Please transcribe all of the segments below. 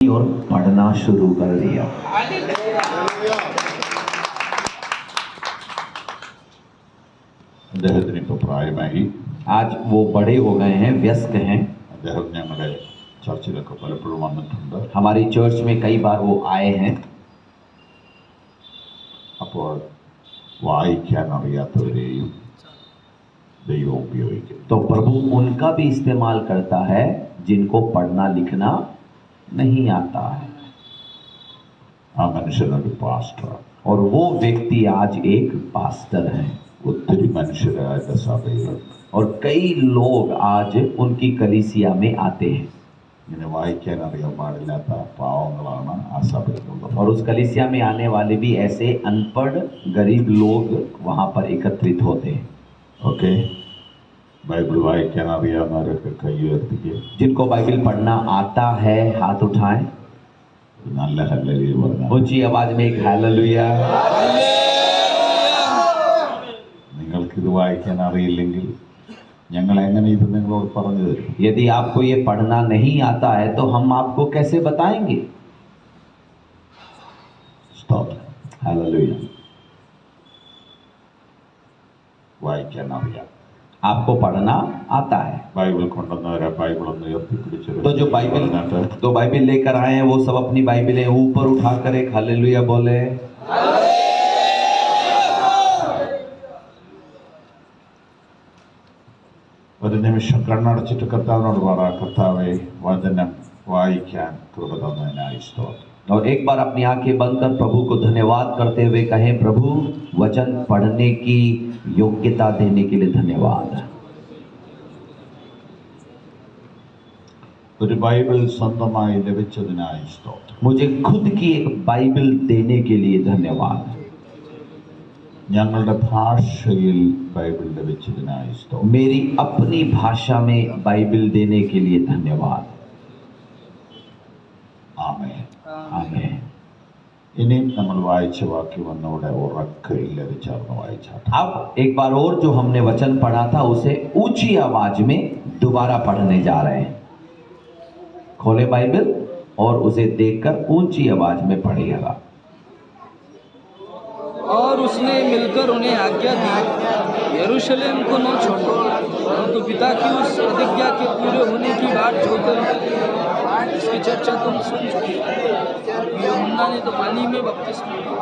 और पढ़ना शुरू कर दिया। അദ്ദേഹത്തിന് ഇപ്പോൾ പ്രായമായി. आज वो बड़े हो गए हैं, व्यस्क हैं। അദ്ദേഹം ഞങ്ങളുടെ ചർച്ചിലൊക്കെ പലപ്പോഴും വന്നിട്ടുണ്ട്. हमारी चर्च में कई बार वो आए हैं। അപ്പോൾ വായിക്കാൻ അറിയാത്തവരെയും ദൈവം ഉപയോഗിക്കും. तो प्रभु उनका भी इस्तेमाल करता है जिनको पढ़ना लिखना नहीं आता है। ആ മനുഷ്യനൊരു പാസ്റ്ററാണ്. और वो व्यक्ति आज एक पास्टर है। ഒത്തിരി മനുഷ്യരായ സഭയിലുണ്ട്. और कई लोग आज उनकी कलीसिया में आते हैं। ഇങ്ങനെ വായിക്കാൻ അറിയാൻ പാടില്ലാത്ത പാവങ്ങളാണ് ആ സഭയിലുള്ളത്. और उस कलीसिया में आने वाले भी ऐसे अनपढ़ गरीब लोग वहाँ पर एकत्रित होते हैं। ഓക്കെ, ബൈബിൾ വായിക്കാൻ അറിയാവുന്നവരൊക്കെ കൈ ഉയർത്തിക്കുക. जिनको बाइबल पढ़ना आता है हाथ उठाएं। നല്ല ഹല്ലേലൂയ പറഞ്ഞാൽ ऊंची आवाज में एक हालेलुया। നിങ്ങൾക്കിത് വായിക്കാൻ അറിയില്ലെങ്കിൽ ഞങ്ങൾ എങ്ങനെ ഇത് നിങ്ങളോട് പറഞ്ഞു തരും? यदि आपको ये पढ़ना नहीं आता है तो हम आपको कैसे बताएंगे? സ്തോത്രം. हालेलुया। വായിക്കാൻ അറിയാം. आपको पढ़ना आता है ബൈബിൾ കൊണ്ടുവന്നവരെ ബൈബിൾ ഒന്ന് ഉയർത്തിപ്പിടിച്ച് तो जो बाइबल लेकर आए हैं वो सब अपनी बाइबलें ऊपर उठाकर एक हालेलुया बोले। ഒരു നിമിഷം കണ്ണടച്ചിട്ട് കർത്താവിനോട് പറ, കർത്താവേ വചനം വായിക്കാൻ കൃപ തന്നതിനായി സ്തോത്രം. और एक बार अपनी आंखें बंद कर प्रभु को धन्यवाद करते हुए कहें, प्रभु वचन पढ़ने की योग्यता देने के लिए धन्यवाद। ഒരു ബൈബിൾ സ്വന്തമായി ലഭിച്ചതിനായി സ്തോത്രം. मुझे खुद की एक बाइबल देने के लिए धन्यवाद। ഞങ്ങളുടെ ഭാഷയിൽ ബൈബിൾ ലഭിച്ചതിനായി സ്തോത്രം. मेरी अपनी भाषा में बाइबल देने के लिए धन्यवाद। ആമേൻ. आमीन। ഇനിയും നമ്മൾ വായിച്ച വാക്യം ഒന്നുകൂടെ ഉറക്കെ എല്ലാവരും ചേർന്ന് വായിച്ചാട്ടെ. अब एक बार और जो हमने वचन पढ़ा था उसे ऊंची आवाज में दोबारा पढ़ने जा रहे हैं। खोले बाइबल और उसे देखकर ऊंची आवाज में पढ़िएगा। और उसने मिलकर उन्हें आज्ञा दी, यरूशलेम को न छोड़ो, परंतु पिता की उस प्रतिज्ञा के पूरे होने की बात जोते रहो। इसकी चर्चा तुम सुन चुके हो। यूहन्ना ने तो पानी में बपतिस्मा लिया,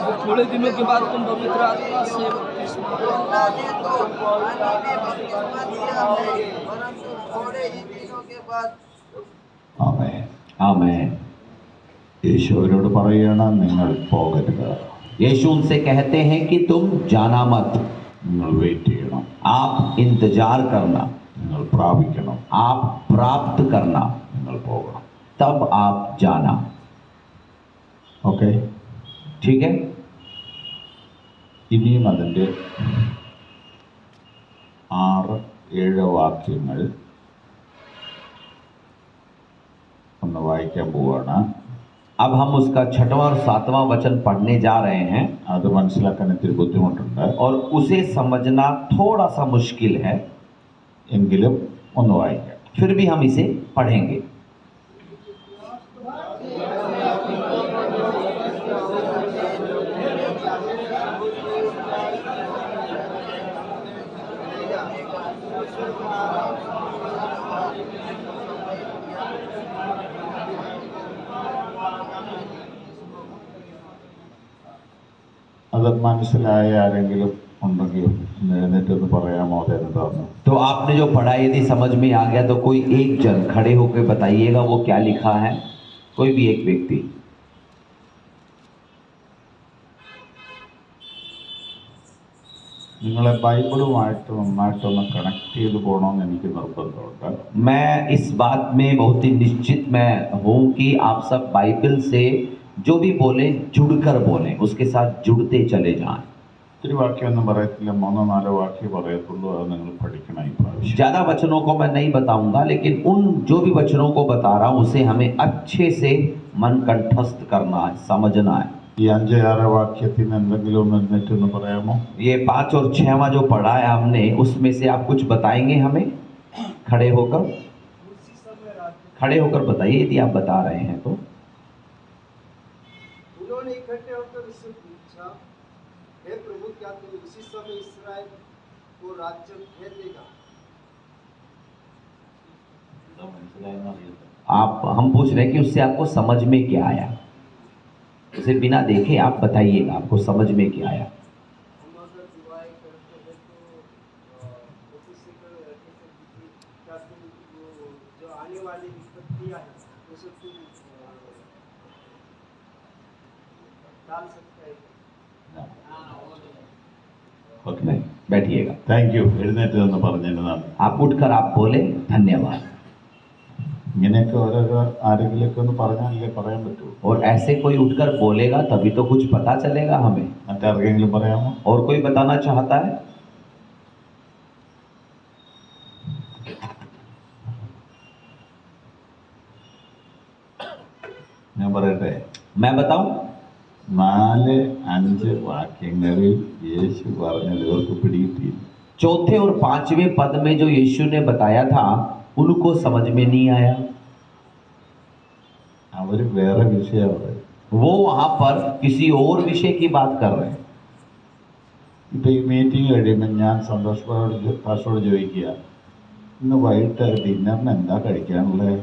और थोड़े दिनों के बाद तुम पवित्र आत्मा से बपतिस्मा ആമേൻ. आमीन। യേശു അവരോട് പറയണം, നിങ്ങൾ പോകരുത്. यीशु उनसे कहते हैं कि तुम जाना मत, നിങ്ങൾ വെയിറ്റ് ചെയ്യണം. आप इंतजार करना, നിങ്ങൾ പ്രാപിക്കണം. आप प्राप्त करना, നിങ്ങൾ പോകണം. तब आप जाना। ഓക്കെ. ठीक है। ഇനിയും അതിൻ്റെ 6-7 വാക്യങ്ങൾ ഒന്ന് വായിക്കാൻ പോവുകയാണ്. अब हम उसका 6वां और 7वां वचन पढ़ने जा रहे हैं അത് മനസ്സിലാക്കാൻ ഇത്തിരി ബുദ്ധിമുട്ടുണ്ട്. और उसे समझना थोड़ा सा मुश्किल है, എങ്കിലും ഒന്ന് വായിക്കാം. फिर भी हम इसे पढ़ेंगे। അത് മനസ്സിലായ ആരെങ്കിലും ഉണ്ടെങ്കിൽ ഒന്ന് എഴുന്നേറ്റൊന്ന് പറയാമോ അതെന്താന്ന്? तो आपने जो पढ़ा यदि समझ में आ गया तो कोई एक जन खड़े होकर बताइएगा वो क्या लिखा है। कोई भी एक व्यक्ति। നിങ്ങളെ ബൈബിളുമായിട്ട് നന്നായിട്ടൊന്ന് കണക്ട് ചെയ്ത് പോകണമെന്ന് എനിക്ക് നിർബന്ധമുണ്ട്. मैं इस बात में बहुत ही निश्चित मैं हूँ कि आप सब बाइबल से जो भी बोले जुड़कर बोलें, उसके साथ जुड़ते चले जाएं। ഒത്തിരി വാക്യമൊന്നും പറയത്തില്ല, 3-4 വാക്യം പറയത്തുള്ളൂ. അത് നിങ്ങൾ പഠിക്കണം ഈ പ്രാവശ്യം. ज़्यादा वचनों को मैं नहीं बताऊंगा, लेकिन उन जो भी वचनों को बता रहा हूँ उसे हमें अच्छे से मन कंठस्थ करना है, समझना है। ഈ 5-6 വാക്യത്തിൽ നിന്ന് എന്തെങ്കിലും ഒന്ന് എഴുന്നേറ്റൊന്ന് പറയാമോ? ये 5 और 6वां जो पढ़ा है हमने उसमें से आप कुछ बताएंगे हमें खड़े होकर बताइए यदि आप बता रहे हैं तो। उससे पूछा, हे प्रभु, क्या तू उसी समय इस्राएल को राज्य फेर देगा? हम पूछ रहे हैं कि उससे आपको समझ में क्या आया, उसे बिना देखे आप बताइएगा आपको समझ में क्या आया। हम अगर दुआएं करते हैं तो ऑफिस से कैसे क्या तू वो जो आने वाली विपत्तियां है उसे तू टाल सकता है? नहीं, बैठिएगा। Thank you. എഴുന്നേറ്റ് എന്ന് പറഞ്ഞതിന് നന്ദി. आप उठकर आप बोले धन्यवाद। ഇങ്ങനെയൊക്കെ ഓരോരോ ആരെങ്കിലുമൊക്കെ ഒന്ന് പറഞ്ഞാലേ പറയാൻ പറ്റൂ. और ऐसे कोई उठकर बोलेगा तभी तो कुछ पता चलेगा हमें। മറ്റാർക്കെങ്കിലും പറയാമോ? और कोई बताना चाहता है? ഞാൻ പറയട്ടെ, मैं बताऊं? 4-5 വാക്യങ്ങളിൽ യേശു പറഞ്ഞത് ഇവർക്ക് പിടികിട്ടിയില്ല. चौथे और पांचवें पद में जो यीशु ने बताया था उनको समझ में नहीं आया। അവർ വേറെ വിഷയം പറയും. वो वहां पर किसी और विषय की बात कर रहे हैं। ഇപ്പൊ ഈ മീറ്റിംഗ് കഴിയുമ്പോൾ ഞാൻ സന്തോഷ് പാസ്റ്ററോട് ചോദിക്കുക, ഇന്ന് വൈകിട്ട് ഡിന്നറിന് എന്താ കഴിക്കാനുള്ളത്?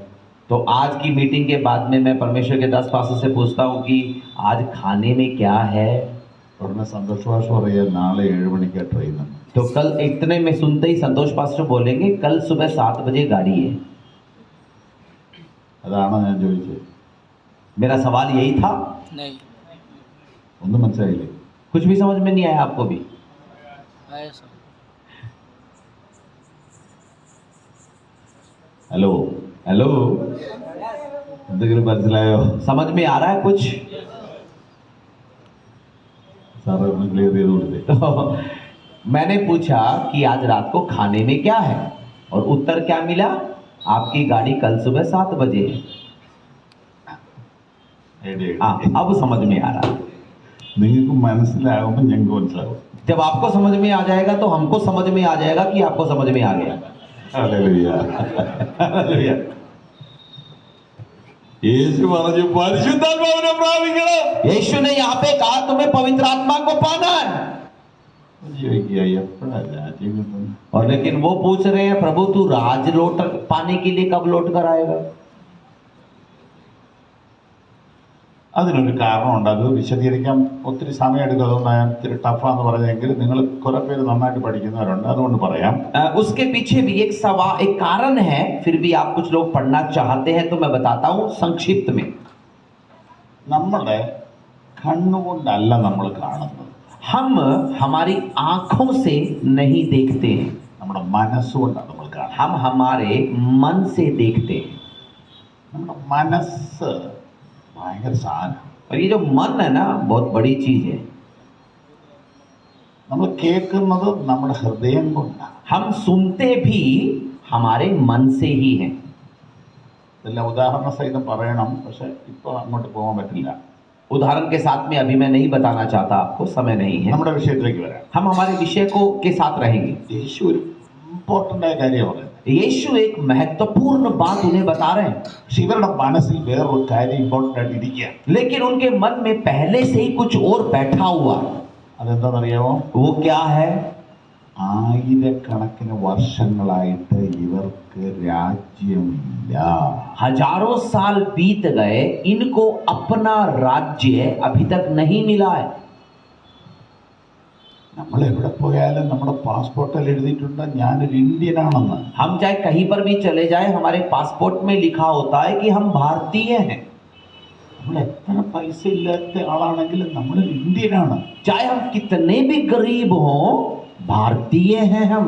तो आज की मीटिंग के बाद में मैं परमेश्वर के 10 पास्टर से पूछता हूँ कि आज खाने में क्या है। ഉടനെ സന്തോഷ് പാസ്റ്റർ പറയുക, നാളെ 7 മണിക്കാ ട്രെയിൻ. तो कल इतने में सुनते ही संतोष पास्टर बोलेंगे कल सुबह 7 बजे गाड़ी है। അതാണോ ഞാൻ ചോദിച്ചത്? मेरा सवाल यही था। नहीं ഒന്നും മനസ്സിലായില്ലേ? कुछ भी समझ में नहीं आया आपको भी? आया सब। हेलो हेलो, എന്തെങ്കിലും മനസ്സിലായോ? समझ में आ रहा है कुछ? സാറ് ഒന്ന് ക്ലിയർ ചെയ്ത് കൊടുത്തേ. तो मैंने पूछा कि आज रात को खाने में क्या है और उत्तर क्या मिला? आपकी गाड़ी कल सुबह 7 बजे है। हाँ, अब समझ में आ रहा है। നിങ്ങൾക്ക് മനസ്സിലാകുമ്പോൾ ഞങ്ങൾക്ക് മനസ്സിലാവും. जब आपको समझ में आ जाएगा तो हमको समझ में आ जाएगा कि आपको समझ में आ गया। ഹല്ലേലൂയ. ഹല്ലേലൂയ. യേശു പറഞ്ഞു പരിശുദ്ധാത്മാവിനെ പ്രാപിക്കണം. यीशु ने यहाँ पे कहा तुम्हें पवित्र आत्मा को पाना है। ചോദിക്കുക, എപ്പോഴാ രാജ്യം കിട്ടുന്നത്? और लेकिन वो पूछ रहे हैं प्रभु तू राज लौट पाने के लिए कब लौट कर आएगा? അതിനൊരു കാരണമുണ്ട്. അത് വിശദീകരിക്കാൻ ഒത്തിരി സമയം എടുക്കും. അതുകൊണ്ട് ഞാൻ ഇത്തിരി ടഫാന്ന് പറഞ്ഞെങ്കിൽ നിങ്ങൾ കുറെ പേര് നന്നായിട്ട് പഠിക്കുന്നവരുണ്ട്, അതുകൊണ്ട് പറയാം. उसके पीछे भी एक कारण है, फिर भी आप कुछ लोग पढ़ना चाहते हैं तो मैं बताता हूँ संक्षिप्त में। നമ്മുടെ കണ്ണുകൊണ്ടല്ല നമ്മൾ കാണുന്നത്, हम हमारी आंखों से नहीं देखते हैं, നമ്മുടെ മനസ്സുകൊണ്ടാണ് നമ്മൾ കാണുന്നത്. हम हमारे मन से देखते हैं। നമ്മുടെ മനസ്സ് ഭയങ്കര സാധനം. और ये जो मन है ना बहुत बड़ी चीज है। നമ്മൾ കേൾക്കുന്നത് നമ്മുടെ ഹൃദയം കൊണ്ടാണ്. हम सुनते भी हमारे मन से ही हैं। ഇതെല്ലാം ഉദാഹരണ സഹിതം പറയണം, പക്ഷെ ഇപ്പോൾ അങ്ങോട്ട് പോകാൻ പറ്റില്ല. उदाहरण के साथ में अभी मैं नहीं बताना चाहता, आपको समय नहीं है। നമ്മുടെ വിഷയത്തിലേക്ക് വരാം. हम हमारे विषय को के साथ रहेंगे। യേശു ഒരു ഇമ്പോർട്ടൻ്റ് ആയ കാര്യമാണ് പറയുന്നത്. यीशु एक महत्वपूर्ण बात उन्हें बता रहे हैं, പക്ഷെ ഇവരുടെ മനസ്സിൽ വേറൊരു കാര്യം ഇമ്പോർട്ടൻ്റ് ആയിട്ട് ഇരിക്കുക. लेकिन उनके मन में पहले से ही कुछ और बैठा हुआ। അതെന്താണെന്നറിയാമോ? वो क्या है? ആയിരക്കണക്കിന് വർഷങ്ങളായിട്ട് ഇവർക്ക് രാജ്യമില്ല. हजारों साल बीत गए, इनको अपना राज्य अभी तक नहीं मिला है। നമ്മൾ എവിടെ പോയാലും നമ്മുടെ പാസ്പോർട്ടിൽ എഴുതിയിട്ടുണ്ട് ഞാനൊരു ഇന്ത്യനാണെന്ന്. हम चाहे कहीं पर भी चले जाए, हमारे पासपोर्ट में लिखा होता है कि हम भारतीय हैं। നമ്മൾ എത്ര പൈസ ഇല്ലാത്ത ആളാണെങ്കിലും നമ്മളൊരു ഇന്ത്യനാണ്. चाहे हम कितने भी गरीब हों, भारतीय हैं हम।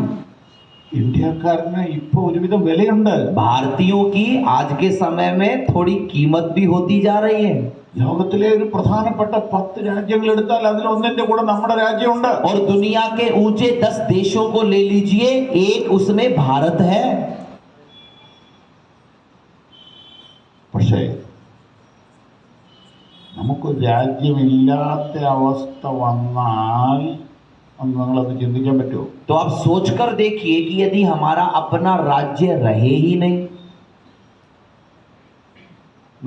ഇന്ത്യക്കാരന് ഇപ്പൊ ഒരുവിധം വിലയുണ്ട്. भारतीयों की आज के समय में थोड़ी कीमत भी होती जा रही है। ലോകത്തിലെ ഒരു പ്രധാനപ്പെട്ട 10 രാജ്യങ്ങൾ എടുത്താൽ അതിലൊന്നിന്റെ കൂടെ നമ്മുടെ രാജ്യമുണ്ട്. और दुनिया के ऊंचे 10 देशों को ले लीजिए, एक उसमें भारत है। പക്ഷേ നമുക്കൊരു രാജ്യമില്ലാത്ത അവസ്ഥ വന്നാൽ നിങ്ങളത് ചിന്തിക്കാൻ പറ്റുമോ? तो आप सोचकर देखिए कि यदि हमारा अपना राज्य रहे ही नहीं,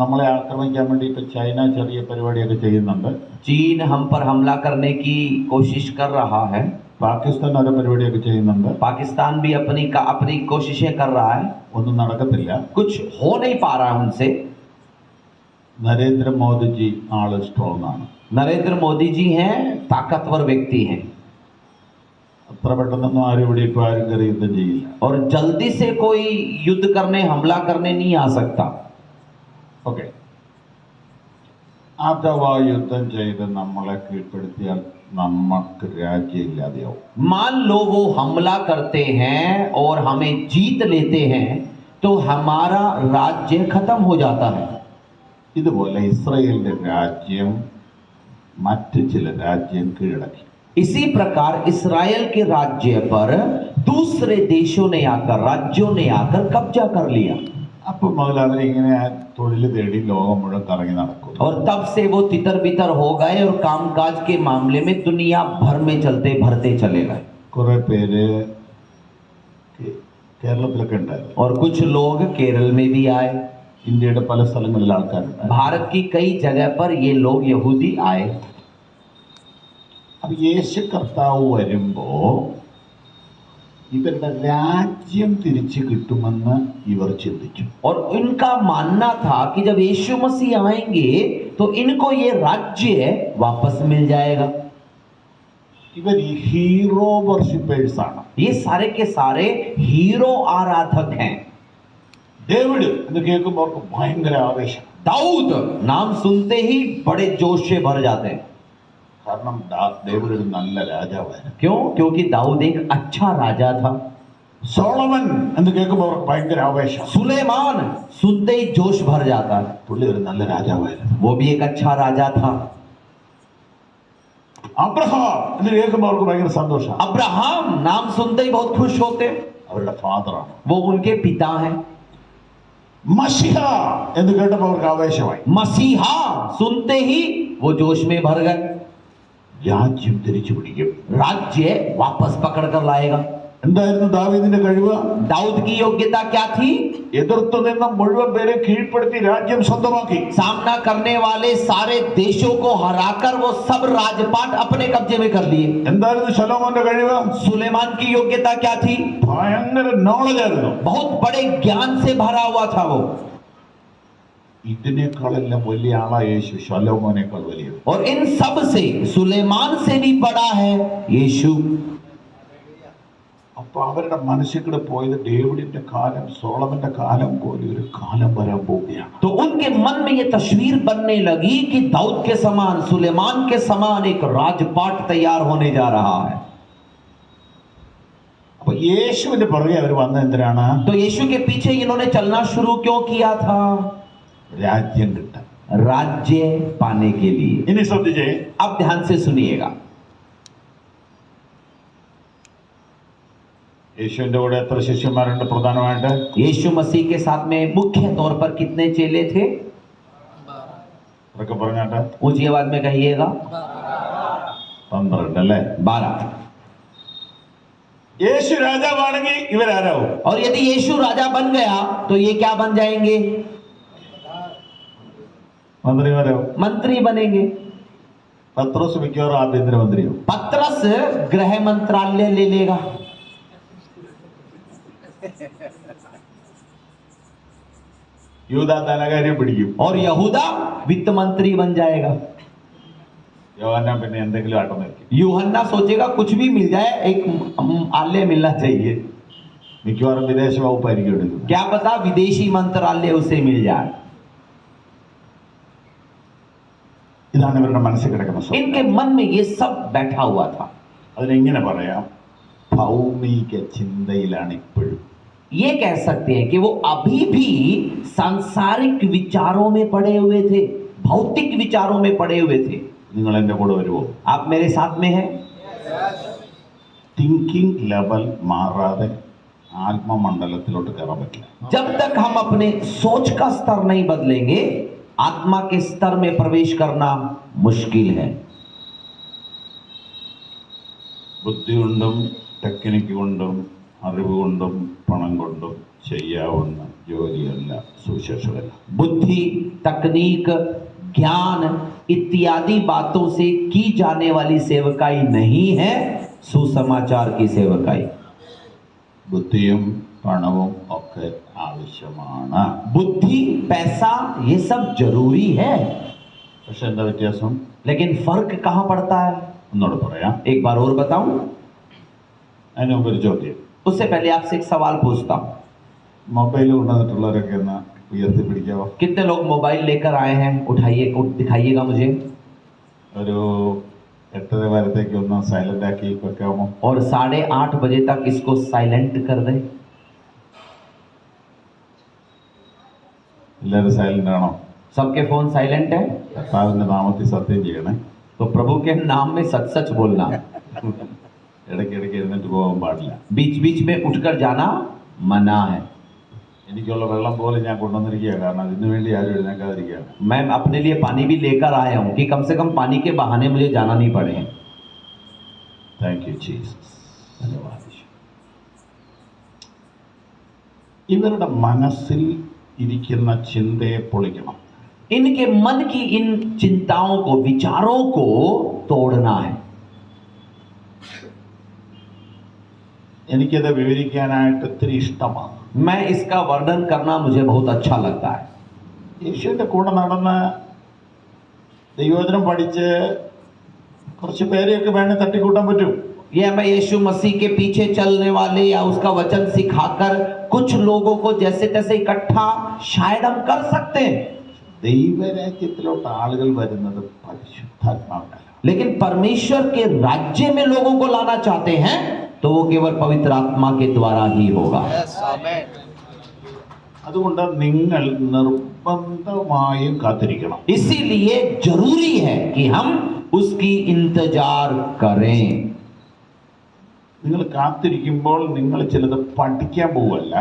നമ്മളെ ആക്രമിക്കാൻ വേണ്ടി ഇപ്പം ചൈന ചെറിയ പരിപാടിയൊക്കെ ചെയ്യുന്നുണ്ട്. चीन हम पर हमला करने की कोशिश कर रहा है. പാകിസ്ഥാൻ ഓരോ പരിപാടിയൊക്കെ ചെയ്യുന്നുണ്ട്. पाकिस्तान भी अपनी कोशिशें कर रहा है. ഒന്നും നടക്കത്തില്ല. कुछ हो नहीं पा रहा है उनसे. നരേന്ദ്രമോദിജി ആള് സ്ട്രോങ് ആണ്. नरेंद्र मोदी जी हैं, ताकतवर व्यक्ति हैं. അത്ര പെട്ടെന്നൊന്നും ആരും ഇവിടെ ഇപ്പോൾ ആരും കയറി യുദ്ധം ചെയ്യില്ല. और जल्दी से कोई युद्ध करने हमला करने नहीं आ सकता. ഓക്കെ, അഥവാ യുദ്ധം ചെയ്ത് നമ്മളെ കീഴ്പ്പെടുത്തിയാൽ നമുക്ക് രാജ്യം ഇല്ലാതെയാവും. मान लो वो हमला करते हैं और हमें जीत लेते हैं तो हमारा राज्य खत्म हो जाता है. ഇതുപോലെ ഇസ്രായേലിന്റെ രാജ്യം മറ്റു ചില രാജ്യം കീഴടക്കി. इसी प्रकार इस्राएल के राज्य पर दूसरे देशों ने आकर, राज्यों ने आकर कब्जा कर लिया. അപ്പം മുതൽ അവരിങ്ങനെ തൊഴിൽ തേടി ലോകം മുഴുവൻ കറങ്ങി നടക്കും. और तब से वो तितर बितर हो गए और कामकाज के मामले में दुनिया भर में चलते भरते चले गए. കുറെ പേര് കേരളത്തിലൊക്കെ ഉണ്ടായിരുന്നു. और कुछ लोग केरल में भी आए. ഇന്ത്യയുടെ പല സ്ഥലങ്ങളിൽ ആൾക്കാരുണ്ട്. भारत की कई जगह पर ये लोग यहूदी आए. അപ്പൊ യേശു കർത്താവ് വരുമ്പോ ഇവരുടെ രാജ്യം തിരിച്ചു കിട്ടുമെന്ന് ഇവർ ചിന്തിച്ചു. और इनका मानना था कि जब यीशु मसीह आएंगे तो इनको ये राज्य वापस मिल जाएगा. ഇവർ ഈ ഹീറോ വർഷിപ്പേഴ്സ് ആണ്. ये सारे के सारे हीरो आराधक हैं. ഡേവിഡ് എന്ന് കേൾക്കുമ്പോൾ അവർക്ക് ഭയങ്കര ആവേശം. दाऊद नाम सुनते ही बड़े जोश से भर जाते हैं. കാരണം ഡേവിഡ് ഒരു നല്ല രാജാവായിരുന്നു. क्यों? क्योंकि दाऊद एक अच्छा राजा था. സോളമൻ എന്ന് കേൾക്കുമ്പോൾ അവർക്ക് ഭയങ്കര ആവേശം. सुलेमान सुनते ही जोश भर जाता है. പുള്ളി ഒരു നല്ല രാജാവായിരുന്നു. वो भी एक अच्छा राजा था. അബ്രഹാം എന്ന് കേൾക്കുമ്പോൾ അവർക്ക് ഭയങ്കര സന്തോഷം. अब्राहम नाम सुनते ही बहुत खुश होते. അവരുടെ ഫാദറാണ്. वो उनके पिता हैं. മശിഹ എന്ന് കേട്ടപ്പോൾ അവർക്ക് ആവേശമായി. मसीहा सुनते ही वो जोश में भर गए. രാജ്യം തിരിച്ചു പിടിക്കും. राज्य वापस पकड़ कर लाएगा. എന്തായിരുന്നു ദാവീദിന്റെ കഴിവ്? दाऊद की योग्यता क्या थी? എതിർത്തു നിന്ന മുഴുവൻ പേരെ കീഴ്പ്പെടുത്തി രാജ്യം സ്വന്തമാക്കി. सामना करने वाले सारे देशों को हराकर वो सब राजपाट अपने कब्जे में कर लिए. എന്തായിരുന്നു ശലോമോന്റെ കഴിവ്? सुलेमान की योग्यता क्या थी? ഭയങ്കര നോളജ് ആയിരുന്നു. बहुत बड़े ज्ञान से भरा हुआ था वो. ഇതിനേക്കാളെല്ലാം വലിയ ആളാ യേശു, ശലോമോനേക്കാൾ വലിയത്. और इन सब से सुलेमान से भी बड़ा है यीशु. അപ്പൊ അവരുടെ മനസ്സിൽ കൂടെ പോയത് ഡേവിഡിന്റെ കാലം, സോളമന്റെ കാലം പോലെ ഒരു കാലം വരാൻ പോവുകയാണ്. तो उनके मन में ये तस्वीर बनने लगी कि दाऊद के समान, सुलेमान के समान एक राजपाट तैयार होने जा रहा है. അപ്പൊ യേശുവിന്റെ പുറകെ അവർ വന്ന എന്തിനാണ്? तो यीशु के पीछे इन्होंने चलना शुरू क्यों किया था? രാജ്യം കിട്ടാൻ. राज्य पाने के लिए. ഇനി ശ്രദ്ധിച്ചേ, अब ध्यान से सुनिएगा. യേശുവിന്റെ കൂടെ എത്ര ശിഷ്യന്മാരുണ്ട് പ്രധാനമായിട്ട്? यीशु मसीह के साथ में मुख्य तौर पर कितने चेले थे? അതൊക്കെ പറഞ്ഞാട്ടെ. ऊंची आवाज में कहिएगा. 12 അല്ലേ? 12. യേശു രാജാവാണെങ്കിൽ ഇവരാരാവും? और यदि यीशु राजा बन गया तो ये क्या बन जाएंगे? മന്ത്രിമാരാവും. मंत्री बनेंगे. പത്രോസ് മിക്കവാറും ആഭ്യന്തരമന്ത്രിയാവും. पत्रस गृह मंत्रालय ले लेगा. യൂദാ ധനകാര്യം പിടിക്കും. और यहूदा वित्त मंत्री बन जाएगा. യോഹന്നാൻ പിന്നെ എന്തെങ്കിലും ആട്ടം നിൽക്കും. यूहन्ना सोचेगा कुछ भी मिल जाए, एक आलय मिलना चाहिए. മിക്കവാറും വിദേശ വകുപ്പായിരിക്കും എടുക്കും. क्या पता विदेशी मंत्रालय उसे मिल जाए. ഇതാണ് ഇവരുടെ മനസ്സിൽ കിടക്കുന്ന സ്വപ്നം. इनके मन में ये सब बैठा हुआ था. അതിനെങ്ങനെ പറയാം? ഭൗമിക ചിന്തയിലാണ് ഇപ്പോഴും. ये कह सकते हैं कि वो अभी भी सांसारिक विचारों में पड़े हुए थे, भौतिक विचारों में पड़े हुए थे. നിങ്ങൾ എൻ്റെ കൂടെ വരുമോ? आप मेरे साथ में हैं? തിങ്കിങ് ലെവൽ മാറാതെ ആത്മമണ്ഡലത്തിലോട്ട് കയറാൻ പറ്റില്ല. जब तक हम अपने सोच का स्तर नहीं बदलेंगे, आत्मा के स्तर में प्रवेश करना मुश्किल है. ബുദ്ധി കൊണ്ടും ടെക്നിക്ക് കൊണ്ടും അറിവ് കൊണ്ടും പണം കൊണ്ടും ചെയ്യാവുന്ന ജോലിയല്ല, സുവിശേഷമല്ല. बुद्धि, तकनीक, ज्ञान इत्यादि बातों से की जाने वाली सेवकाई नहीं है सुसमाचार की सेवकाई. ബുദ്ധിയും പണവും ഒക്കെ ആവശ്യമാണ്. बुद्धि, पैसा ये सब जरूरी है, പക്ഷെ എന്താ വ്യത്യാസം? लेकिन फर्क कहाँ पड़ता है? ഒന്നുകൂടെ പറയാം. एक बार और बताऊं. അതിന് മുമ്പ് ഒരു ചോദ്യം. उससे पहले आपसे एक सवाल पूछता हूं. മൊബൈൽ കൊണ്ടുവന്നിട്ടുള്ളവരൊക്കെ ഒന്ന് ഉയർത്തി പിടിക്കാവോ? कितने लोग मोबाइल लेकर आए हैं? उठाइए, दिखाइएगा मुझे. ഒരു 8:30 വരത്തേക്ക് ഒന്ന് സൈലന്റ് ആക്കി വെക്കാമോ? और 8:30 बजे तक इसको साइलेंट कर दें. എല്ലാവരും സൈലന്റ് ആണോ? सबके फोन साइलेंट है. കർത്താവിന്റെ നാമത്തിൽ സത്യം ചെയ്യണേ. तो प्रभु के नाम में सच सच बोलना. ഇടയ്ക്കിടയ്ക്ക് എഴുന്നേറ്റ് പോകാൻ പാടില്ല. बीच बीच में उठकर जाना मना है. എനിക്കുള്ള വെള്ളം പോലെ ഞാൻ കൊണ്ടുവന്നിരിക്കുക, കാരണം അതിനു വേണ്ടി ആരും എഴുന്നേക്കാതിരിക്കുകയാണ്. मैं अपने लिए पानी भी लेकर आया हूँ कि कम से कम पानी के बहाने मुझे जाना नहीं पड़े. Thank you Jesus. ധന്യവാദം. ഇവരുടെ മനസ്സിൽ ഇരിക്കുന്ന ചിന്തയെ പൊളിക്കണം. इनके मन की इन चिंताओं को, विचारों को तोड़ना है. എനിക്കത് വിവരിക്കാനായിട്ട് ഒത്തിരി ഇഷ്ടമാണ്. मैं इसका वर्णन करना मुझे बहुत अच्छा लगता है. യേശുവിൻ്റെ കൂടെ നടന്ന് ദൈവവചനം പഠിച്ച് കുറച്ച് പേരെയൊക്കെ വേണേൽ തട്ടിക്കൂട്ടാൻ പറ്റും. यह मैं यीशु मसीह के पीछे चलने वाले या उसका वचन सिखाकर कुछ लोगों को जैसे तैसे इकट्ठा शायद हम कर सकते हैं. ദൈവരാജ്യത്തിലോട്ട് ആളുകൾ വരുന്നത് പരിശുദ്ധാത്മാവിനാണ്. लेकिन परमेश्वर के राज्य में लोगों को लाना चाहते हैं तो वो केवल पवित्र आत्मा के द्वारा ही होगा. അതുകൊണ്ട് നിങ്ങൾ നിർബന്ധമായും കാത്തിരിക്കണം. इसीलिए जरूरी है कि हम उसकी इंतजार करें. നിങ്ങൾ കാത്തിരിക്കുമ്പോൾ നിങ്ങൾ ചിലത് പഠിക്കാൻ പോവല്ല.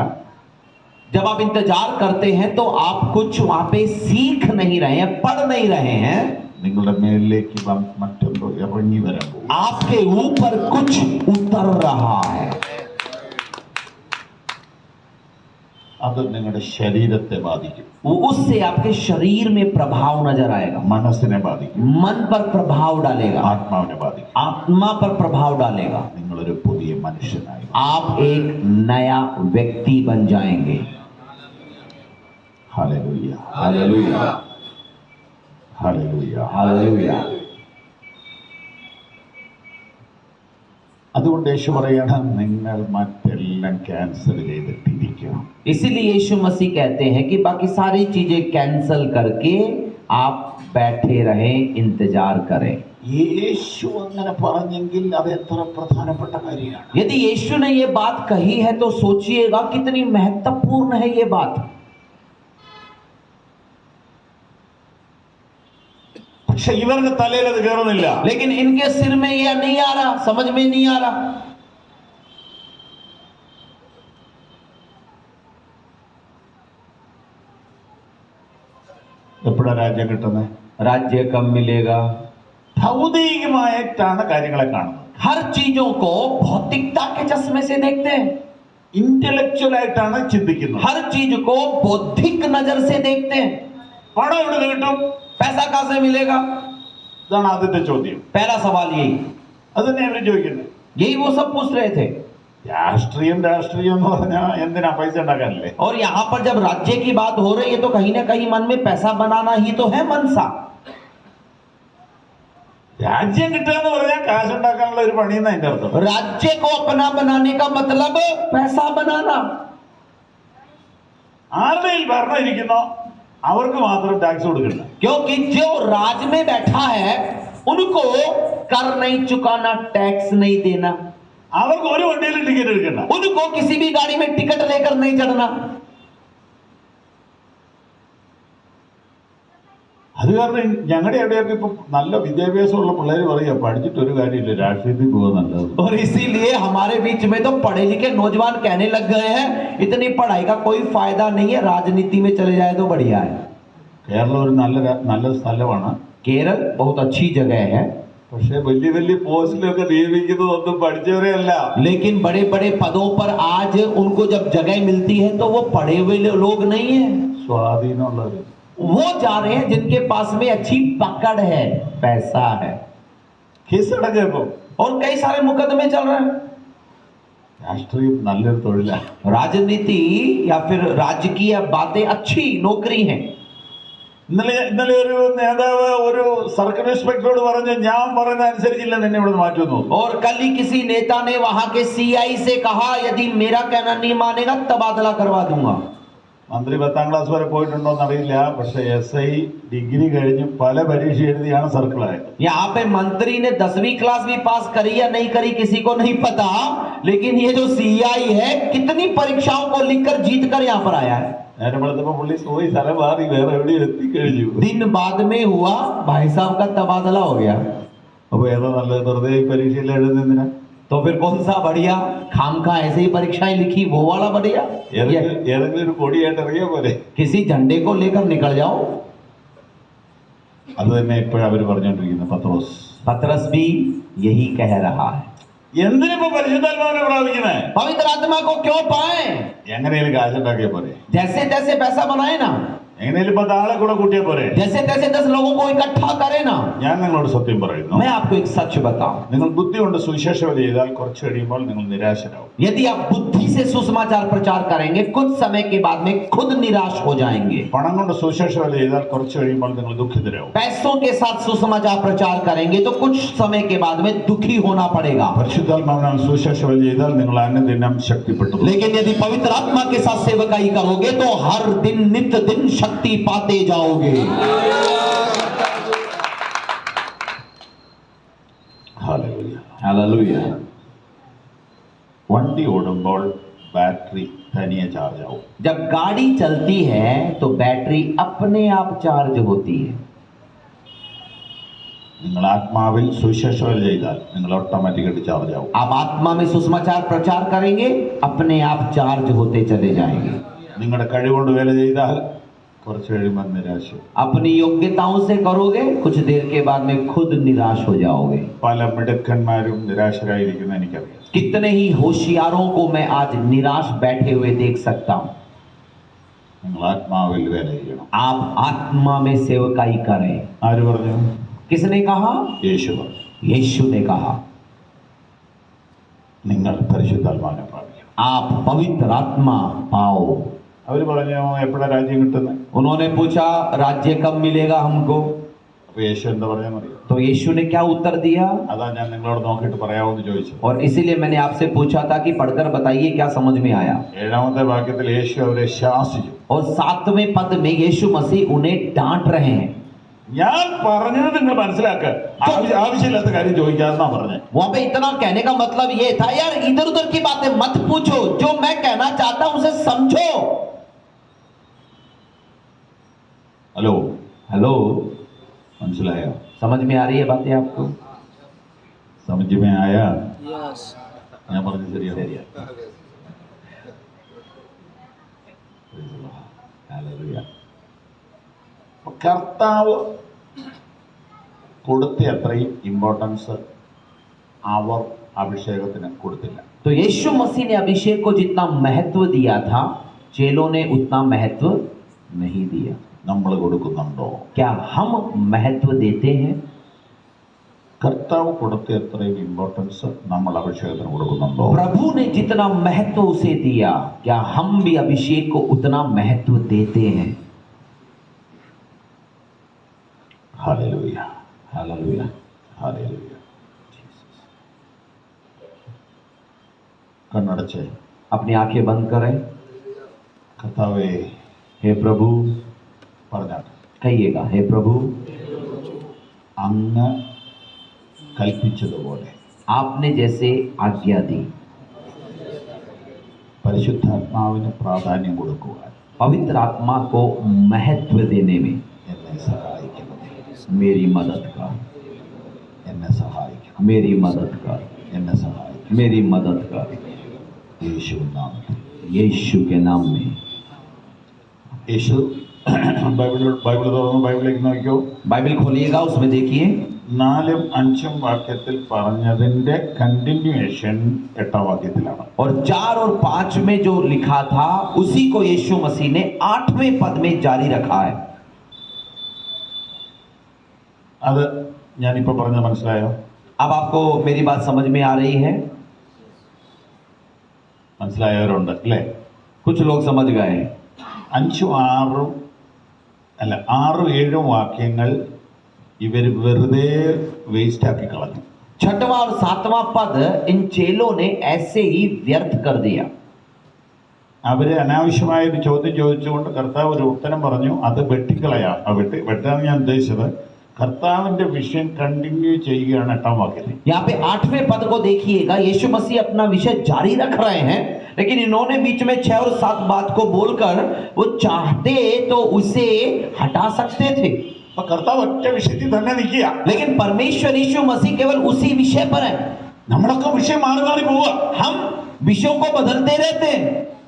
जब आप इंतजार करते हैं तो आप कुछ वहां पे सीख नहीं रहे हैं, पढ़ नहीं रहे हैं. നിങ്ങളുടെ മേലിലേക്ക് മറ്റൊന്ന് ഇറങ്ങി വരാൻ പോകും. आपके ऊपर कुछ उतर रहा है. അത് നിങ്ങളുടെ ശരീരത്തെ ബാധിക്കും. वो उससे आपके शरीर में प्रभाव नजर आएगा. മനസ്സിനെ ബാധിക്കും. मन पर प्रभाव डालेगा. ആത്മാവിനെ ബാധിക്കും. आत्मा पर प्रभाव डालेगा. നിങ്ങളൊരു പുതിയ മനുഷ്യനായി. आप एक नया व्यक्ति बन जाएंगे. Hallelujah, hallelujah, hallelujah. हालेलुया. അതുകൊണ്ട് യേശു പറയണം, നിങ്ങൾ മറ്റെല്ലാം ക്യാൻസൽ ചെയ്തിട്ടിരിക്കുക. इसीलिए यीशु मसीह कहते हैं कि बाकी सारी चीजें कैंसल करके आप बैठे रहें, इंतजार करें. യേശു അങ്ങനെ പറഞ്ഞെങ്കിൽ അത് എത്ര പ്രധാനപ്പെട്ട കാര്യമാണ്. यदि यीशु ने ये बात कही है तो सोचिएगा कितनी महत्वपूर्ण है ये बात. പക്ഷെ ഇവരുടെ തലയിൽ അത് കയറുന്നില്ല. लेकिन इनके सिर में यह नहीं आ रहा, समझ में नहीं आ रहा. എപ്പോഴാ രാജ്യം കിട്ടുന്നത്? राज्य कब मिलेगा? ഭൗതികമായിട്ടാണ് കാര്യങ്ങളെ കാണുന്നത്. हर चीजों को भौतिकता के चश्मे से देखते हैं. ഇന്റലക്ച്വൽ ആയിട്ടാണ് ചിന്തിക്കുന്നത്. हर चीज को बौद्धिक नजर से देखते हैं. പണം എവിടെ നിന്ന് കിട്ടും? पैसा कहां से मिलेगा? ഇതാണ് ആദ്യത്തെ ചോദ്യം. पहला सवाल यही. അത് തന്നെ അവർ ചോദിക്കുന്നത്. यही वो सब पूछ रहे थे. രാഷ്ട്രീയം എന്ന് പറഞ്ഞാൽ എന്തിനാ? പൈസ ഉണ്ടാക്കാനല്ലേ. और यहाँ पर जब राज्य की बात हो रही है तो कहीं ना कहीं मन में पैसा बनाना ही तो है मनसा. രാജ്യം കിട്ടുക എന്ന് പറഞ്ഞാൽ കാശുണ്ടാക്കാനുള്ള ഒരു പണിയെന്ന് അതിന്റെ അർത്ഥം. राज्य को अपना बनाने का मतलब पैसा बनाना. ആരുടെ ഭരണം ഇരിക്കുന്നോ അവർക്ക് മാത്രം ടാക്സ് കൊടുക്കണ്ട. क्योंकि जो राज में बैठा है उनको कर नहीं चुकाना, टैक्स नहीं देना. അവർക്ക് ഒരു വണ്ടിയിൽ ടിക്കറ്റ് എടുക്കണ്ട. उनको किसी भी गाड़ी में टिकट लेकर नहीं चढ़ना. അത് കാരണം ഞങ്ങളുടെ എവിടെയൊക്കെ ഇപ്പൊ നല്ല വിദ്യാഭ്യാസമുള്ള പിള്ളേർ പറയുക, പഠിച്ചിട്ട് ഒരു കാര്യമില്ല, രാഷ്ട്രീയത്തിൽ പോകുക നല്ലത്. और इसीलिए हमारे बीच में तो पढ़े लिखे नौजवान कहने लग गए हैं इतनी पढ़ाई का कोई फायदा नहीं है, राजनीति में चले जाए तो बढ़िया है. കേരളം ഒരു നല്ല സ്ഥലമാണ്. केरल बहुत अच्छी जगह है. പക്ഷെ വലിയ വലിയ പോസ്റ്റിലൊക്കെ നിയമിക്കുന്നതൊന്നും പഠിച്ചവരെ അല്ല. लेकिन बड़े बड़े पदों पर आज उनको जब जगह मिलती है तो वो पढ़े हुए लोग नहीं है, സ്വാധീനമുള്ളവർ. वो जा रहे हैं जिनके पास में अच्छी पकड़ है, पैसा है. കേസടക്കം ഇപ്പം और कई सारे मुकदमे चल रहे हैं. രാഷ്ട്രീയം നല്ലൊരു തൊഴിലാണ്. राजनीति या फिर राजकीय बातें अच्छी नौकरी है. ഇന്നലെ ഒരു നേതാവ് ഒരു സർക്കിൾ ഇൻസ്പെക്ടറോട് പറഞ്ഞു, ഞാൻ പറയുന്ന അനുസരിച്ചില്ല നിന്നെ ഇവിടെ മാറ്റുന്നു. और कल ही किसी नेता ने वहां के सीआई से कहा, यदि मेरा कहना नहीं मानेगा तबादला करवा दूंगा. മന്ത്രി 10ാം ക്ലാസ് വരെ പോയിട്ടുണ്ടോ എന്നറിയില്ല, പക്ഷെ SI ഡിഗ്രി കഴിഞ്ഞ് പല പരീക്ഷ എഴുതിയാണ് സർക്കിളായത്. यहाँ पे मंत्री ने 10वीं क्लास भी पास करी या नहीं करी किसी को नहीं पता, लेकिन ये जो सीआई है कितनी परीक्षाओं को लिखकर जीत कर यहाँ पर आया है. നേരം വെളുത്തപ്പോൾ പുള്ളി പോയി സ്ഥലം മാറി വേറെ എവിടെയും എത്തിക്കഴിഞ്ഞു. दिन बाद में हुआ भाई साहब का तबादला हो गया. അപ്പൊ ഏതാ നല്ലത്? വെറുതെ ഈ പരീക്ഷയിൽ എഴുതുന്നതിനാ? तो फिर कौन सा बढ़िया? खामखा ऐसे ही परीक्षाएं लिखी, वो वाला बढ़िया? ഏതെങ്കിലും ഒരു കൊടിയായിട്ട് ഇറങ്ങിയ പോലെ. किसी झंडे को लेकर निकल जाओ. അത് തന്നെ ഇപ്പോഴും അവർ പറഞ്ഞുകൊണ്ടിരിക്കുന്നത്. पतरस भी यही कह रहा है. എന്തിനിപ്പോ പരിശുദ്ധാത്മാവിനെ പ്രാപിക്കുന്നത്? पवित्र आत्मा को क्यों पाए? എങ്ങനെയും കാശുണ്ടാക്കിയ പോലെ, जैसे तैसे पैसा बनाए ना, എങ്ങനെയും 10 ആളെ കൂടെ കൂട്ടിയ പോലെ. जैसे तैसे 10 लोगों को इकट्ठा करे ना. ഞാൻ നിങ്ങളോട് സത്യം പറയുന്നു, मैं आपको एक सच बताऊं, നിങ്ങൾ ബുദ്ധി കൊണ്ട് സുവിശേഷ വേല ചെയ്താൽ കുറച്ച് കഴിയുമ്പോൾ നിങ്ങൾ നിരാശരാകും. यदि आप बुद्धि से सुसमाचार प्रचार करेंगे कुछ समय के बाद में खुद निराश हो जाएंगे. പണം കൊണ്ട് സുവിശേഷ വേല ചെയ്താൽ കുറച്ച് കഴിയുമ്പോൾ നിങ്ങൾ ദുഃഖിതരാകും. पैसों के साथ सुसमाचार प्रचार करेंगे तो कुछ समय के बाद में दुखी होना पड़ेगा. പരിശുദ്ധാത്മാവിനാൽ സുവിശേഷ വേല ചെയ്താൽ നിങ്ങൾ അനുദിനം ശക്തിപ്പെട്ടു. लेकिन यदि पवित्र आत्मा के साथ सेवकाई करोगे तो हर दिन नित्य दिन शक्ति पाते जाओगे. ഹല്ലേലൂയ. हालेलुया. വണ്ടി ഓടുമ്പോൾ ബാറ്ററി തനിയെ ചാർജ് ആവും. जब गाड़ी चलती है तो बैटरी अपने आप चार्ज होती है. നിങ്ങൾ ആത്മാവിൽ സുവിശേഷ വേല ചെയ്താൽ നിങ്ങൾ ഓട്ടോമാറ്റിക്കായിട്ട് ചാർജ് ആവും. आप आत्मा में सुसमाचार प्रचार करेंगे अपने आप चार्ज होते चले जाएंगे. നിങ്ങളുടെ കഴിവുകൊണ്ട് വേല ചെയ്താൽ കുറച്ച് കഴിയുമ്പോൾ നിരാശ. अपनी योग्यताओं से करोगे कुछ देर के बाद में खुद निराश हो जाओगे. പല മിടുക്കന്മാരും നിരാശരായിരിക്കുന്ന എനിക്കറിയാം. कितने ही होशियारों को मैं आज निराश बैठे हुए देख सकता हूं. നിങ്ങൾ ആത്മാവിൽ വേല ചെയ്യണം. आप आत्मा में सेवकाई करें. ആര് പറഞ്ഞു? किसने कहा? യേശു പറഞ്ഞു. यीशु ने कहा. നിങ്ങൾ പരിശുദ്ധാത്മാവിനെ പ്രാപിക്കണം. आप पवित्र आत्मा पाओ. അവർ പറഞ്ഞു, എപ്പോഴാ രാജ്യം കിട്ടുന്നത്? उन्होंने पूछा राज्य कब मिलेगा हमको? അപ്പൊ യേശു എന്താ പറയാന്നറിയോ? तो यीशु ने क्या उत्तर दिया? അതാ ഞാൻ നിങ്ങളോട് നോക്കിയിട്ട് പറയാമെന്ന് ചോദിച്ചത്. और इसीलिए मैंने आपसे पूछा था कि पढ़कर बताइए क्या समझ में आया. 7ാമത്തെ വാക്യത്തിൽ യേശു അവരെ ശാസിച്ചു. और 7वें पद में यीशु मसीह उन्हें डांट रहे हैं. ഞാൻ പറഞ്ഞത് നിങ്ങൾ മനസ്സിലാക്കുക, ആവശ്യമില്ലാത്ത കാര്യം ചോദിക്കാതെന്നാ പറഞ്ഞത്. वहां पे इतना कहने का मतलब ये था, यार इधर उधर की बातें मत पूछो, जो मैं कहना चाहता हूं उसे समझो. ഹലോ, हेलो, മനസ്സിലായോ? समझ में आ रही है बातें आपको? സമജ്മേ ആയ? Yes. ഞാൻ പറഞ്ഞത് ശരിയാ? हालेलुया. കർത്താവ് കൊടുത്ത അത്രയും ഇമ്പോർട്ടൻസ് അവർ അഭിഷേകത്തിന് കൊടുത്തില്ല. तो यीशु मसीह ने अभिषेक को जितना महत्व दिया था चेलों ने उतना महत्व नहीं दिया. നമ്മൾ കൊടുക്കുന്നുണ്ടോ? क्या हम महत्व देते हैं? കർത്താവ് കൊടുത്ത അത്രയും ഇമ്പോർട്ടൻസ് നമ്മൾ അഭിഷേകത്തിന് കൊടുക്കുന്നുണ്ടോ? प्रभु ने जितना महत्व उसे दिया क्या हम भी अभिषेक को उतना महत्व देते हैं? ഹല്ലേലൂയ. हालेलुया. ഹല്ലേലൂയ. കണ്ണടച്ച് अपनी आंखें बंद करें. കർത്താവേ हे प्रभु, പറഞ്ഞാട്ടെ, कहिएगा हे प्रभु, അങ്ങ് കൽപ്പിച്ചതുപോലെ आपने जैसे आज्ञा दी പരിശുദ്ധാത്മാവിന് പ്രാധാന്യം കൊടുക്കുവാൻ पवित्र आत्मा को महत्व देने में എന്നെ സഹായിക്കണമേ. मेरी मदद कर. എന്നെ സഹായിക്കണം. मेरी मदद कर. എന്നെ സഹായിക്കണം. मेरी मदद कर. യേശുവിൻ നാമത്തിൽ. यीशु के नाम में. യേശു ബൈബിൾ തുറന്ന് ബൈബിളിലേക്ക് നോക്കിയോ. बाइबल खोलिएगा, उसमें देखिए നാലും അഞ്ചും വാക്യത്തിൽ പറഞ്ഞതിന്റെ കണ്ടിന്യൂവേഷൻ 8ാം വാക്യത്തിലാണ്. और 4 और 5 में जो लिखा था उसी को यीशु मसीह ने 8वें पद में जारी रखा है. അത് ഞാനിപ്പോൾ പറഞ്ഞത് മനസ്സിലായോ? अब आपको मेरी बात समझ में आ रही है? മനസ്സിലായവരുണ്ട് അല്ലേ? कुछ लोग समझ गए. 5, 6 അല്ല 6, 7 വാക്യങ്ങൾ ഇവർ വെറുതെ വേസ്റ്റ് ആക്കി കളഞ്ഞു. 6वां और 7वां पद इन चेलों ने ऐसे ही व्यर्थ कर दिया. അവര് അനാവശ്യമായ ഒരു ചോദ്യം ചോദിച്ചുകൊണ്ട് കർത്താവ് ഒരു ഉത്തരം പറഞ്ഞു. അത് വെട്ടിക്കളയാം. വെട്ടാന്ന് ഞാൻ ഉദ്ദേശിച്ചത് കർത്താവിന്റെ വിഷയം കണ്ടിന്യൂ ചെയ്യുകയാണ് 8ാം വാക്യത്തിൽ. यहाँ पे 8वें पद को देखिएगा. यीशु मसीह अपना विषय जारी रख रहे हैं, लेकिन इन्होंने बीच में 6 और 7 बात को बोलकर वो चाहते तो उसे हटा सकते थे, അപ്പൊ കർത്താവ് ഒറ്റ വിഷയത്തിൽ തന്നെ നിൽക്കുക. लेकिन परमेश्वर यीशु मसीह केवल उसी विषय पर है. നമ്മളൊക്കെ വിഷയം മാറി മാറി പോവുക. हम विषयों को बदलते रहते हैं.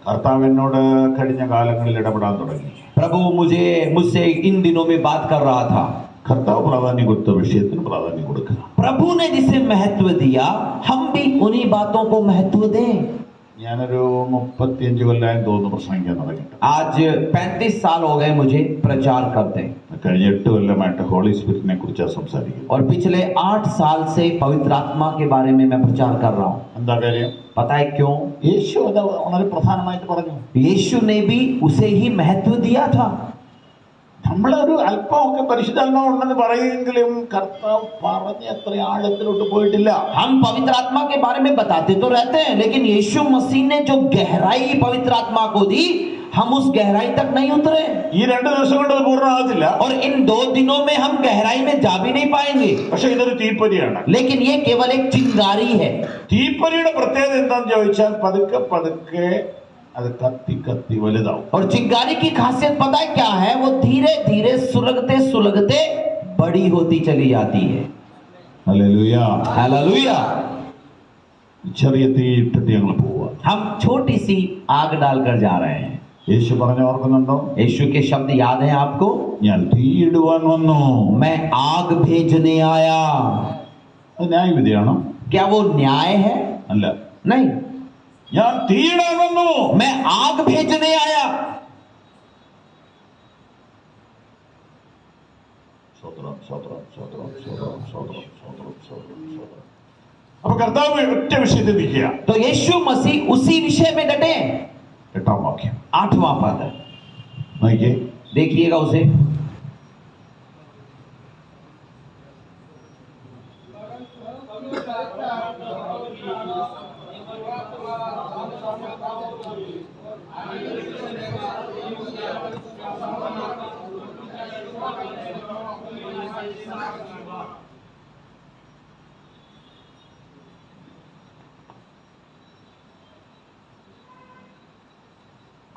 കർത്താവ് എന്നോട് കഴിഞ്ഞ കാലങ്ങളിൽ ഇടപെടാൻ തുടങ്ങി. प्रभु मुझसे इन दिनों में बात कर रहा था. കർത്താവ് പ്രാധാന്യം കൊടുത്ത വിഷയത്തിന് പ്രാധാന്യം കൊടുക്കുക. प्रभु ने जिसे महत्व दिया हम भी उन्हीं बातों को महत्व दें. ഞാനൊരു 35 കൊല്ലമായി തോന്നുന്നു പ്രസംഗിക്കാൻ തുടങ്ങിയിട്ട്. आज 35 साल हो गए मुझे प्रचार करते. കഴിഞ്ഞ 8 കൊല്ലമായിട്ട് ഹോളി സ്പിരിറ്റിനെ കുറിച്ചാണ് സംസാരിക്കുന്നത്. और पिछले 8 साल से पवित्र आत्मा के बारे में मैं प्रचार कर रहा हूँ. എന്താ കാര്യം? पता है क्यों? യേശു അത് വളരെ പ്രധാനമായിട്ട് പറഞ്ഞു. यीशु ने भी उसे ही महत्व दिया था. നമ്മളൊരു അല്പമൊക്കെ പരിശുദ്ധാത്മാവ് ഉണ്ടെന്ന് പറയുമെങ്കിലും കർത്താവ് പറഞ്ഞ അത്ര ആഴത്തിലോട്ട് പോയിട്ടില്ല. हम पवित्र आत्मा के बारे में बताते तो रहते हैं, लेकिन यीशु मसीह ने जो गहराई पवित्र आत्मा को दी हम उस गहराई तक नहीं उतरे. ഈ 2 ദിവസം കൊണ്ട് അത് പൂർണ്ണമാകത്തില്ല. और इन 2 दिनों में हम गहराई में जा भी नहीं पाएंगे. പക്ഷെ ഇതൊരു തീപ്പൊരിയാണ്. लेकिन ये केवल एक चिंगारी है. തീപ്പൊരിയുടെ പ്രത്യേകത എന്താണെന്ന് ചോദിച്ചാൽ പതുക്കെ പതുക്കെ അത് കത്തി കത്തി വലുതാവും. और चिंगारी की खासियत पता है क्या है? वो धीरे धीरे सुलगते सुलगते बड़ी होती चली जाती है. ഹല്ലേലൂയ. हालेलुया. ചെറിയ തീയിട്ടിട്ട് ഞങ്ങൾ പോവുക. हम छोटी सी आग डालकर जा रहे हैं. യേശു പറഞ്ഞ ഓർക്കുന്നുണ്ടോ? यीशु के शब्द याद है आपको? ഞാൻ തീയിടുവാൻ വന്നു. मैं आग भेजने आया. അത് ന്യായവിധിയാണോ? क्या वो न्याय है? അല്ല. नहीं. ഞാൻ തീയിടാൻ വന്നു. मैं आग भेजने आया. സ്വതന്ത്രം സ്വതന്ത്രം സ്വതന്ത്രം സ്വതന്ത്രം സ്വതന്ത്രം സ്വതന്ത്രം സ്വതന്ത്രം സ്വതന്ത്രം. അപ്പൊ കർത്താവ് ഒറ്റ വിഷയത്തിൽ നിൽക്കുക. तो यीशु मसीह उसी विषय में डटे. 8ാം വാക്യം 8वां पद നോക്കിയേ. देखिएगा उसे.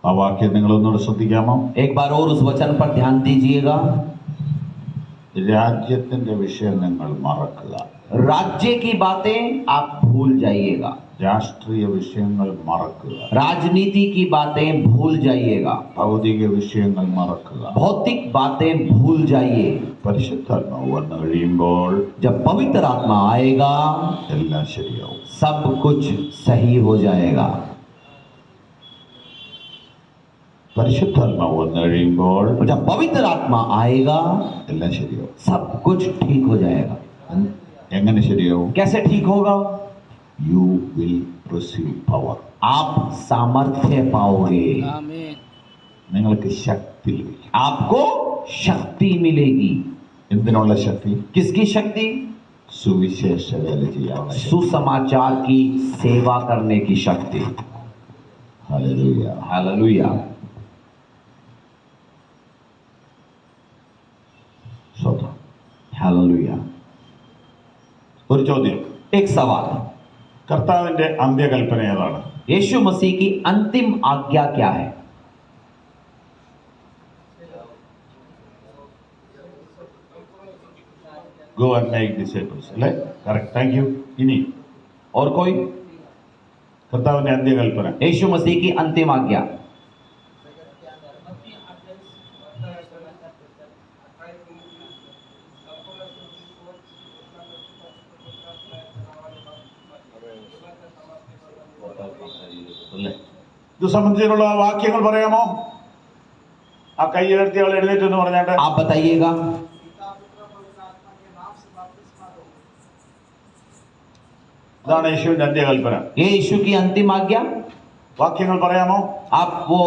ആ വാക്യം നിങ്ങളൊന്നുകൂടെ ശ്രദ്ധിക്കാമോ? एक बार और उस वचन पर ध्यान दीजिएगा. രാജ്യത്തിന്റെ വിഷയം നിങ്ങൾ മറക്കുക. राज्य की बातें आप भूल जाइएगा. രാഷ്ട്രീയ വിഷയങ്ങൾ മറക്കുക. राजनीति की बातें भूल जाइएगा. ഭൗതിക വിഷയങ്ങൾ മറക്കുക. भौतिक बातें भूल जाइए. പരിശുദ്ധാത്മാവ് വന്നു കഴിയുമ്പോൾ जब पवित्र आत्मा आएगा എല്ലാം ശരിയാവും. सब कुछ सही हो जाएगा. പരിശുദ്ധാത്മാവ് വന്നു കഴിയുമ്പോൾ जब पवित्र आत्मा आएगा എല്ലാം ശരിയാവും. सब कुछ ठीक हो जाएगा. എങ്ങനെ ശരിയാവും? कैसे ठीक होगा? You will receive power. आप सामर्थ्य पाओगे. आमीन. നിങ്ങൾക്ക് ശക്തി ലഭിക്കും. आपको शक्ति मिलेगी. എന്തിനുള്ള ശക്തി? किसकी शक्ति? സുവിശേഷ വേല ചെയ്യാനുള്ള ശക്തി. सुसमाचार की सेवा करने की शक्ति. ഹല്ലേലൂയ. हालेलुया. സ്വതന്ത്രം. हालेलुया. ഒരു ചോദ്യം. एक सवाल. കർത്താവിന്റെ അന്ത്യകൽപ്പന ഏതാണ്? यीशु मसीह की अंतिम आज्ञा क्या है? ഗോ ആൻഡ് മേക്ക് ഡിസൈപ്പിൾസ് അല്ലേ? കറക്റ്റ്. Thank you. ഇനി और कोई? കർത്താവിന്റെ അന്ത്യകൽപ്പന. यीशु मसीह की अंतिम आज्ञा. ഇത് സംബന്ധിച്ചുള്ള വാക്യങ്ങൾ പറയാമോ? ആ കൈ ഉയർത്തിയ ആൾ എഴുന്നേറ്റ് എന്ന് പറഞ്ഞാട്ട് आप बताइएगा। पिता पुत्र पवित्र आत्मा के नाम से बपतिस्मा दो। ഇതാണ് യേശുവിന്റെ അന്ത്യകൽപ്പന. ये यीशु की अंतिम आज्ञा। വാക്യങ്ങൾ പറയാമോ? आप वो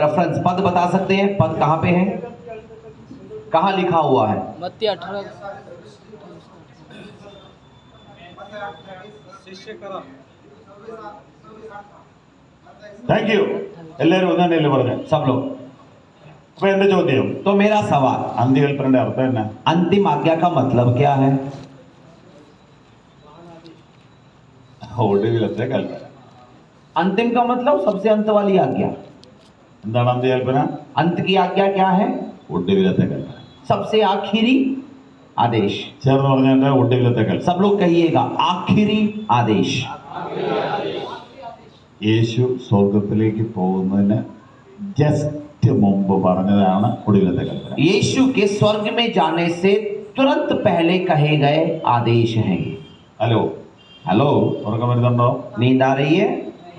रेफरेंस पद बता सकते हैं? पद कहाँ पे है, कहाँ लिखा हुआ है? मत्ती 18 शिष्य करा। Thank you. എല്ലാവരും ഒന്ന് തന്നെയല്ലേ പറഞ്ഞു? सब लोग। അപ്പൊ എന്റെ ചോദ്യം, तो मेरा सवाल, അന്ത്യകൽപ്പനയുടെ അർത്ഥം എന്നാ? अंतिम आज्ञा का मतलब क्या है? ഒടുവിലത്തെ കൽപ്പന. अंतिम का मतलब सबसे अंत वाली आज्ञा। എന്താണ് അന്ത്യകൽപ്പന? अंत की आज्ञा क्या है? ഒടുവിലത്തെ കൽപ്പന. सबसे आखिरी आदेश। ചേർന്ന് പറഞ്ഞാട്ട് ഒടുവിലത്തെ കൽപ്പന. सब लोग कहिएगा, आखिरी आदेश। യേശു സ്വർഗത്തിലേക്ക് പോകുന്നതിന് ജസ്റ്റ് മുമ്പ് പറഞ്ഞതാണ് ഒടുവിലത്തെ കൽപ്പന. यीशु के स्वर्ग में जाने से तुरंत पहले कहे गए आदेश हैं। ഹലോ, हेलो, ഉറക്കം വരുന്നുണ്ടോ? नींद आ रही है?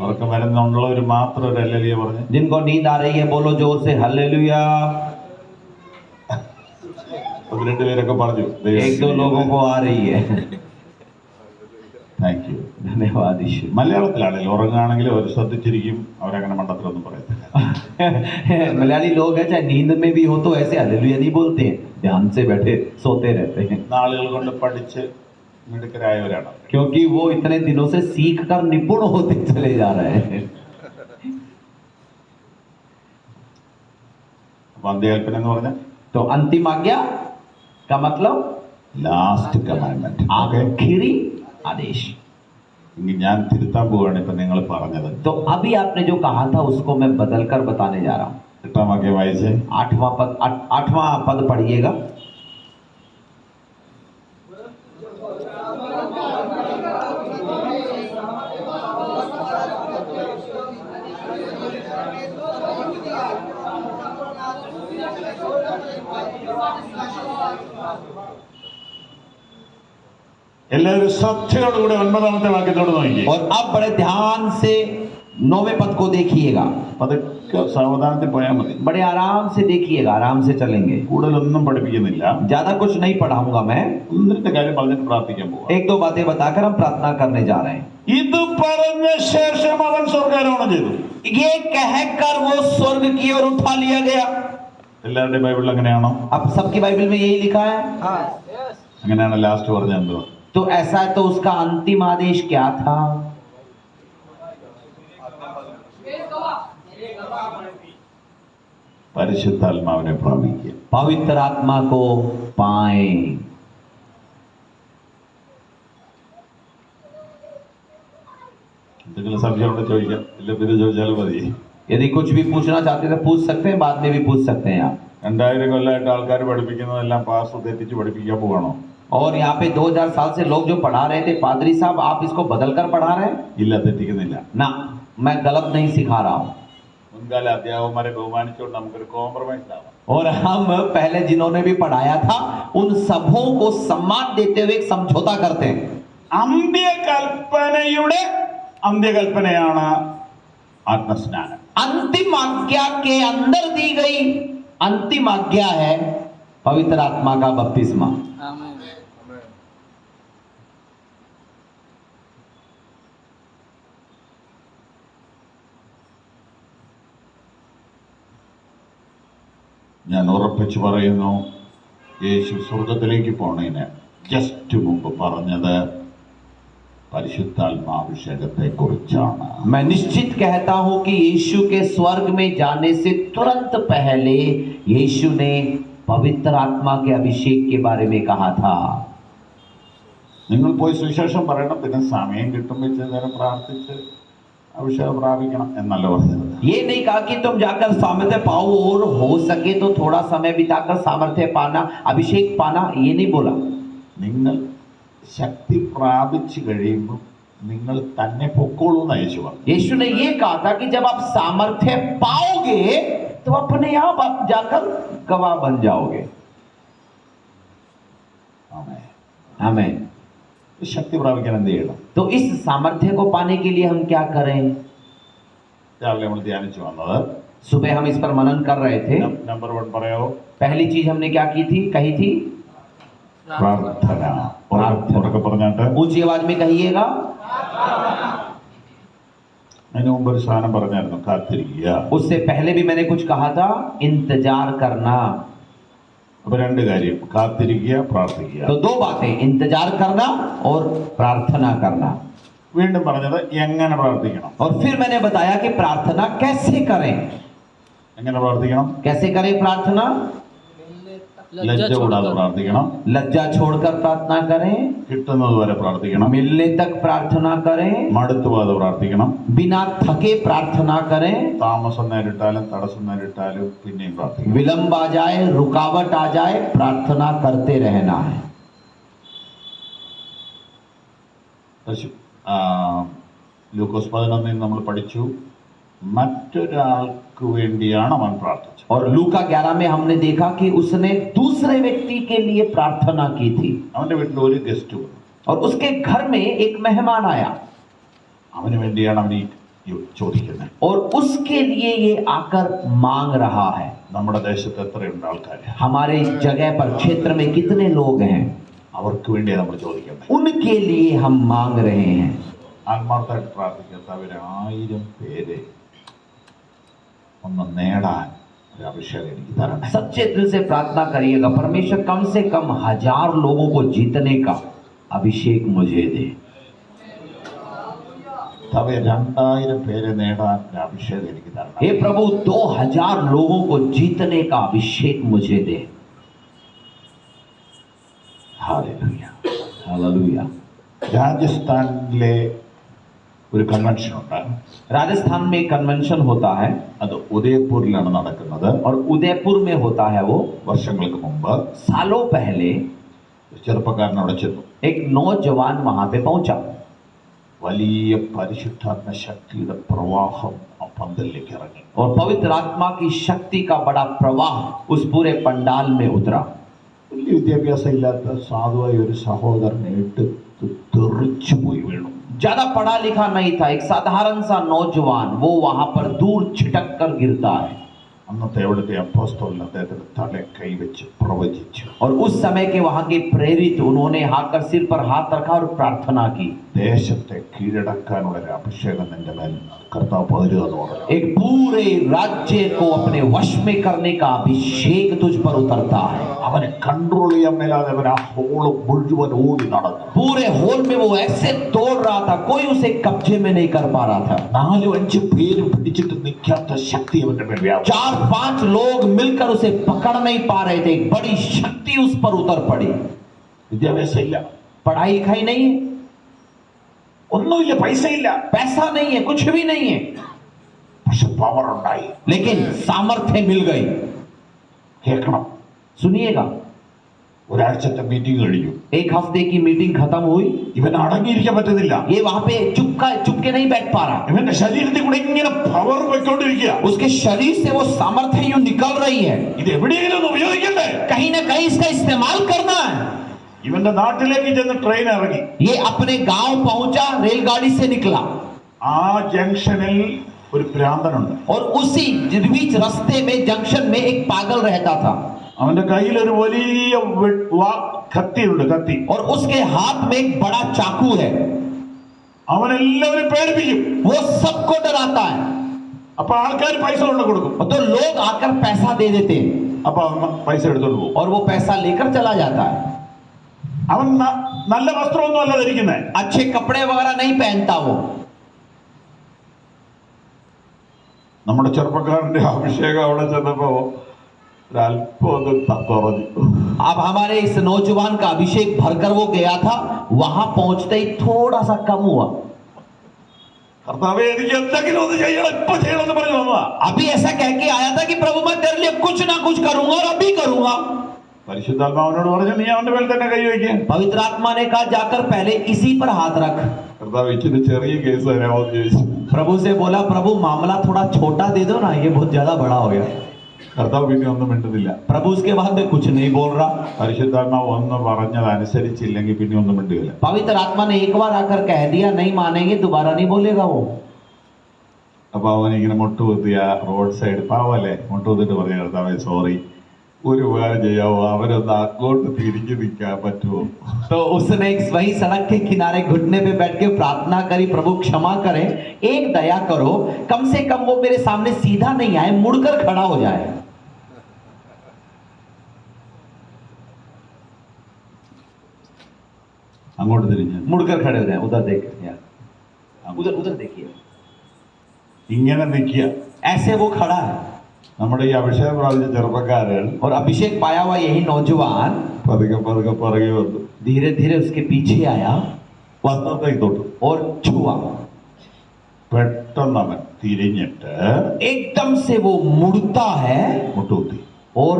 ഉറക്കം വരുന്നുള്ളവർ മാത്രം ഒരു ഹല്ലേലൂയ പറഞ്ഞു. जिनको नींद आ रही है बोलो जोर से हालेलुया। ഒന്ന് രണ്ട് പേരൊക്കെ പറഞ്ഞു. एक दो लोगों को आ रही है। Thank you. धन्यवाद यीशु। മലയാളത്തിലാണെങ്കിൽ ഉറങ്ങുകയാണെങ്കിൽ അവർ ശ്രദ്ധിച്ചിരിക്കും, അവരങ്ങനെ മണ്ടത്തിലൊന്നും പറയത്തില്ല. मलयाली लोग हैं, चाहे नींद में भी हो तो ऐसे हालेलुया नहीं बोलते हैं, ध्यान से बैठे सोते रहते हैं, നാളുകൾ കൊണ്ട് പഠിച്ച് മിടുക്കരായവരാണ്. क्योंकि वो इतने दिनों से सीख कर निपुण होते चले जा रहे हैं। അപ്പൊ അന്ത്യകൽപ്പന എന്ന് പറഞ്ഞാൽ तो अंतिम आज्ञा का मतलब ലാസ്റ്റ് കമാൻഡ്മെന്റ്. आखिरी आदेश। ഇനി ഞാൻ തിരുത്താൻ പോവുകയാണ് ഇപ്പൊ നിങ്ങൾ പറഞ്ഞത്. तो अभी आपने जो कहा था उसको मैं बदल कर बताने जा रहा हूँ। 8ാം വാക്യം വായിച്ചേ. 8वां पद पढ़िएगा। എല്ലാവരും ശ്രദ്ധയോടുകൂടി 9ാമത്തെ വാക്യത്തോട് നോക്കി. और अब बड़े ध्यान से 9वें पद को देखिएगा। പതുക്കെ സാവധാനത്തിൽ പോയാൽ മതി. बड़े आराम से देखिएगा, आराम से चलेंगे। കൂടുതലൊന്നും പഠിപ്പിക്കുന്നില്ല. ज्यादा कुछ नहीं पढ़ाऊंगा मैं, ഒന്ന് രണ്ട് കാര്യം പറഞ്ഞിട്ട് പ്രാർത്ഥിക്കാൻ പോവാ. एक दो बातें बताकर हम प्रार्थना करने जा रहे हैं। ഇത് പറഞ്ഞ ശേഷം അവൻ സ്വർഗ്ഗാരോഹണം ചെയ്തു. ये कहकर वो स्वर्ग की ओर उठा लिया गया। എല്ലാവരുടെയും ബൈബിളിൽ അങ്ങനെയാണോ? अब सबकी बाइबल में यही लिखा है। हाँ അങ്ങനെയാണ് ലാസ്റ്റ് പറഞ്ഞ എന്തോ? तो ऐसा है, तो उसका अंतिम आदेश क्या था? പരിശുദ്ധാത്മാവിനെ പ്രാപിക്കുക. पवित्र आत्मा को पाए। എന്തെങ്കിലും സംശയമുണ്ടോ ചോദിക്കാം. ഇല്ല പിന്നെ ചോദിച്ചാലും മതി. यदि कुछ भी पूछना चाहते हैं तो पूछ सकते हैं, बाद में भी पूछ सकते हैं आप। 2000 കൊല്ലമായിട്ട് ആൾക്കാർ പഠിപ്പിക്കുന്നതെല്ലാം പാസ് തെറ്റിച്ച് പഠിപ്പിക്കാൻ പോവാണോ? और यहाँ पे 2000 साल से लोग जो पढ़ा रहे थे, पादरी साहब आप इसको बदल कर पढ़ा रहे हैं? ഇല്ല, തെറ്റിക്കുന്നില്ല. ना, मैं गलत नहीं सिखा रहा हूँ। മുൻകാല അധ്യാപകന്മാരെ ബഹുമാനിച്ചുകൊണ്ട് നമുക്കൊരു കോംപ്രമൈസ് ആവാം. और हम पहले जिन्होंने भी पढ़ाया था उन सबों को सम्मान देते हुए एक समझौता करते हैं। അന്ത്യകൽപ്പനയുടെ അന്ത്യകൽപ്പനയാണ് ആത്മസ്നാനം. अंतिम आज्ञा के अंदर दी गई अंतिम आज्ञा है पवित्र आत्मा का बपतिस्मा। आमीन। ഞാൻ ഉറപ്പിച്ചു പറയുന്നു, യേശു സ്വർഗത്തിലേക്ക് പോണതിന് ജസ്റ്റ് മുമ്പ് പറഞ്ഞത് പരിശുദ്ധാത്മാഭിഷേകത്തെ കുറിച്ചാണ്. मैं निश्चित कहता हूं कि यीशु के स्वर्ग में जाने से तुरंत पहले यीशु ने पवित्र आत्मा के अभिषेक के बारे में कहा था। നിങ്ങൾ പോയി സുവിശേഷം പറയണം, പിന്നെ സമയം കിട്ടുമ്പോൾ ഇച്ചിരി നേരം പ്രാർത്ഥിച്ച് അഭിഷേകം പ്രാപിക്കണം എന്നല്ല പറഞ്ഞത്. ये नहीं कहा कि तुम जाकर सामर्थ्य पाओ और हो सके तो थोड़ा समय बिताकर सामर्थ्य पाना, अभिषेक पाना, ये नहीं बोला। നിങ്ങൾ ശക്തി പ്രാപിച്ചു കഴിയുമ്പോൾ നിങ്ങൾ തന്നെ പൊക്കോളൂ എന്ന് യേശു പറഞ്ഞു. यीशु ने ये कहा था कि जब आप सामर्थ्य पाओगे तो अपने आप जाकर गवाह बन जाओगे। ആമേൻ. आमीन। ശക്തി പ്രാപിക്കാൻ എന്ത് ചെയ്യണം? तो इस सामर्थ्य को पाने के लिए हम क्या करें? രാവിലെ നമ്മൾ ധ്യാനിച്ചു വന്നത്. सुबह हम इस पर मनन कर रहे थे. നമ്പർ 1 പറയാവോ? पहली चीज हमने क्या की थी, कही थी? പ്രാർത്ഥന. ഉറക്കെ പറഞ്ഞാട്ട് ऊंची आवाज में कहिएगा. അതിന് മുമ്പ് ഒരു സാധനം പറഞ്ഞായിരുന്നു, കാത്തിരിക്കുക. उससे पहले भी मैंने कुछ कहा था, इंतजार करना. അപ്പൊ രണ്ട് കാര്യം, കാത്തിരിക്കുക, പ്രാർത്ഥിക്കുക. तो दो बातें, इंतजार करना और प्रार्थना करना. വീണ്ടും പറഞ്ഞത് എങ്ങനെ പ്രാർത്ഥിക്കണം. और फिर मैंने बताया कि प्रार्थना कैसे करें. എങ്ങനെ പ്രാർത്ഥിക്കണം? कैसे करें प्रार्थना? ലജ്ജ കൂടാതെ പ്രാർത്ഥിക്കണം. लज्जा छोड़कर प्रार्थना करें. കിട്ടുന്നത് വരെ പ്രാർത്ഥിക്കണം. मिलने तक प्रार्थना करें. മടുത്തു പോകാതെ പ്രാർത്ഥിക്കണം. बिना थके प्रार्थना करें. താമസം നേരിട്ടാലും തടസ്സം നേരിട്ടാലും പിന്നെയും പ്രാർത്ഥിക്കണം. विलंब आ जाए, रुकावट आ जाए, प्रार्थना करते रहना है. ലൂക്കോസ് 11 നമ്മൾ പഠിച്ചു, മറ്റൊരാൾക്ക് വേണ്ടിയാണ് അവൻ പ്രാർത്ഥിച്ചത്. और लूका 11 में हमने देखा कि उसने दूसरे व्यक्ति के लिए प्रार्थना की थी. അവന്റെ വീട്ടിൽ ഒരു ഗസ്റ്റ് വന്നു. और उसके घर में एक मेहमान आया. അവന് വേണ്ടിയാണ് അവൻ ഈ ചോദിക്കുന്നത്. और उसके लिए ये आकर मांग रहा है. നമ്മുടെ ദേശത്ത് എത്രയുണ്ട് ആൾക്കാർ? हमारे जगह पर, क्षेत्र में कितने लोग हैं? അവർക്ക് വേണ്ടിയാണ് നമ്മൾ ചോദിക്കുന്നത്. उनके लिए हम मांग रहे हैं. ആത്മാർത്ഥമായിട്ട് പ്രാർത്ഥിക്കാത്ത അവര് 1000 പേരെ ഒന്ന് നേടാൻ ഒരു അഭിഷേകം എനിക്ക് തരണം. सच्चे दिल से प्रार्थना करिएगा, परमेश्वर कम से कम 1000 लोगों को जीतने का अभिषेक मुझे दे. തവ 2000 പേരെ നേടാൻ ഒരു അഭിഷേകം എനിക്ക് തരണം. हे प्रभु, 2000 लोगों को जीतने का अभिषेक मुझे दे. ഹല്ലേലൂയ. हालेलुया. രാജസ്ഥാനിലെ ഒരു കൺവെൻഷൻ ഉണ്ട്. राजस्थान में कन्वेंशन होता है അത് ഉദയപൂരിലാണ് നടക്കുന്നത്. और उदयपुर में होता है वो. വർഷങ്ങൾക്ക് മുമ്പ് सालों पहले ഒരു ചെറുപ്പക്കാരൻ അവിടെ ചെന്നു. एक नौजवान वहां पे पहुंचा. വലിയ പരിശുദ്ധാത്മ ശക്തിയുടെ പ്രവാഹം ആ പന്തലിലേക്ക് ഇറങ്ങി. और पवित्र आत्मा की शक्ति का बड़ा प्रवाह उस पूरे पंडाल में उतरा. വലിയ വിദ്യാഭ്യാസം ഇല്ലാത്ത സാധുവായ ഒരു സഹോദരനെ എടുത്ത് തെറിച്ചു പോയി വീണു. ज्यादा पढ़ा लिखा नहीं था, एक साधारण सा नौजवान, वो वहां पर दूर छिटक कर गिरता है. അന്നത്തെ അവിടുത്തെ അപ്പോസ്തലൻ അദ്ദേഹത്തിന്റെ തല കൈവച്ച് പ്രവചിച്ചു. और उस समय के वहां के प्रेरित, उन्होंने हाथ सिर पर हाथ रखा और प्रार्थना की. ദേശത്തെ കീഴടക്കാനുള്ള ഒരു അഭിഷേകം നിന്റെ മേൽ കർത്താവ് പകരുകയെന്ന് പറഞ്ഞു. एक पूरे राज्य को अपने वश में करने का अभिषेक तुझ पर उतरता है. അവനെ കൺട്രോൾ ചെയ്യാൻ മേലാതെ അവൻ ആ ഹോള് മുഴുവൻ ഓടി നടന്നു. पूरे हॉल में वो ऐसे दौड़ रहा था, कोई उसे कब्जे में नहीं कर पा रहा था. 4-5 പേര് പിടിച്ചിട്ട് നിൽക്കാത്ത ശക്തി അവന്റെ മേൽ വ്യാപിച്ചു. 4-5 लोग मिलकर उसे पकड़ नहीं पा रहे थे. एक बड़ी शक्ति उस पर उतर पड़ी. വിദ്യാഭ്യാസം ഇല്ല, पढ़ाई लिखाई नहीं है, ഒന്നുമില്ല, പൈസ ഇല്ല, पैसा नहीं है, कुछ भी नहीं है, പക്ഷെ പവർ ഉണ്ടായി. लेकिन सामर्थ्य मिल गई. കേൾക്കണം. सुनिएगा, ഒരാഴ്ചത്തെ മീറ്റിംഗ് കഴിഞ്ഞു. एक हफ्ते की मीटिंग खत्म हुई. ഇവൻ അടങ്ങിയിരിക്കാൻ പറ്റുന്നില്ല. ये वहां पे चुप के नहीं बैठ पा रहा. ഇവന്റെ ശരീരത്തിൽ കൂടെ ഇങ്ങനെ പവർ പോയിക്കൊണ്ടിരിക്കുക. उसके शरीर से वो सामर्थ्य यूं निकल रही है. ഇത് എവിടെയെങ്കിലും ഒന്ന് ഉപയോഗിക്കണ്ടേ? कहीं ना कहीं इसका इस्तेमाल करना है. ഇവന്റെ നാട്ടിലേക്ക് ചെന്ന് ട്രെയിൻ ഇറങ്ങി. ये अपने गांव पहुंचा, रेलगाड़ी से निकला. ആ ജംഗ്ഷനിൽ ഒരു ഭ്രാന്തനുണ്ട്. और उसी बीच रास्ते में जंक्शन में एक पागल रहता था. അവന്റെ കയ്യിൽ ഒരു വലിയ കത്തിയുണ്ട്, കത്തി. और उसके हाथ में एक बड़ा चाकू है. അവനെല്ലാവരും പേടിപ്പിക്കും. वो सबको डराता है. അപ്പൊ ആൾക്കാർ പൈസ കൊണ്ട് കൊടുക്കും. तो लोग आकर पैसा दे देते हैं അപ്പൊ അവൻ പൈസ എടുത്തോണ്ട് പോകും. और वो पैसा लेकर चला जाता है. അവൻ നല്ല വസ്ത്രമൊന്നും അല്ല ധരിക്കുന്നത്. अच्छे कपड़े वगैरह नहीं पहनता वो. നമ്മുടെ ചെറുപ്പക്കാരന്റെ അഭിഷേകം അവിടെ ചെന്നപ്പോ ഒരല്പം ഒന്ന് കുറഞ്ഞു. अब हमारे इस नौजवान का अभिषेक भरकर वो गया था, वहां पहुंचते ही थोड़ा सा कम हुआ. കർത്താവേ, എനിക്ക് എന്തെങ്കിലും ഒന്ന് ചെയ്യണം, ഇപ്പൊ ചെയ്യണം എന്ന് പറഞ്ഞു വന്നതാ. अभी ऐसा कह के आया था कि प्रभु मैं तेरे लिए कुछ ना कुछ करूंगा और अभी करूंगा. പരിശുദ്ധാത്മാവിനോട് പറഞ്ഞു, നീ അവന്റെ മേൽ തന്നെ കൈ വയ്ക്കുക. पवित्र आत्मा ने कहा जाकर पहले इसी पर हाथ रख. കർത്താവ് ഇച്ചിരി ചെറിയ കേസ് തരാമോ എന്ന് ചോദിച്ചു. प्रभु से बोला, प्रभु मामला थोड़ा छोटा दे दो ना, ये बहुत ज्यादा बड़ा हो गया. കർത്താവ് പിന്നെ ഒന്നും മിണ്ടുന്നില്ല. प्रभु उसके बाद में कुछ नहीं बोल रहा. പരിശുദ്ധാത്മാവ് ഒന്ന് പറഞ്ഞത് അനുസരിച്ചില്ലെങ്കിൽ പിന്നെ ഒന്നും മിണ്ടുകയില്ല. पवित्र आत्मा ने एक बार आकर कह दिया, नहीं मानेंगे, दोबारा नहीं बोलेगा वो. അപ്പൊ അവൻ ഇങ്ങനെ മുട്ടുകുത്തിയ റോഡ് സൈഡ് പാവല്ലേ മുട്ടുകുത്തിട്ട് പറഞ്ഞു കർത്താവേ സോറി ഒരു ഉപകാരം ചെയ്യാവോ അവരൊന്ന് അങ്ങോട്ട് തിരിഞ്ഞു നിൽക്കാൻ പറ്റുമോ तो उसने वही सड़क के किनारे घुटने पे बैठ के प्रार्थना करी, प्रभु क्षमा करें, एक दया करो, कम से कम वो मेरे सामने सीधा नहीं आए, मुड़कर खड़ा हो जाए। അങ്ങോട്ട് തിരിഞ്ഞ് मुड़कर खड़े हो जाए, उधर देख यार, उधर उधर देखिए, ഇങ്ങനെ നിൽക്കുക ऐसे वो खड़ा है। നമ്മുടെ ഈ അഭിഷേകം പ്രാപിച്ച ചെറുപ്പക്കാരൻ और अभिषेक पाया हुआ यही नौजवान പതുക്കെ പതുക്കെ പുറകെ വന്നു धीरे धीरे उसके पीछे आया വസ്ത്രത്തേക്ക് തൊട്ടു और छुआ। പെട്ടെന്ന് അവൻ തിരിഞ്ഞിട്ട് एकदम से वो मुड़ता है മുട്ടുകുത്തി और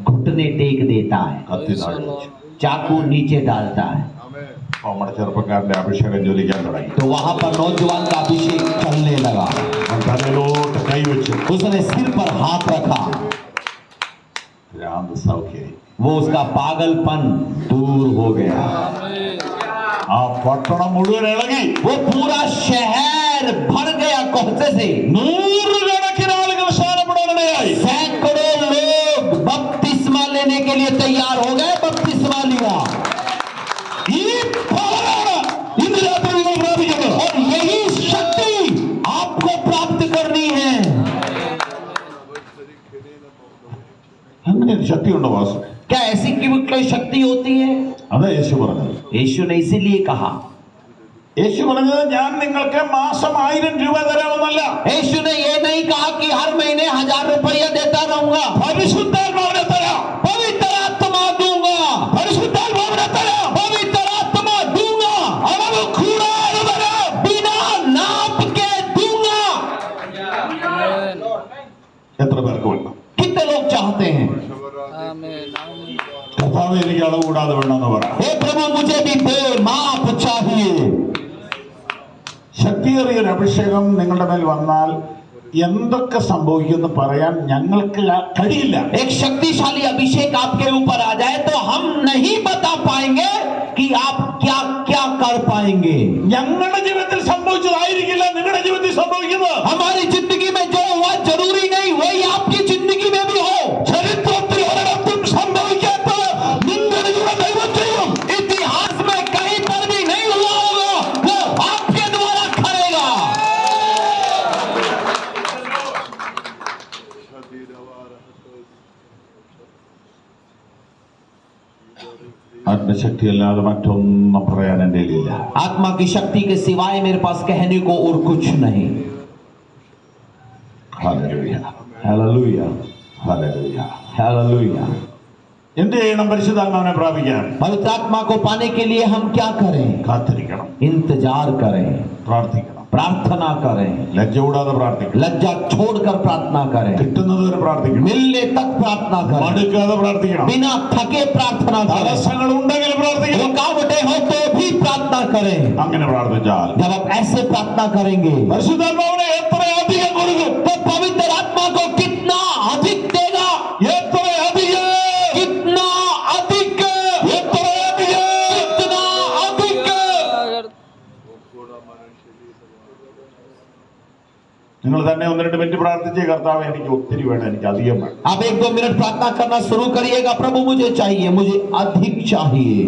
घुटने टेक देता है, കത്തി താഴെ വെച്ചു. चाकू नीचे डालता है। അപ്പൊ നമ്മുടെ ചെറുപ്പക്കാരന്റെ അഭിഷേകം ജ്വലിക്കാൻ തുടങ്ങി तो वहां पर नौजवान का अभिषेक चलने लगा। അവൻ തലയിലോട്ട് കൈവച്ചു उसने सिर पर हाथ रखा, ഭ്രാന്ത് സൗഖ്യായി वो उसका पागलपन दूर हो गया। ആ പട്ടണം മുഴുവൻ ഇളകി वो पूरा शहर भर गया कोहसे से, നൂറുകണക്കിന് ആളുകൾ സ്നാനപ്പെടാനിടയായി सैकड़ों लोग बपतिस्मा लेने के लिए तैयार हो गए, बपतिस्मा लिया। ഈ പവറാണ് ഇന്ന് രാത്രി നിങ്ങൾ പ്രാപിക്കുന്നത് और यही शक्ति आपको प्राप्त करनी है। അങ്ങനെ ഒരു ശക്തിയുണ്ടോ വാസു क्या ऐसी की कोई शक्ति होती है? അതാ യേശു പറഞ്ഞത് यीशु ने इसीलिए कहा, യേശു പറഞ്ഞത് ഞാൻ നിങ്ങൾക്ക് മാസം 1000 രൂപ തരാമെന്നല്ല यीशु ने ये नहीं कहा कि हर महीने 1000 रुपया देता रहूंगा, പരിശുദ്ധാത്മാവിനെ തരാം पवित्र आत्मा दूंगा, പരിശുദ്ധാത്മാവിനെ തരാം पवित्र आत्मा दूंगा, അളവ് കൂടാതെ തരാം बिना नाप के दूंगा। എത്ര പേർക്ക് വേണം कितने लोग चाहते हैं? കർത്താവ് എനിക്ക് അളവ് കൂടാതെ വേണമെന്ന് പറ हे प्रभु मुझे भी दे माप चाहिए। ശക്തിയേറിയ ഒരു അഭിഷേകം നിങ്ങളുടെ മേൽ വന്നാൽ എന്തൊക്കെ സംഭവിക്കുമെന്ന് പറയാൻ ഞങ്ങൾക്ക് കഴിയില്ല एक शक्तिशाली अभिषेक आपके ऊपर आ जाए तो हम नहीं बता पाएंगे कि आप क्या क्या कर पाएंगे। ഞങ്ങളുടെ ജീവിതത്തിൽ സംഭവിച്ചതായിരിക്കില്ല നിങ്ങളുടെ ജീവിതത്തിൽ സംഭവിക്കുന്നത് हमारी जिंदगी में जो हुआ जरूरी नहीं वही आपकी जिंदगी में भी हो। ചരിത്രത്തിൽ ഒരിടത്തും സംഭവിക്കാത്ത നിങ്ങളുടെ കൂടെ ദൈവം ചെയ്യും इतिहास में कहीं पर भी नहीं हुआ होगा, वो आपके द्वारा करेगा। ആത്മശക്തിയല്ലാതെ മറ്റൊന്നും പറയാൻ എൻ്റെ ഇല്ല आत्मा की शक्ति के सिवाय मेरे पास कहने को और कुछ नहीं। Hallelujah hallelujah, hallelujah hallelujah. എന്ത് ചെയ്യണം പരിശുദ്ധാത്മാവിനെ പ്രാപിക്കാൻ पवित्र आत्मा को पाने के लिए हम क्या करें? കാത്തിരിക്കണം इंतजार करें, പ്രാർത്ഥിക്കണം प्रार्थना करें, ലജ്ജ കൂടാതെ പ്രാർത്ഥിക്കണം लज्जा छोड़कर प्रार्थना करें, കിട്ടുന്നത് വരെ പ്രാർത്ഥിക്കണം मिलने तक प्रार्थना करें, മടുക്കാതെ പ്രാർത്ഥിക്കണം बिना थके प्रार्थना करें, തടസ്സങ്ങൾ ഉണ്ടെങ്കിൽ പ്രാർത്ഥിക്കണം रुकावटें हो तो भी प्रार्थना करें। അങ്ങനെ പ്രാർത്ഥിച്ചാൽ जब आप ऐसे प्रार्थना करेंगे പരിശുദ്ധാത്മാവിനെ എത്ര അധികം കൊടുക്കും तो पवित्र आत्मा को कितना अधिक देगा, എത്ര അധികം कितना अधिक, എത്ര അധികം कितना अधिक। നിങ്ങൾ തന്നെ 1-2 മിനിറ്റ് പ്രാർത്ഥിച്ചേ കർത്താവ് എനിക്ക് ഒത്തിരി വേണം എനിക്ക് അധികം വേണം आप 1-2 मिनट प्रार्थना करना शुरू करिएगा, प्रभु मुझे चाहिए, मुझे अधिक चाहिए।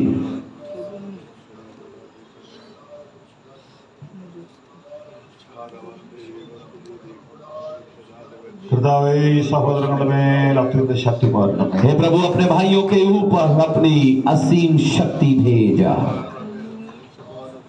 കർത്താവേ ഈ സഹോദരങ്ങളുടെ മേൽ അത്യന്ത ശക്തി പകരണമേ हे प्रभु अपने भाइयों के ऊपर अपनी असीम शक्ति भेजा।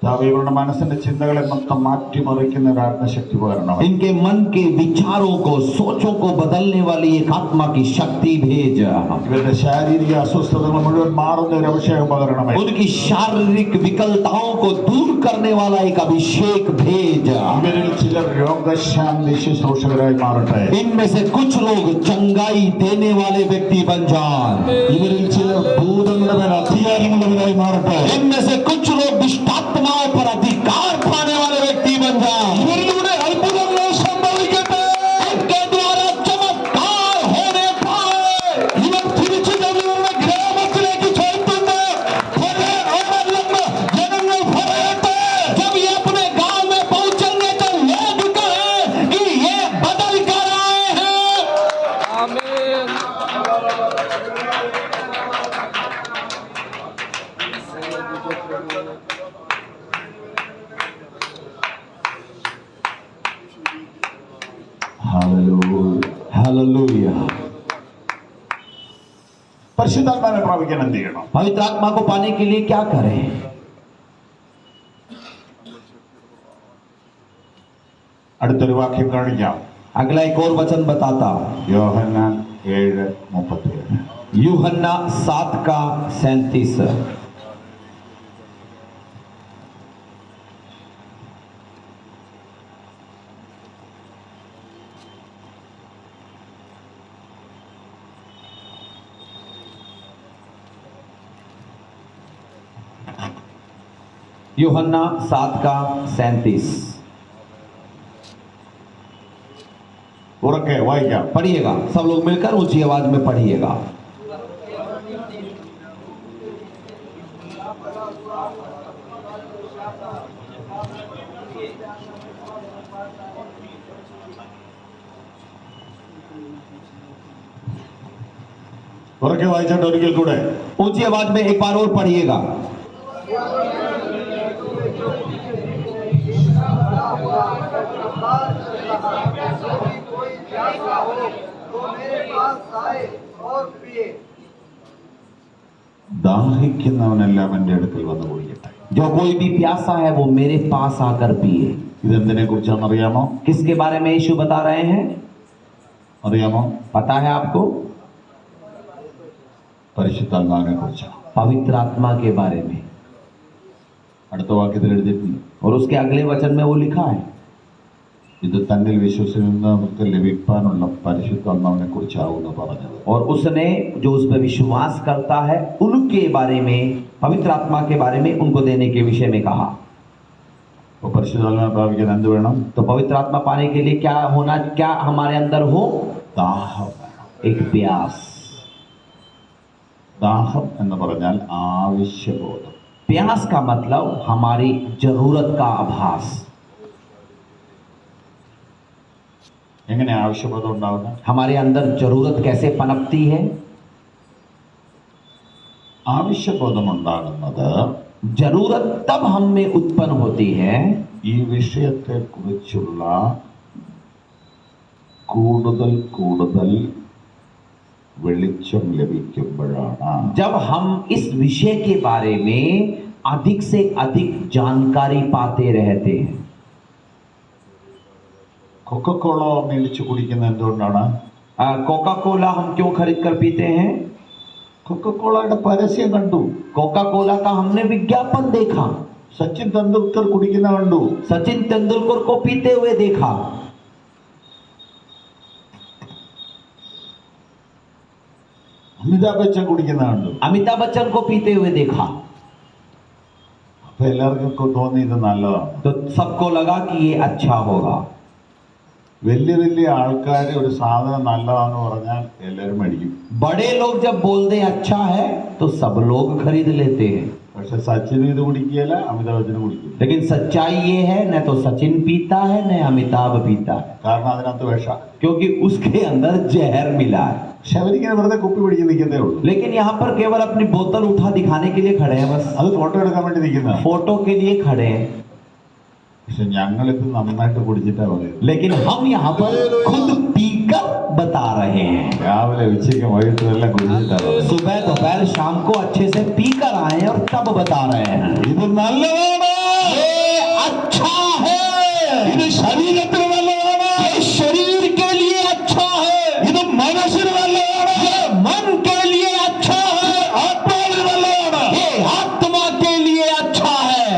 കർത്താവേ ഇവരുടെ മനസ്സിന്റെ ചിന്തകളെ മൊത്തം മാറ്റിമറിക്കുന്ന ഒരു ആത്മശക്തി പകരണമേ इनके मन के विचारों को, सोचों को बदलने वाली एक आत्मा की शक्ति भेजा। ഇവരുടെ ശാരീരിക അസ്വസ്ഥതകൾ മുഴുവൻ മാറുന്ന ഒരു അഭിഷേകം പകരണമേ उनकी शारीरिक विकलताओं को दूर करने वाला एक अभिषेक भेजा। ഇവരിൽ ചിലർ രോഗശാന്തി ശുശ്രൂഷകരായി മാറട്ടെ इनमें से कुछ लोग चंगाई देने वाले व्यक्ति बन जाएं। ഇവരിൽ ചിലർ ഭൂതങ്ങളുടെ മേൽ അധികാരമുള്ളവരായി മാറട്ടെ इनमें से कुछ लोग दुष्टात्माओं पर अधिकार पाने वाले व्यक्ति बन जाएं। ഇവരിലൂടെ അത്ഭുതങ്ങൾ സംഭവിക്കട്ടെ इनके द्वारा चमत्कार होने पाए। ഇവർ തിരിച്ചു തങ്ങളുടെ ഗ്രാമത്തിലേക്ക് ചേർത്തുണ്ട് जब ये अपने गांव में पहुंचेंगे तो लोग कहें कि ये हालेलुया। പരിശുദ്ധാത്മാവിനെ പ്രാപിക്കാൻ എന്ത് ചെയ്യണം? पवित्र आत्मा को पाने के लिए क्या करें? അടുത്തൊരു വാക്യം കാണിക്കാം. अगला एक और वचन बताता, യോഹന്നാൻ 7:37. यूहन्ना 7:37। यूहन्ना 7:37 ഉറക്കെ വായിക്കാം. पढ़िएगा, सब लोग मिलकर ऊंची आवाज में पढ़िएगा। ഉറക്കെ വായിച്ചിട്ട് ഒരിക്കൽ കൂടെ. ऊंची आवाज में एक बार और पढ़िएगा। कोई प्यासा हो तो मेरे पास आए और पिए। ദാഹിക്കുന്നവനെല്ലാം എൻ്റെ അടുക്കൽ വന്ന് കുടിക്കട്ടെ. जो कोई भी प्यासा है वो मेरे पास आकर पिए। ഇതെന്തിനെ കുറിച്ചാണെന്ന് അറിയാമോ? किसके बारे में यीशु बता रहे हैं? അറിയാമോ? पता है आपको? പരിശുദ്ധാത്മാവിനെ കുറിച്ചാണ്. पवित्र आत्मा के बारे में। അടുത്ത വാക്യത്തിൽ എഴുതിയിട്ടുണ്ട്, और उसके अगले वचन में वो लिखा है, ഇത് തന്നിൽ വിശ്വസിക്കുന്നവർക്ക് ലഭിക്കാനുള്ള പരിശുദ്ധാത്മാവിനെ കുറിച്ചാവുന്നു പറഞ്ഞത്. और उसने जो उस पर विश्वास करता है उनके बारे में, पवित्र आत्मा के बारे में उनको देने के विषय में कहा। അപ്പോൾ പരിശുദ്ധാത്മാവിനെ പ്രാപിക്കാൻ എന്ത് വേണം? तो पवित्र आत्मा पाने के लिए क्या होना, क्या हमारे अंदर हो? ദാഹം വേണം. एक प्यास। ദാഹം എന്ന് പറഞ്ഞാൽ ആവശ്യബോധം. प्यास का मतलब हमारी जरूरत का आभास। എങ്ങനെ ആവശ്യബോധം ഉണ്ടാവുന്നത്? हमारे अंदर जरूरत कैसे पनपती है? ആവശ്യബോധം ഉണ്ടാകുന്നത് जरूरत तब हम में उत्पन्न होती है ഈ വിഷയത്തെ കുറിച്ചുള്ള കൂടുതൽ വെളിച്ചം ലഭിക്കുമ്പോഴാണ്. जब हम इस विषय के बारे में अधिक से अधिक जानकारी पाते रहते हैं। കൊക്കക്കോള മേടിച്ച് കുടിക്കുന്നത് എന്തുകൊണ്ടാണ്? कोका कोला हम क्यों खरीद कर पीते हैं? കൊക്കക്കോളയുടെ പരസ്യം കണ്ടു. कोका कोला का हमने विज्ञापन देखा, സച്ചിൻ തെണ്ടുൽക്കർ കുടിക്കുന്ന കണ്ടു. सचिन तेंदुलकर को पीते हुए देखा, അമിതാഭ് ബച്ചൻ കുടിക്കുന്ന കണ്ടു. अमिताभ बच्चन को पीते हुए देखा। അപ്പൊ എല്ലാവർക്കും തോന്നി ഇത് നല്ലതാണ്. तो सबको लगा कि ये अच्छा होगा। വലിയ വലിയ ആൾക്കാർ ഒരു സാധനം നല്ലതാണെന്ന് പറഞ്ഞാൽ എല്ലാവരും മേടിക്കും. बड़े लोग जब बोल दें अच्छा है तो सब लोग खरीद लेते हैं। പക്ഷെ സച്ചിൻ ഇത് കുടിക്കുകയില്ല, അമിതാഭ് ബച്ചനും കുടിക്കില്ല. लेकिन सच्चाई ये है, न तो सचिन पीता है न अमिताभ पीता है, കാരണം അതിനകത്ത് വിഷ. क्योंकि उसके अंदर जहर मिला है। പക്ഷെ അവരിങ്ങനെ വെറുതെ കുപ്പി പിടിച്ച് നിൽക്കുന്നേ ഉള്ളൂ. लेकिन यहाँ पर केवल अपनी बोतल उठा दिखाने के लिए खड़े हैं, बस അത് ഫോട്ടോ എടുക്കാൻ വേണ്ടി നിൽക്കുന്ന. फोटो के लिए खड़े हैं। പക്ഷെ ഞങ്ങളിത് നന്നായിട്ട് കുടിച്ചിട്ടാ പറയുന്നത്. लेकिन हम यहाँ पर खुद पीकर बता रहे हैं। രാവിലെ ഉച്ചയ്ക്ക് വൈകിട്ട് എല്ലാം കുടിച്ചിട്ടാ പറയുന്നത്. सुबह दोपहर शाम को अच्छे से पीकर आए हैं और तब बता रहे हैं ഇത് നല്ലതാണ്, ये अच्छा है, ഇത് ശരീരത്തിന് നല്ലതാണ്, ये शरीर के लिए अच्छा है, ഇത് മനസ്സിന് നല്ലതാണ്, ये मन के लिए अच्छा है, ആത്മാവിന് നല്ലതാണ്. ये आत्मा के लिए अच्छा है।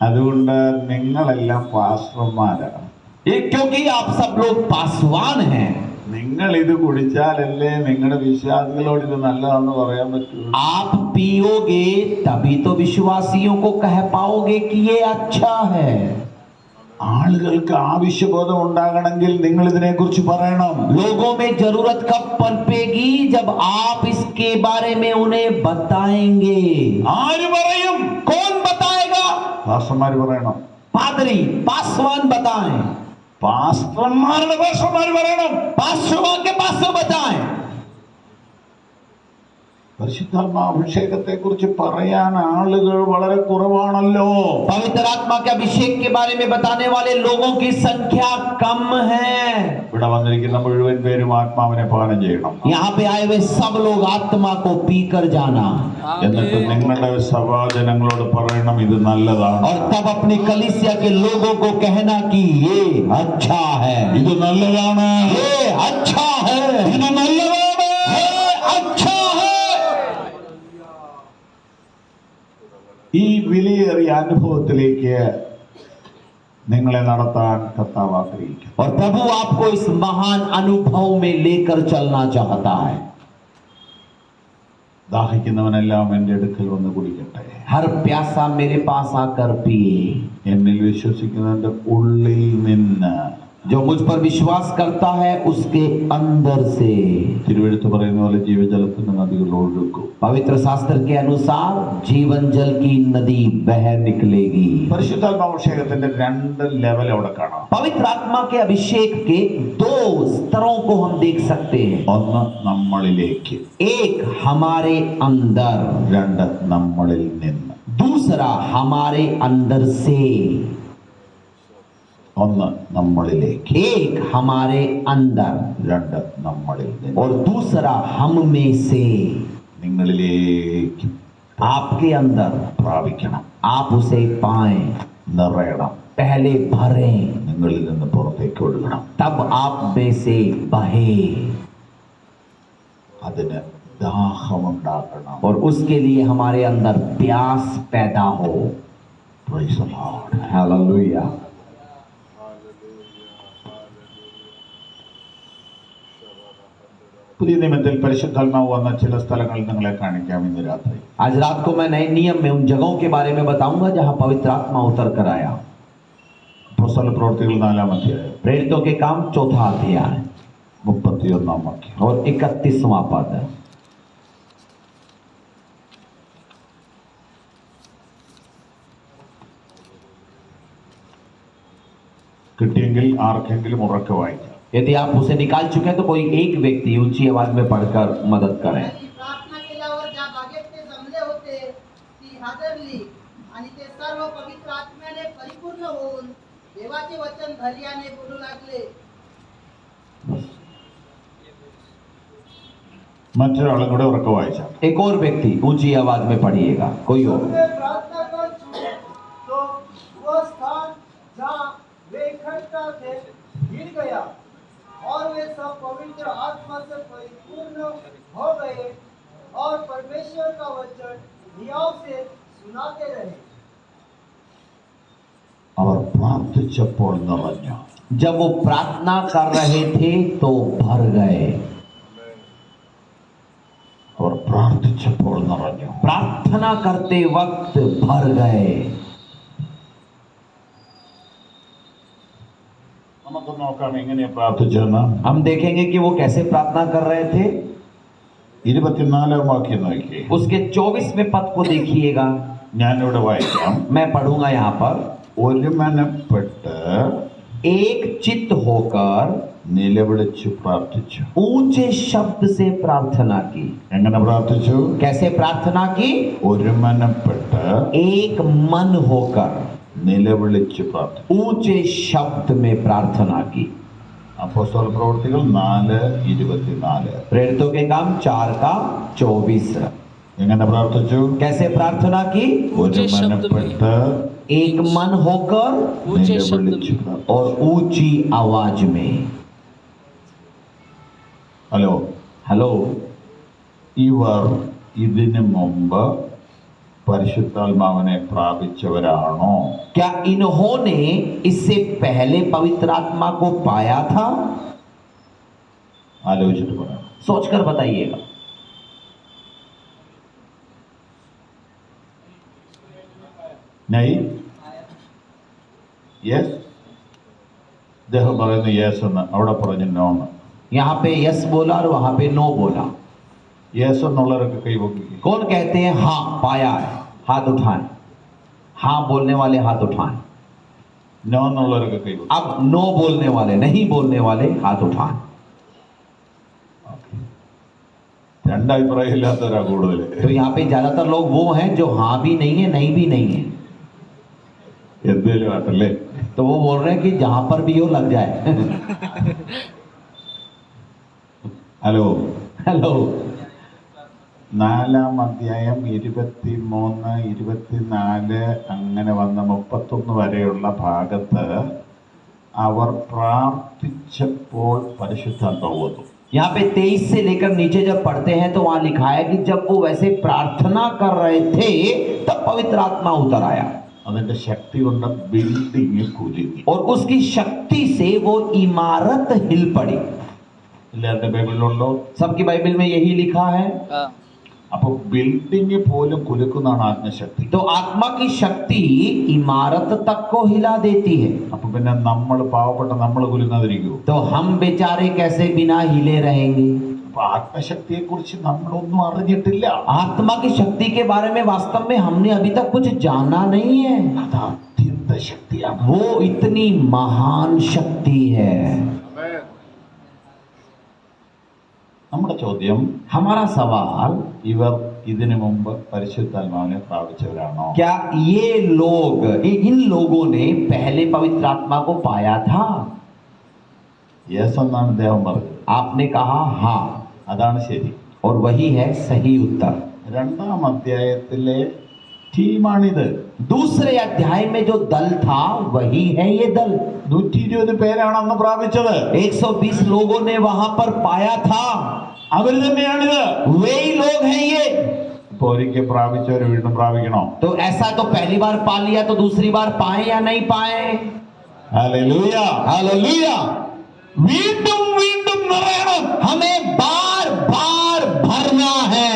അതുകൊണ്ട് നിങ്ങളെല്ലാം പാസ്റ്റർമാരാണ്. ये क्योंकि आप सब लोग पासवान हैं। നിങ്ങൾ ഇത് കുടിച്ചാലല്ലേ നിങ്ങളുടെ വിശ്വാസികളോട് ഇത് നല്ലതാണെന്ന് പറയാൻ പറ്റൂ. आप पियोगे तभी तो विश्वासियों को कह पाओगे कि ये अच्छा है। ആളുകൾക്ക് ആവശ്യബോധം ഉണ്ടാകണമെങ്കിൽ നിങ്ങൾ ഇതിനെക്കുറിച്ച് പറയണം. लोगों में जरूरत कब पनपेगी? जब आप इसके बारे में उन्हें बताएंगे। ആര് പറയും? कौन बताएगा? പാസ്റ്റർമാർ പറയണം. पादरी पासवान बताएं, പാസ്റ്റർമാരുടെ പാസ്റ്റർമാർ പറയണം. पासवान के पास बताएं। പരിശുദ്ധാത്മാഭിഷേകത്തെ കുറിച്ച് പറയാൻ ആളുകൾ വളരെ കുറവാണല്ലോ. पवित्र आत्मा के अभिषेक के बारे में बताने वाले लोगों की संख्या कम है। ഇവിടെ വന്നിരിക്കുന്ന മുഴുവൻ പേരും ആത്മാവിനെ പാനം ചെയ്യണം. यहाँ पे आए हुए सब लोग आत्मा को पीकर जाना, എന്നിട്ട് നിങ്ങളുടെ സഭാജനങ്ങളോട് പറയണം ഇത് നല്ലതാണ്. और तब अपनी कलीसिया के लोगों को कहना कि ये अच्छा है, ഇത് നല്ലതാണ്, ये अच्छा है, ഇത് നല്ലതാണ്, ये अच्छा है। ഈ വിലയേറിയ അനുഭവത്തിലേക്ക് നിങ്ങളെ നടത്താൻ കർത്താവ് ആഗ്രഹിക്കുന്നു. और प्रभु आपको इस महान अनुभव में लेकर चलना चाहता है। ദാഹിക്കുന്നവനെല്ലാം എൻ്റെ അടുക്കൽ വന്ന് കുടിക്കട്ടെ. हर प्यासा मेरे पास आकर पिए, എന്നിൽ വിശ്വസിക്കുന്നതിന്റെ ഉള്ളിൽ നിന്ന്, जो मुझ पर विश्वास करता है उसके अंदर से തിരുവെഴുത്ത് പറയുന്ന പോലെ ജീവജലത്തിന്റെ നദികൾ ഒഴുകും. पवित्र शास्त्र के अनुसार जीवन जल की नदी बह निकलेगी। പരിശുദ്ധാത്മാഭിഷേകത്തിന്റെ രണ്ട് ലെവൽ അവിടെ കാണാം. पवित्र आत्मा के अभिषेक के दो स्तरों को हम देख सकते हैं। ഒന്ന് നമ്മളിലേക്ക്, एक हमारे अंदर, രണ്ട് നമ്മളിൽ നിന്ന്. दूसरा हमारे अंदर से। ഒന്ന് നമ്മളിലേക്ക്, एक हमारे अंदर രണ്ട് നമ്മളിൽ നിന്ന്. और दूसरा हम में से। നിങ്ങളിലേക്ക് आपके अंदर പ്രാപിക്കണം, आप उसे पाएं, നിറയണം, पहले भरें, നിങ്ങളിൽ നിന്ന് പുറത്തേക്ക് ഒഴുകണം. तब आप में से बहे, അതിന് ദാഹമുണ്ടാക്കണം. और उसके लिए हमारे अंदर प्यास पैदा हो। Praise the Lord. हालेलुया। പുതിയ നിയമത്തിൽ പരിശുദ്ധാത്മാവ് വന്ന ചില സ്ഥലങ്ങൾ നിങ്ങളെ കാണിക്കാം ഇന്ന് രാത്രി. आज रात को मैं नए नियम में उन जगहों के बारे में बताऊंगा जहां पवित्र आत्मा उतर कर आया। അപ്പോസ്തല പ്രവൃത്തികൾ 4-ാം അധ്യായം प्रेरितों के काम 4था अध्याय 31-ാം വാക്യം. और 31वां पद। കിട്ടിയെങ്കിൽ ആർക്കെങ്കിലും ഉറക്കെ വായിക്കാം. यदि आप उसे निकाल चुके हैं तो कोई एक व्यक्ति ऊंची आवाज में पढ़कर मदद करें। प्रार्थना केल्यावर ज्या बागेत ते जमले होते ती हादरली आणि ते सर्व पवित्र आत्म्याने परिपूर्ण होऊन देवाचे वचन धैर्याने बोलू लागले. മറ്റൊരാളും കൂടെ ഉറക്കെ വായിച്ചാൽ. एक और व्यक्ति ऊंची आवाज में पढ़िएगा, कोई और। वे प्रार्थना कर छूटे तो वो स्थान जहाँ वे इकट्ठा थे गिर गया और वे सब पवित्र आत्मा से परिपूर्ण हो गए और परमेश्वर का वचन नियम से सुनाते रहे। അവർ പ്രാർത്ഥിച്ചപ്പോൾ നിറഞ്ഞു. जब वो प्रार्थना कर रहे थे तो भर गए। അവർ പ്രാർത്ഥിച്ചപ്പോൾ നിറഞ്ഞു. प्रार्थना करते वक्त भर गए। നമുക്ക് നോക്കാം എങ്ങനെയാ പ്രാർത്ഥിച്ചതെന്ന്. हम देखेंगे कि वो कैसे प्रार्थना कर रहे थे। 24-ാം വാക്യം നോക്കിയേ. उसके 24वें पद को देखिएगा, ഞാനിവിടെ വായിക്കാം. मैं पढ़ूंगा यहाँ पर। ഒരുമനപ്പെട്ട് एक चित्त होकर നിലവിളിച്ച് പ്രാർത്ഥിച്ചു. ऊंचे शब्द से प्रार्थना की। എങ്ങനെ പ്രാർത്ഥിച്ചു? कैसे प्रार्थना की? ഒരുമനപ്പെട്ട് एक मन होकर നിലവിളിച്ച് പ്രാർത്ഥിച്ചു. ऊंचे शब्द में प्रार्थना की। അപ്പോസ്തല പ്രവൃത്തികൾ 4:24. प्रेरितों के काम 4:24। എങ്ങനെ പ്രാർത്ഥിച്ചു? कैसे प्रार्थना की? ഒരുമനപ്പെട്ട് एक मन होकर നിലവിളിച്ച് പ്രാർത്ഥിച്ചു. और ऊंची आवाज में। ഹലോ, हेलो, ഇവർ ഇതിനു മുമ്പ് പരിശുദ്ധാത്മാവിനെ പ്രാപിച്ചവരാണോ? क्या इन्होंने इससे पहले पवित्र आत्मा को पाया था? ആലോചിച്ചിട്ട് പറയാം. सोचकर बताइएगा। നൈ യെസ്. അദ്ദേഹം പറയുന്നു യെസ് എന്ന്, അവിടെ പറഞ്ഞു നോ എന്ന്. यहाँ पे यस बोला और वहां पे नो बोला। യെസ് എന്നുള്ളവരൊക്കെ കൈവക്കും. कौन कहते हैं हाँ पाया है? हाथ उठाएं। हाँ बोलने वाले हाथ उठाएं। നോ എന്നുള്ളവരൊക്കെ കൈവക്കും. अब नो बोलने वाले, नहीं बोलने वाले हाथ उठाएं। രണ്ടഭിപ്രായം ഇല്ലാത്തവരാ കൂടുതൽ. तो यहाँ पे ज्यादातर लोग वो हैं जो हाँ भी नहीं है नहीं भी नहीं है. എന്തേലും ആട്ടല്ലേ. तो वो बोल रहे हैं कि जहां पर भी हो लग जाए. Hello hello. 4-ാം അധ്യായം 23, 24 അങ്ങനെ വന്ന 31 വരെയുള്ള ഭാഗത്ത് അവർ പ്രാർത്ഥിച്ചപ്പോൾ പരിശുദ്ധാത്മാവ് വന്നു. यहाँ पे 23 से लेकर नीचे जब पढ़ते हैं तो वहां लिखा है कि जब वो वैसे प्रार्थना कर रहे थे तब पवित्र आत्मा उतर आया. അതിന്റെ ശക്തി കൊണ്ട് ബിൽഡിംഗ് കുലുങ്ങി. और उसकी शक्ति से वो इमारत हिल पड़ी. എല്ലാവരുടെ ബൈബിളിലുണ്ടോ? सबकी बाइबल में यही लिखा है. അപ്പൊ ബിൽഡിംഗ് പോലും കുലുക്കുന്നതാണ് ആത്മശക്തി. तो आत्मा की शक्ति इमारत तक को हिला देती है. അപ്പൊ പിന്നെ നമ്മൾ പാവപ്പെട്ട നമ്മൾ കുലുങ്ങാതിരിക്കുമോ? तो हम बेचारे कैसे बिना हिले रहेंगे? അപ്പൊ ആത്മശക്തിയെ കുറിച്ച് നമ്മളൊന്നും അറിഞ്ഞിട്ടില്ല. आत्मा की शक्ति के बारे में वास्तव में हमने अभी तक कुछ जाना नहीं है. അത് അത്യന്ത ശക്തിയാണ്. वो इतनी महान शक्ति है. നമ്മുടെ ചോദ്യം, हमारा सवाल, ഇവർ ഇതിനു മുമ്പ് പരിശുദ്ധാത്മാവിനെ പ്രാപിച്ചവരാണോ? क्या ये लोग इन लोगों ने पहले पवित्र आत्मा को पाया था? യെസ് എന്നാണ് അദ്ദേഹം പറഞ്ഞത്. आपने कहा हाँ, അതാണ് ശരി. और वही है सही उत्तर. 2-ാം അധ്യായത്തിലെ ടീമാണിത്. दूसरे अध्याय में जो दल था वही है ये दल. 120 പേരാണ് അന്ന് പ്രാപിച്ചത്. 120 लोगों ने वहां पर पाया था. അവർ തന്നെയാണിത്. वे ही लोग हैं ये. ഇപ്പൊ ഒരിക്കൽ പ്രാപിച്ചവർ വീണ്ടും പ്രാപിക്കണോ? तो ऐसा तो पहली बार पा लिया तो दूसरी बार पाए या नहीं पाए? ഹല്ലേലൂയ. हालेलुया. വീണ്ടും വീണ്ടും നിറയണം. हमें बार बार भरना है.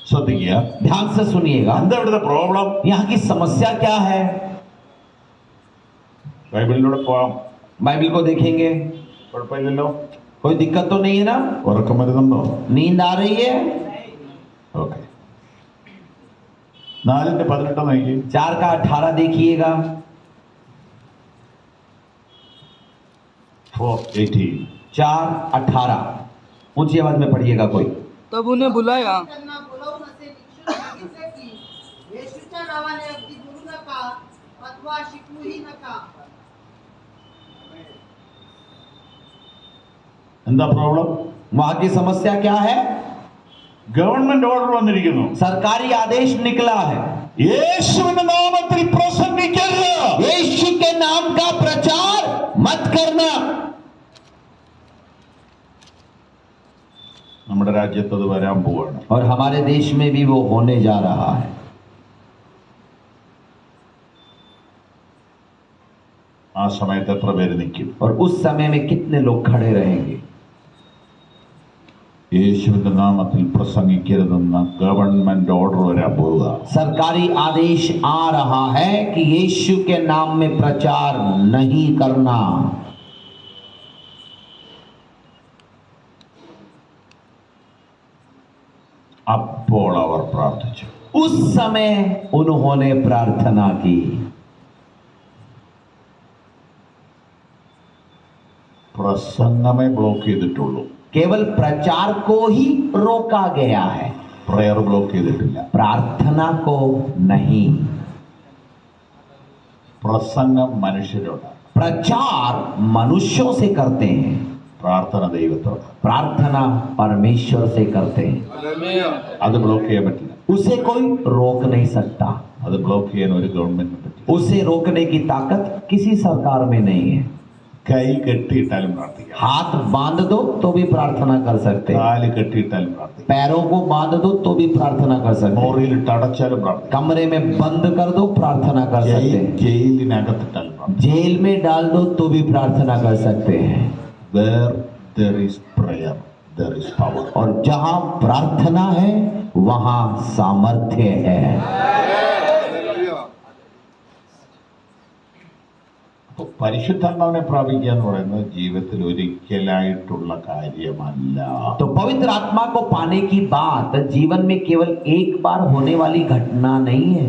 ശ്രദ്ധിക്കുക. ध्यान से सुनिएगा. എന്താ ഇവിടുത്തെ പ്രോബ്ലം? यहाँ की समस्या क्या है? ബൈബിളിലൂടെ പോവാം. बाइबल को देखेंगे. കുഴപ്പമില്ലല്ലോ. कोई दिक्कत तो नहीं है ना? ഉറക്കം വരുന്നുണ്ടോ? नींद आ रही है? ഓക്കെ. 4:18 നോക്കി. 4 का 18 देखिएगा. 4:18. 4:18 ऊंची आवाज में पढ़िएगा कोई. तब उन्हें बुलाया. त्यांना बोलावून असे इच्छुक सांगितले की येशूच्या नावाने अगदी बोलू नका अथवा शिकवूही नका. എന്താ പ്രോബ്ലം? वहां की समस्या क्या है? ഗവൺമെന്റ് ഓർഡർ വന്നിരിക്കുന്നു. सरकारी आदेश निकला है. യേശുവിന്റെ നാമത്തിൽ പ്രസംഗിക്കരുത്. यीशु के नाम का प्रचार मत करना. നമ്മുടെ രാജ്യത്ത് അത് വരാൻ പോവാണ്. और हमारे देश में भी वो होने जा रहा है. ആ സമയത്ത് എത്ര പേര് നിൽക്കും? और उस समय में कितने लोग खड़े रहेंगे? യേശുവിന്റെ നാമത്തിൽ പ്രസംഗിക്കരുതെന്ന ഗവൺമെന്റ് ഓർഡർ വരാൻ പോവുക. सरकारी आदेश आ रहा है कि यीशु के नाम में प्रचार नहीं करना. അപ്പോൾ അവർ പ്രാർത്ഥിച്ചു. उस समय उन्होंने प्रार्थना की. പ്രസംഗമേ ബ്ലോക്ക് ചെയ്തിട്ടുള്ളൂ. केवल प्रचार को ही रोका गया है, പ്രയർ ബ്ലോക്ക് ചെയ്തിട്ടില്ല. प्रार्थना को नहीं. പ്രസംഗം മനുഷ്യരോട്, प्रचार मनुष्यों से करते हैं, പ്രാർത്ഥന ദൈവത്തോട്. प्रार्थना परमेश्वर से करते हैं. അത് ബ്ലോക്ക് ചെയ്യാൻ പറ്റില്ല. उसे कोई रोक नहीं सकता. അത് ബ്ലോക്ക് ചെയ്യാൻ ഒരു ഗവൺമെന്റിന് പറ്റില്ല. उसे रोकने की ताकत किसी सरकार में नहीं है. കൈ കെട്ടിയിട്ടാലും പ്രാർത്ഥിക്കാം. हाथ बांध दो तो भी प्रार्थना कर सकते हैं. കാല് കെട്ടിയിട്ടാലും പ്രാർത്ഥിക്കാം. पैरों को बांध दो तो भी प्रार्थना कर सकते हैं. മോറിയിലിട്ട് അടച്ചാലും പ്രാർത്ഥിക്കാം. कमरे में बंद कर दो प्रार्थना कर सकते हैं. ജയിലിനകത്തിട്ടാലും പ്രാർത്ഥിക്കാം. जेल में डाल दो तो भी प्रार्थना कर सकते हैं. Where there is prayer, there is power. और जहां प्रार्थना है वहां सामर्थ्य है. അപ്പോൾ പരിശുദ്ധാത്മാവിനെ പ്രാപിക്കുക എന്ന് പറയുന്നത് ജീവിതത്തിൽ ഒരിക്കലായിട്ടുള്ള കാര്യമല്ല. तो पवित्र आत्मा को पाने की बात जीवन में केवल एक बार होने वाली घटना नहीं है.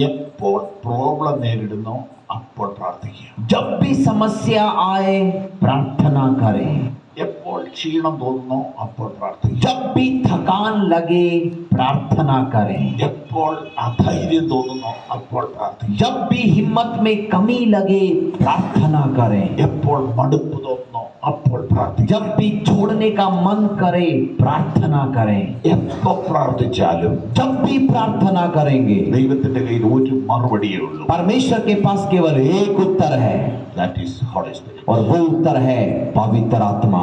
എപ്പോൾ പ്രോബ്ലം നേരിടുന്നോ അപ്പോൾ പ്രാർത്ഥിക്കുക. जब भी समस्या आए प्रार्थना करें. എപ്പോൾ ക്ഷീണം തോന്നുന്നോ അപ്പോൾ പ്രാർത്ഥിക്കും. जब भी थकान लगे प्रार्थना करें. എപ്പോൾ അധൈര്യം തോന്നുന്നോ അപ്പോൾ പ്രാർത്ഥിക്കും. जब भी हिम्मत में कमी लगे प्रार्थना करें. എപ്പോൾ മടുപ്പ് തോന്നുന്നോ അപ്പോൾ പ്രാർത്ഥിക്കും. जब भी छोड़ने का मन करे प्रार्थना करें. എപ്പോ പ്രാർത്ഥിച്ചാലും जब भी प्रार्थना करेंगे ദൈവത്തിന്റെ കയ്യിൽ ഒരു മറുപടിയേ ഉള്ളൂ. परमेश्वर के पास केवल एक उत्तर है, ദാറ്റ് ഈസ് ഹോളി സ്പിരിറ്റ്. और वो उत्तर है पवित्र आत्मा.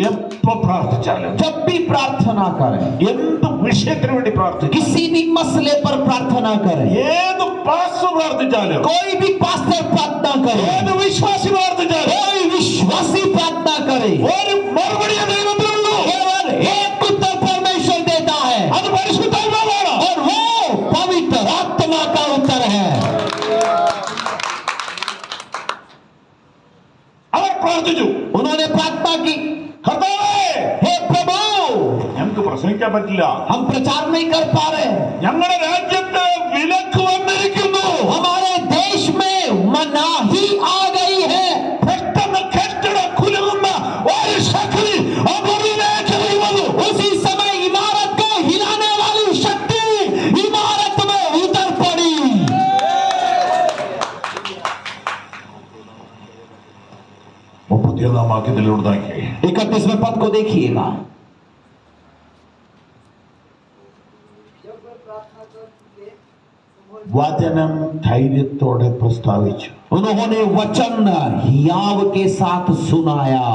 എപ്പോ പ്രാർത്ഥിച്ചാലും जब भी प्रार्थना करें, എന്ത് വിഷയത്തിന് വേണ്ടി പ്രാർത്ഥിക്കും, किसी भी मसले पर प्रार्थना करें, ഏത് പാസ്റ്റർ പ്രാർത്ഥിച്ചാലും, कोई भी पास्टर प्रार्थना करे, ഏത് വിശ്വാസി പ്രാർത്ഥിച്ചാലും कोई विश्वासी प्रार्थना करे, ഒരു മറുപടിയേ ദൈവത്തിനുള്ളൂ. केवल एक उत्तर परमेश्वर देता है, അത് പരിശുദ്ധാത്മാവാണ്. और वो पवित्र आत्मा का उत्तर है. അവർ പ്രാർത്ഥിച്ചു. उन्होंने प्रार्थना की, കർത്താവേ, हे प्रभु, ഞങ്ങൾക്ക് പ്രസംഗിക്കാൻ പറ്റില്ല, हम प्रचार नहीं कर पा रहे, ഞങ്ങളുടെ രാജ്യത്ത് വിലക്ക് വന്നിരിക്കുന്നു, हमारे देश में मनाही आ गई है. പെട്ടെന്ന് കെട്ടിടം കുലുങ്ങുന്ന ഒരു ശക്തി ആ മുറിയിലേക്ക് വന്നു. उसी समय इमारत को हिलाने वाली शक्ति इमारत में उतर पड़ी. മുപ്പത്തിയൊന്നാം വാക്യത്തിലുണ്ടാക്കി 31वें पद को देखिएगा. जब वे प्रार्थना कर चुके വചനം ധൈര്യത്തോടെ പ്രസ്താവിച്ചു. उन्होंने वचन हियाव के साथ सुनाया.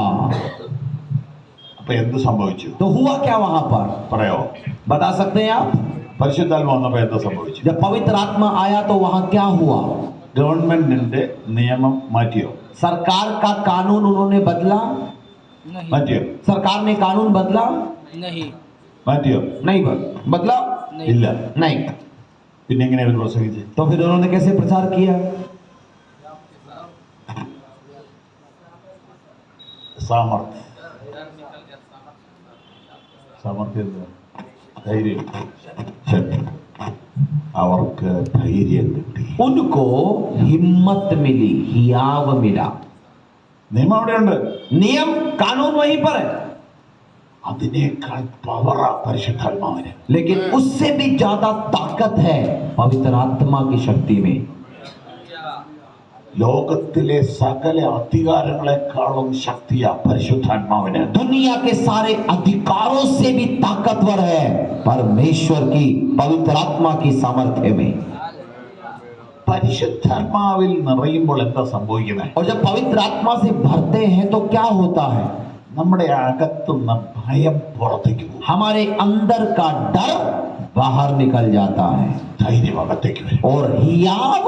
അപ്പൊ എന്ത് സംഭവിച്ചു तो हुआ क्या वहां पर, പറയാമോ? बता सकते हैं आप? പരിശുദ്ധാത്മ വന്നപ്പോ എന്താ സംഭവിച്ചു? जब पवित्र आत्मा आया तो वहां क्या हुआ? ഗവൺമെന്റിന്റെ നിയമം മാറ്റിയോ? सरकार का कानून उन्होंने बदला? नहीं മാറ്റിയോ? सरकार ने कानून बदला? नहीं മാറ്റിയോ? नहीं बदला? नहीं ഇല്ല. नहीं. പിന്നെ എങ്ങനെ അവർ പ്രസംഗിച്ചു? तो फिर उन्होंने कैसे प्रचार किया? സാമർത്ഥ്യം. സാമർത്ഥ്യം എന്താ? ധൈര്യം. ശക്തി. അവർക്ക് ധൈര്യം കിട്ടി. उनको हिम्मत मिली, हियाव मिला. നിയമം അവിടെയുണ്ട്. नियम कानून वहीं पर है, അതിനേക്കാൾ പവറാ പരിശുദ്ധാത്മാവിന്. लेकिन उससे भी ज्यादा ताकत है पवित्र आत्मा की शक्ति में. ലോകത്തിലെ സകല അധികാരങ്ങളെക്കാളും ശക്തിയാ പരിശുദ്ധാത്മാവിന്. दुनिया के सारे अधिकारों से भी ताकतवर है परमेश्वर की पवित्र आत्मा की सामर्थ्य में. പരിശുദ്ധാത്മാവിൽ നിറയുമ്പോൾ എന്താ സംഭവിക്കുന്നത്? और जब पवित्र आत्मा से भरते हैं तो क्या होता है? നമ്മുടെ അകത്തുനിന്ന് ഭയം പുറത്തേക്ക് പോകും. हमारे अंदर का डर बाहर निकल जाता है ധൈര്യം അകത്തേക്ക് വരും. और हियाव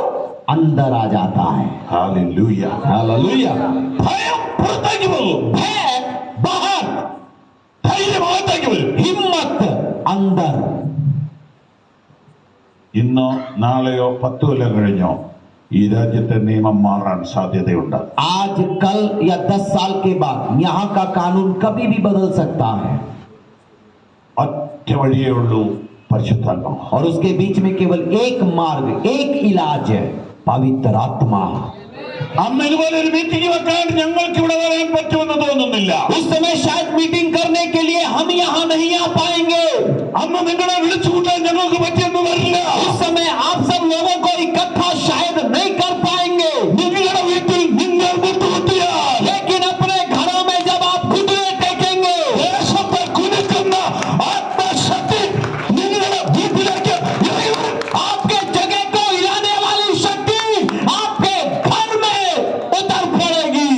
अंदर आ जाता है. ഹല്ലേലൂയ. हालेलुया. ഭയം പുറത്തേക്ക് പോകും. भय बाहर, ധൈര്യം അകത്തേക്ക് വരും. हिम्मत अंदर. ഇന്നോ നാളെയോ 10 കൊല്ലം കഴിഞ്ഞോ ഈ രാജ്യത്തെ നിയമം മാറാൻ സാധ്യതയുണ്ട്. आज कल या 10 साल के बाद यहाँ का कानून कभी भी बदल सकता है, ഒറ്റ വഴിയേ ഉള്ളൂ, പരിശുദ്ധാത്മാവ്. और उसके बीच में केवल एक मार्ग, एक इलाज है, पवित्र आत्मा. അന്ന് ഇതുപോലെ ഒരു മീറ്റിംഗ് വെക്കാൻ ഞങ്ങൾക്ക് ഇവിടെ വരാൻ പറ്റുമെന്ന് തോന്നുന്നില്ല. उस समय शायद मीटिंग करने के लिए हम यहाँ नहीं आ पाएंगे. അന്ന് നിങ്ങളെ വിളിച്ചു കൂട്ടാൻ ഞങ്ങൾക്ക് പറ്റിയെന്ന് വരില്ല. उस समय आप सब लोगों को इकट्ठा शायद नहीं कर पाएंगे. നിങ്ങളുടെ വീട്ടിൽ നിങ്ങൾ മുട്ടുകുത്തിയാൽ, लेकिन अपने घरों में जब आप घुटने टेकेंगे, ദേശത്തെ കുലുക്കുന്ന ആത്മശക്തി നിങ്ങളുടെ വീട്ടിലേക്ക് ഇറങ്ങി വരും. आपके जगह को हिलाने वाली शक्ति आपके घर में उतर पड़ेगी.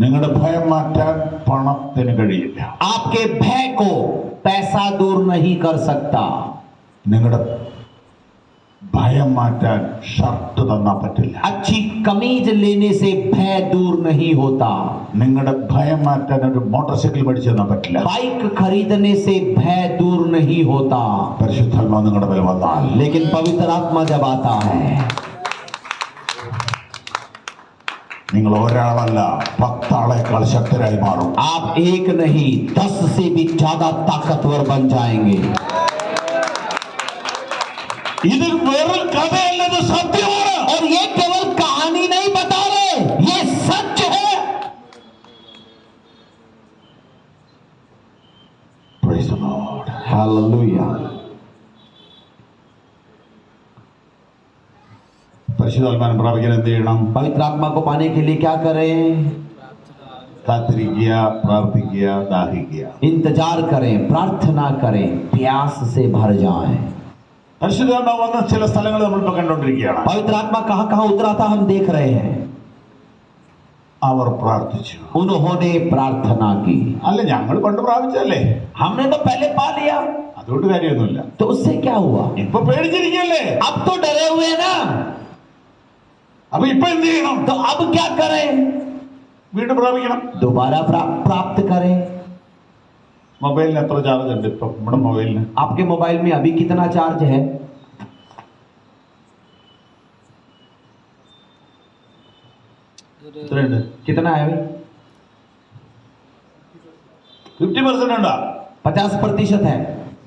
നിങ്ങളുടെ ഭയം മാറ്റാൻ പണത്തിന് കഴിയില്ല. आपके भय को पैसा दूर नहीं कर सकता. നിങ്ങളുടെ ഭയം മാറ്റാൻ ഷർട്ട് തന്നാ പറ്റില്ല. अच्छी कमीज लेने से भय दूर नहीं होता. നിങ്ങളുടെ ഭയം മാറ്റാൻ ഒരു മോട്ടോർ സൈക്കിൾ മേടിച്ചു തന്നാ പറ്റില്ല. बाइक खरीदने से भय दूर नहीं होता. പരിശുദ്ധാത്മാവ് നിങ്ങളുടെ മേൽ വന്നാൽ, लेकिन पवित्र आत्मा जब आता है, നിങ്ങൾ ഒരാളല്ല 10 ആളേക്കാൾ ശക്തരായി മാറും. आप एक नहीं 10 से भी ज्यादा ताकतवर बन जाएंगे. ഇത് വെറും കഥയല്ല, ഇത് സത്യമാണ്. और ये केवल कहानी नहीं बता रहे, ये सच है. Praise the Lord. हालेलुया. പരിശുദ്ധാത്മാവിനെ പ്രാപിക്കാൻ എന്ത് ചെയ്യണം? पवित्र आत्मा को पाने के लिए क्या करें? കാത്തിരിക്കുക, പ്രാർത്ഥിക്കുക, ദാഹിക്കുക. इंतजार करें, प्रार्थना करें, प्यास से भर जाएं. പരിശുദ്ധാത്മാവ് വന്ന ചില സ്ഥലങ്ങൾ നമ്മളിപ്പോ കണ്ടുകൊണ്ടിരിക്കുകയാണ്. पवित्र आत्मा कहां कहां उतरा था हम देख रहे हैं. അവർ പ്രാർത്ഥിച്ചു. उन्होंने प्रार्थना की. അല്ല, ഞങ്ങൾ പണ്ട് പ്രാപിച്ചല്ലേ, हमने तो पहले पा लिया, അതുകൊണ്ട് കാര്യമൊന്നുമില്ല. तो उससे क्या हुआ? ഇപ്പൊ പേടിച്ചിരിക്കല്ലേ, अब तो डरे हुए हैं ना, അപ്പൊ ഇപ്പൊ എന്ത് ചെയ്യണം? तो अब क्या करें? വീണ്ടും പ്രാപിക്കണം. दोबारा प्राप्त करें. മൊബൈലിന് എത്ര ചാർജ് ഉണ്ട് ഇപ്പൊ? നമ്മുടെ മൊബൈലിന് आपके मोबाइल में अभी कितना चार्ज है? എത്രയുണ്ട്? कितना है अभी? 50% ഉണ്ടാ. 50% है.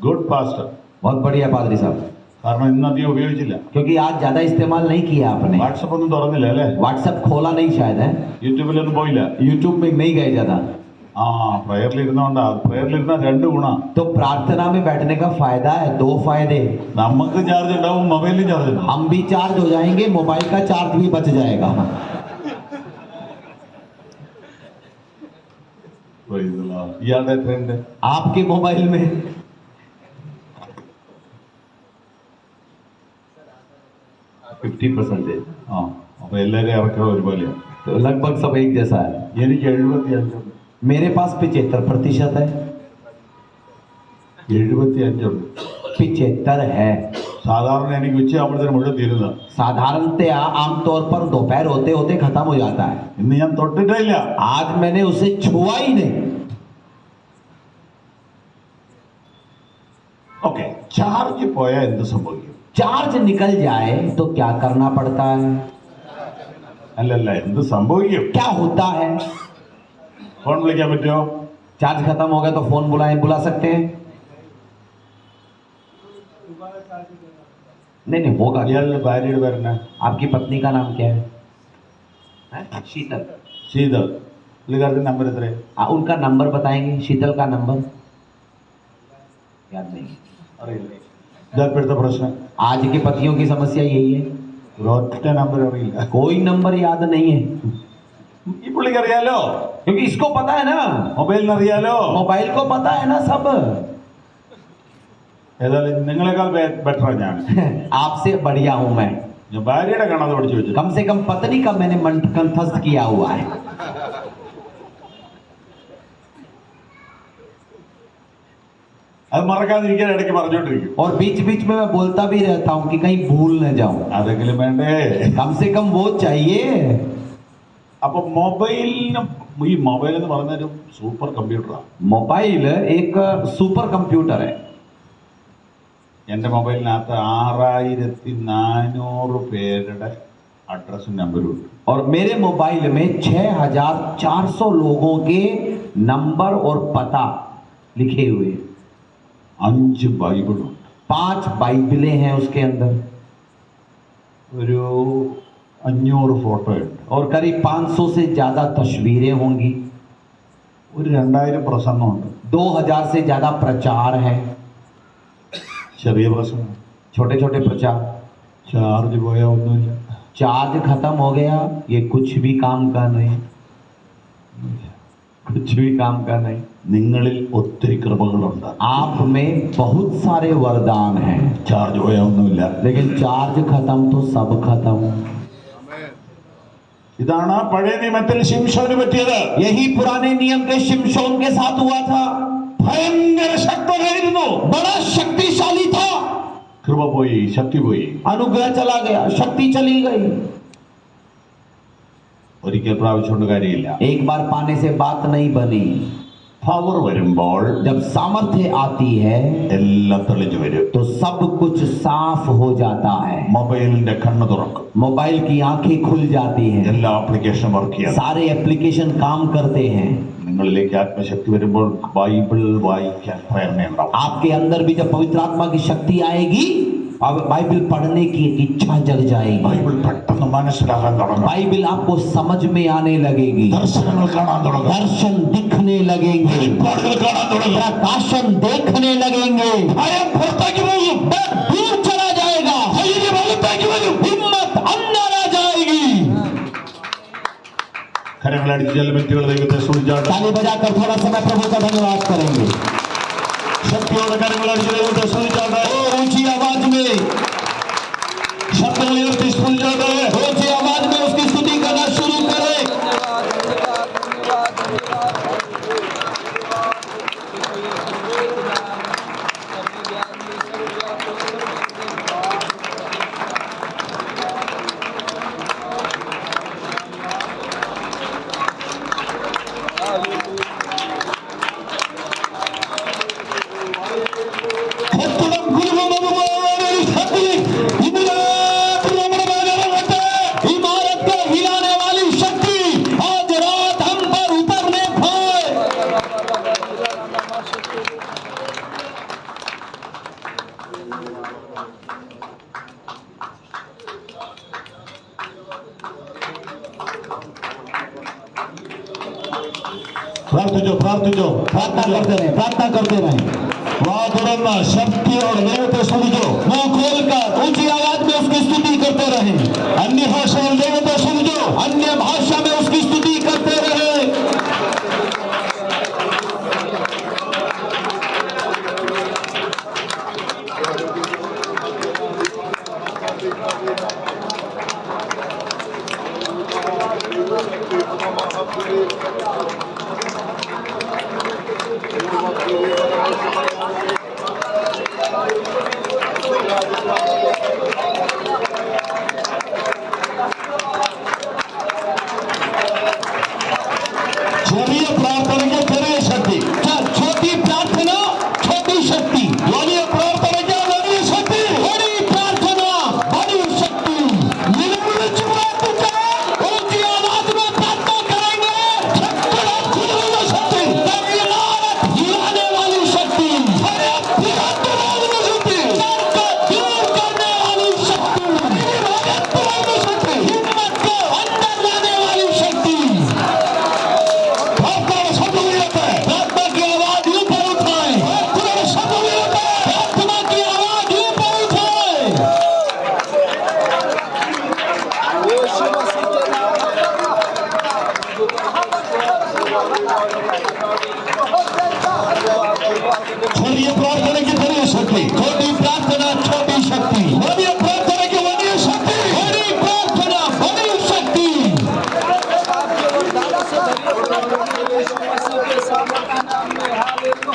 Good pastor. बहुत बढ़िया पादरी साहब, കാരണം ഇന്ന് അധികം ഉപയോഗിച്ചില്ല. क्योंकि आज ज्यादा इस्तेमाल नहीं किया आपने. വാട്സപ്പ് ഒന്നും തുറന്നില്ല അല്ലേ? व्हाट्सएप खोला नहीं शायद है, യൂട്യൂബിലൊന്നും പോയില്ല. यूट्यूब में नहीं गए ज्यादा. ആ പ്രയറിലിരുന്നോണ്ടാ. പ്രയറിലിരുന്ന 2 ഗുണം. तो प्रार्थना में बैठने का फायदा है, 2 फायदे. നമുക്ക് ചാർജ് ഉണ്ടാവും, മൊബൈലിൽ ചാർജ് ഉണ്ടാവും. हम भी चार्ज हो जाएंगे, मोबाइल का चार्ज भी बच जाएगा. ഇയാളുടെ എത്രയുണ്ട്? आपके मोबाइल में 50% है, ആ അപ്പൊ എല്ലാരും ഇറക്കുക ഒരുപോലെയാണ്. तो लगभग सब एक जैसा है. എനിക്ക് 75 ഉണ്ട്. मेरे पास 75% है. 75 ഉണ്ട്. 75 है. സാധാരണ എനിക്ക് ഉച്ചയാകുമ്പോഴത്തേന് മുഴുവൻ തീരുന്ന. साधारणतया आमतौर पर दोपहर होते होते खत्म हो जाता है. ഇന്ന് ഞാൻ തൊട്ടിട്ടേ ഇല്ല. आज मैंने उसे छुआ ही नहीं. ഓക്കെ, ചാർജ് പോയാൽ എന്ത് സംഭവിക്കും? चार्ज निकल जाए तो क्या करना पड़ता है? അല്ലല്ല, എന്ത് സംഭവിക്കും? क्या होता है? ഫോൺ വിളിക്കാൻ പറ്റുമോ? चार्ज खत्म हो गया तो फोन बुला सकते हैं? नहीं होगा. ഇയാളുടെ ഭാര്യയുടെ പേരെന്നാ? आपकी पत्नी का नाम क्या है? शीतल. ശീതൾ. പുള്ളിക്കാരത്തിന്റെ നമ്പർ എത്രയാ? उनका नंबर बताएंगे, शीतल का नंबर याद नहीं. അറിയില്ല. ഇതാ പ്രശ്നം. आज के पतियों की समस्या यही है, ഒറ്റ നമ്പർ അറിയില്ല. कोई नंबर याद नहीं है. ഈ പുള്ളിക്ക് അറിയാലോ, क्योंकि इसको पता है ना, മൊബൈലിന് അറിയാലോ. मोबाइल को पता है ना सब. ഏതായാലും നിങ്ങളെക്കാൾ ബെറ്ററാണ് ഞാൻ. आपसे बढ़िया हूं मैं. ഞാൻ ഭാര്യയുടെ കാണാതെ പഠിച്ചു വെച്ചു. कम से कम पत्नी का मैंने मन कंठस्थ किया हुआ है. അത് മറക്കാതിരിക്കാൻ ഇടയ്ക്ക് പറഞ്ഞോണ്ടിരിക്കും. और बीच बीच में मैं बोलता भी रहता हूं कि कहीं भूल न जाऊं. അതെങ്കിലും വേണ്ടേ? कम से कम वो चाहिए. അപ്പൊ മൊബൈലിന്, ഈ മൊബൈൽ എന്ന് പറഞ്ഞൊരു സൂപ്പർ കമ്പ്യൂട്ടറാണ്. मोबाइल एक सुपर कंप्यूटर है. എൻ്റെ മൊബൈലിനകത്ത് 6400 പേരുടെ അഡ്രസ്സും നമ്പറും ഉണ്ട്. और मेरे मोबाइल में 6400 लोगों के नंबर और पता लिखे हुए. 5 ബൈബിളുണ്ട്. 5 बाइबलें हैं उसके अंदर. ഒരു 500 ഫോട്ടോ ഉണ്ട്. और करीब 500 से ज्यादा तस्वीरें होंगी. ഒരു 2000 പ്രസംഗമുണ്ട്. 2000 से ज्यादा प्रचार है, ചെറിയ പ്രസംഗം. छोटे छोटे प्रचार. ചാർജ് പോയാൽ ഒന്നുമില്ല. चार्ज खत्म हो गया, ये कुछ भी काम का नहीं, कुछ भी काम का नहीं. നിങ്ങളിൽ ഒത്തിരി കൃപകളുണ്ട്. आप में बहुत सारे वरदान हैं, ചാർജ് പോയാൽ ഒന്നുമില്ല. लेकिन चार्ज खत्म तो सब खत्म. ഇതാണ് പഴയ നിയമത്തിൽ ശിംശോന് പറ്റിയത്. यही पुराने नियम के शिमशोन के साथ हुआ था. ഭയങ്കര ശക്തനായിരുന്നു, बड़ा शक्तिशाली था. കൃപ പോയി, ശക്തി പോയി. अनुग्रह चला गया, शक्ति चली गई. ഒരിക്കൽ പ്രാപിച്ചുകൊണ്ട് കാര്യമില്ല. एक बार पाने से बात नहीं बनी. പവർ വരുമ്പോൾ जब सामर्थ्य आती है എല്ലാം തെളിഞ്ഞു വരും. तो सब कुछ साफ हो जाता है. മൊബൈലിന്റെ കണ്ണ് തുറക്കും. मोबाइल की आंखें खुल जाती हैं, എല്ലാ ആപ്ലിക്കേഷനും വർക്ക് ചെയ്യാം. सारे एप्लीकेशन काम करते हैं. നിങ്ങളിലേക്ക് ആത്മശക്തി വരുമ്പോൾ ബൈബിൾ വായിക്കാൻ പ്രേരണയുണ്ടാവും. आपके अंदर भी जब पवित्र आत्मा की शक्ति आएगी अब बाइबल पढ़ने की एक इच्छा जग जाएगी ബൈബിൾ പെട്ടെന്ന് മനസ്സിലാക്കാൻ തുടങ്ങും बाइबल आपको समझ में आने लगेगी ദർശനങ്ങൾ കാണാൻ തുടങ്ങും दर्शन दिखने लगेंगे വെളിപ്പാടുകൾ കാണാൻ തുടങ്ങും प्रकाशन देखने लगेंगे ഭയം പുറത്തേക്ക് പോകും डर दूर चला जाएगा ധൈര്യം അകത്തേക്ക് വരും हिम्मत अंदर आ जाएगी കരങ്ങളടിച്ച് ചില വ്യക്തികൾ ദൈവത്തെ സ്തുതിച്ചാട്ടെ ताली बजाकर थोड़ा समय प्रभु का धन्यवाद करेंगे ശക്തിയോടെ കരങ്ങളടിച്ച് ദൈവത്തെ സ്തുതിച്ചാട്ടെ और ऊंची आवाज में ശബ്ദങ്ങൾ ഉയർത്തി സ്തുതിച്ചാട്ടെ ऊंची आवाज में उसकी स्तुति करना शुरू करें കർത്തനം ഗുരുവമതുപോലെ ഒരു ശക്തി ഇതിനകത്ത് നമ്മുടെ മേലെ വരട്ടെ. इमारत को हिलाने वाली शक्ति आज रात हम पर उतरने पाए പ്രാർത്ഥിച്ചോ പ്രാർത്ഥിച്ചോ प्रार्थना करते रहे വാ തുറന്ന ശക്തിയോടെ ദൈവത്തെ സ്തുതിച്ചോ मुंह खोलकर ऊंची आवाज में उसकी स्तुति करते रहे അന്യഭാഷകൾ ദൈവത്തെ സ്തുതിച്ചോ अन्य भाषा में उसकी स्तुति करते रहे ചെറിയ പ്രാർത്ഥനയ്ക്ക് ചെറിയ ശക്തി छोटी प्रार्थना छोटी शक्ति വലിയ പ്രാർത്ഥനയ്ക്ക് വലിയ ശക്തി बड़ी प्रार्थना बड़ी शक्ति നിലവിളിച്ച് പ്രാർത്ഥിച്ചാൽ ऊंची आवाज में प्रार्थना करेंगे ശക്തിയുടെ കുതിരുന്ന ശക്തി इमारत हिलाने वाली शक्ति ഭയത്തിലാകുന്ന ശക്തി डर को दूर करने वाली शक्ति ഭയത്തിലാകുന്ന ശക്തി हिम्मत को अंदर लाने वाली शक्ति പ്രാർത്ഥന ശബ്ദം ഉയരട്ടെ प्रार्थना की आवाज ऊपर उठाए പ്രാർത്ഥന ശബ്ദം ഉയരട്ടെ प्रार्थना की आवाज ऊपर उठाए ചെറിയ പ്രാർത്ഥനയ്ക്ക് ചെറിയ ശക്തി छोटी प्रार्थना छोटी शक्ति വലിയ പ്രാർത്ഥനയ്ക്ക് വലിയ ശക്തി बड़ी प्रार्थना बड़ी शक्ति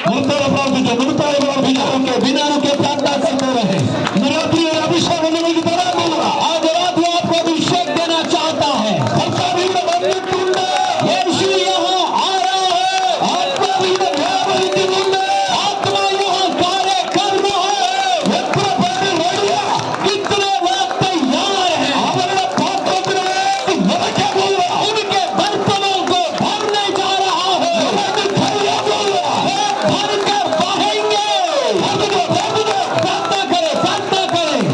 നിർത്താതെ പ്രാർത്ഥിച്ചു നിർത്താതെ പ്രാർത്ഥിച്ചു उनके बिना रुके प्रार्थना करते रहे നിരാത്രി ഒരു അഭിഷേകം നിങ്ങൾക്ക് തരാൻ പോകുക आज रात वो आपको अभिषेक देना चाहता है കർത്താവിന്റെ വന്നിട്ടുണ്ട് यीशु यहाँ आ रहा है ആത്മാവിന്റെ വ്യാപരിക്കുന്നുണ്ട് आत्मा यहाँ कार्य कर रहा है എത്ര പേര് റെഡിയാ कितने लोग तैयार हैं അവരുടെ പാത്രത്തിലേക്ക് നിറയ്ക്കാൻ പോവുക उनके बर्तनों को भरने जा रहा है അവർക്ക് കഴിയാൻ പോവുക भर कर बहेंगे प्रार्थना करें प्रार्थना करें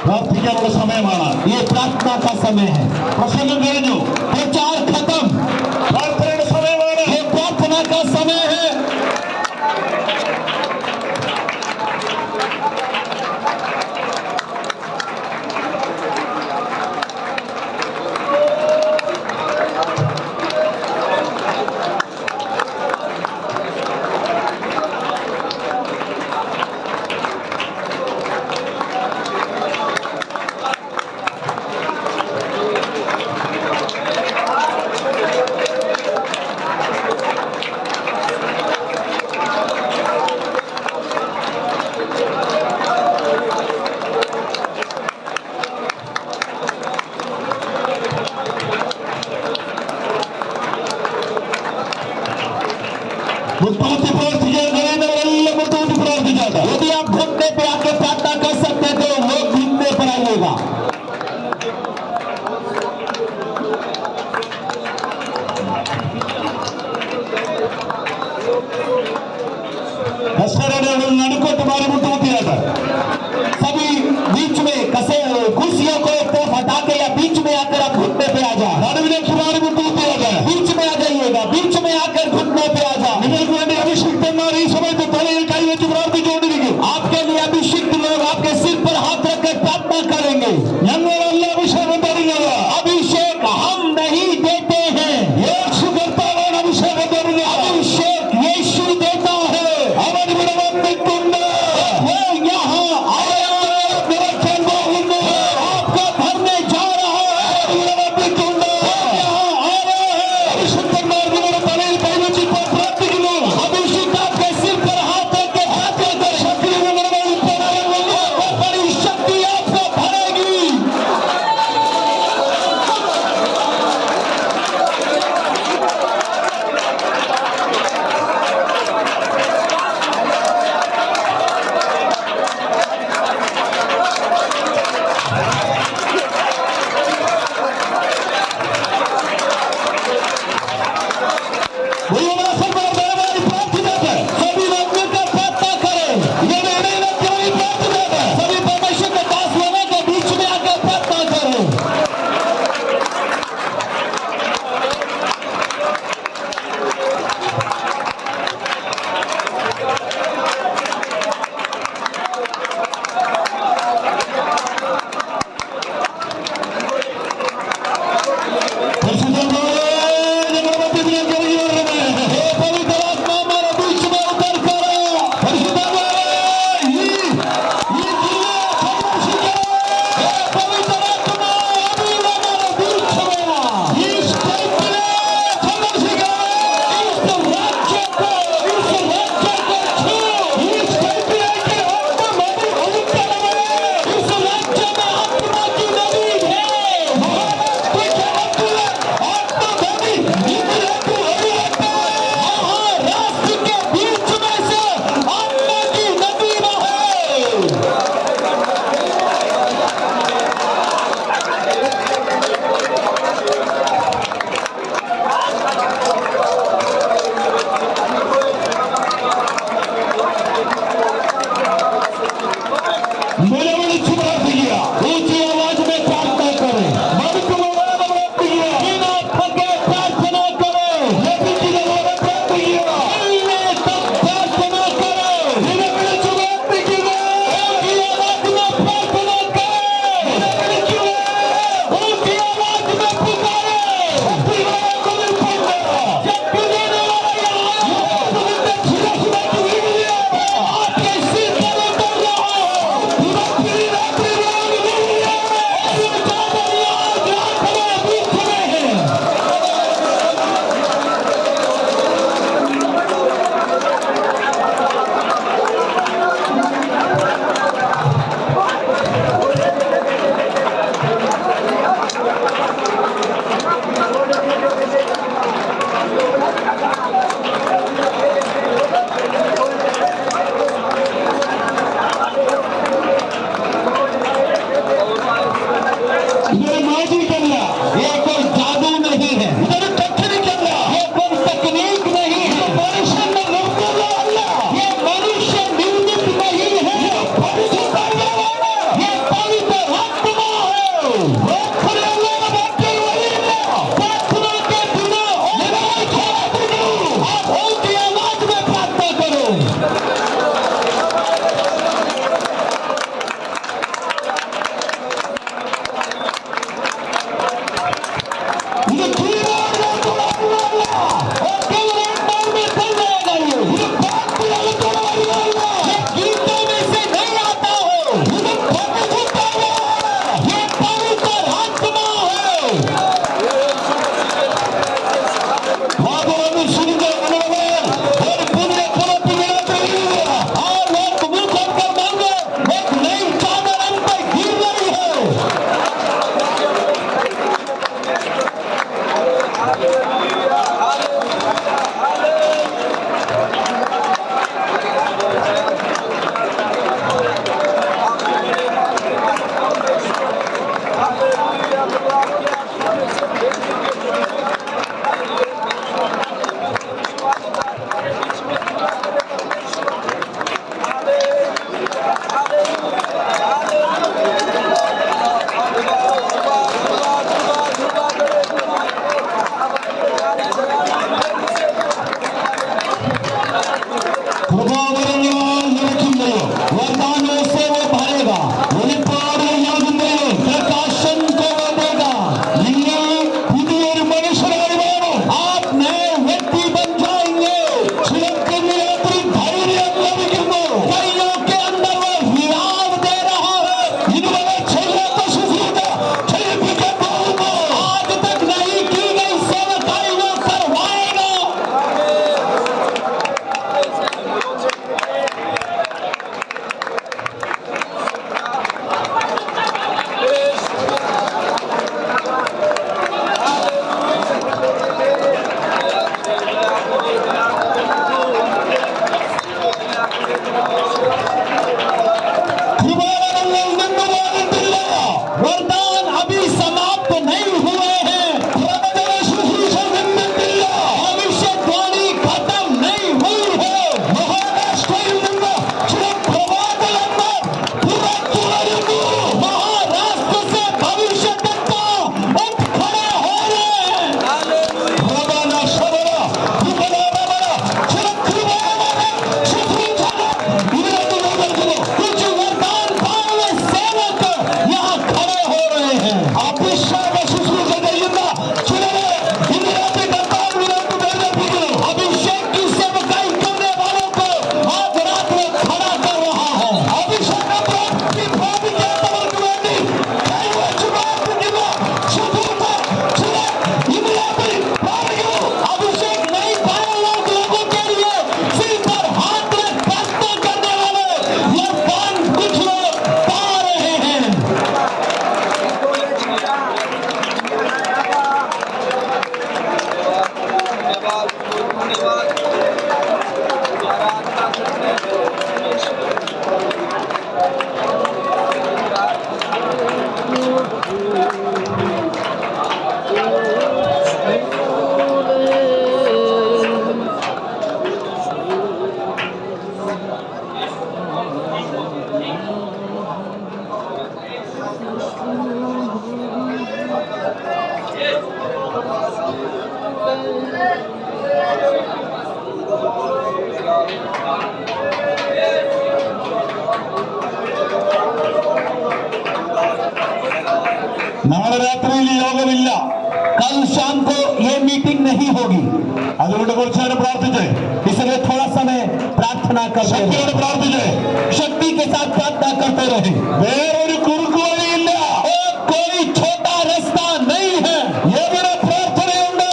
പ്രാർത്ഥിക്കാനുള്ള സമയമാണ് ये प्रार्थना का समय है പ്രസംഗം കഴിഞ്ഞു प्रचार खत्म പ്രാർത്ഥനയുടെ സമയമാണ് ये प्रार्थना का समय है മുട്ടുകുത്തി പ്രവർത്തിക്കാൻ കഴിയുന്നവരെല്ലാം മുട്ടുകുത്തി പ്രവർത്തിച്ചാട്ടെ. यदि आप घुटने पे आके प्रार्थना कर सकते हैं तो वो घुटने पर आइएगा. नड़कोट मारे मुट्ठी रहता सभी बीच में कसे कुर्सियों को एक तरफ हटा के या बीच में आकर आप घुटने पे आ जाए. नड़विने तुम्हारे मुट्ठी रहता है. बीच में आ जाइएगा. बीच में आकर घुटने पे आ जाए. अभिषिक्त इस समय तो पहले कई बच्चे प्रार्थना जोड़ेंगे. आपके लिए अभिषिक्त लोग आपके सिर पर हाथ रखकर प्रार्थना करेंगे. अभिषेक हम नहीं देते हैं. अभिषेक यीशु देता है. वो यहाँ आया आपको भरने जा रहा है. यहाँ आया है. अभिषेक आपके सिर पर हाथ रख के बड़ी शक्ति आपको भरेगी. നാളെ രാത്രിയിൽ യോഗമില്ല. कल शाम को ये मीटिंग नहीं होगी. അതുകൊണ്ട് കുറച്ചു നേരം പ്രാർത്ഥിച്ചേ. इसलिए थोड़ा समय प्रार्थना कर ശക്തിയോട് പ്രാർത്ഥിച്ചേ. शक्ति के साथ प्रार्थना करते रहे. വേറൊരു കുറുക്കു വഴിയില്ല. कोई छोटा रास्ता नहीं है. എവിടെ പ്രാർത്ഥനയുണ്ട്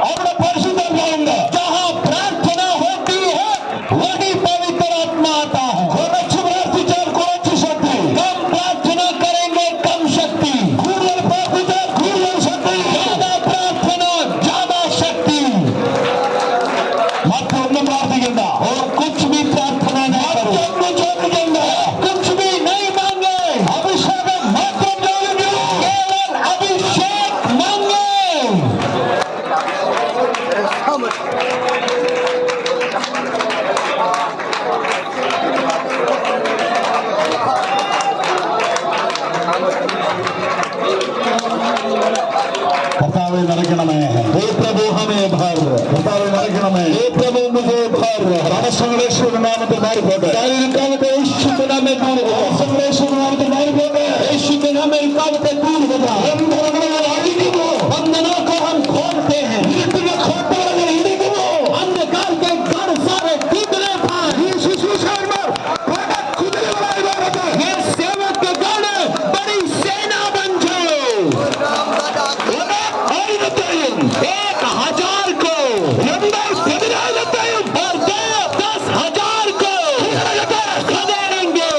അവിടെ പരിശുദ്ധാത്മാവുണ്ട്. जहां प्रार्थना होती है वहीं पवित्र आत्मा आता है. കുറച്ച് പ്രാർത്ഥിച്ചാൽ കുറച്ച് ശക്തി. कम प्रार्थना करेंगे कम शक्ति. കൂടുതൽ പ്രാർത്ഥിച്ചാൽ കൂടുതൽ ശക്തി. ज्यादा प्रार्थना ज्यादा शक्ति. മറ്റൊന്നും പ്രാർത്ഥിക്കണ്ട. और कुछ भी प्रार्थना नहीं करो. कुछ भी नहीं मांगे. अभिषेक മാത്രം ചോദിക്കൂ. केवल अभिषेक मांगे. കർത്താവേ നിറയ്ക്കണമേ. हे प्रभु हमें भर. കർത്താവേ നിറയ്ക്കണമേ. हे प्रभु मुझे भर. തടസ്സങ്ങളെ യേശുവിന്റെ നാമത്തിൽ മാറിപ്പോട്ടെ. रुकावटें यीशु के नाम में दूर हो. തടസ്സങ്ങളെ യേശുവിന്റെ നാമത്തിൽ മാറിപ്പോട്ടെ. यीशु के नाम में रुकावटें दूर हो जाए. ബന്ധനങ്ങളെ അഴിക്കുമോ. बंधनों को हम खोलते हैं. ഇരുട്ടിന്റെ കോട്ടകളെ ഇടിക്കുമോ. अंधकार के घर सारे टूटने पाए. ഈ ശുശ്രൂഷകന്മാർ കുതിരകളായി മാറട്ടെ. ये सेवक के गण बड़ी सेना बन जाओ. 1000 को और 10,000 को खदेड़ेंगे.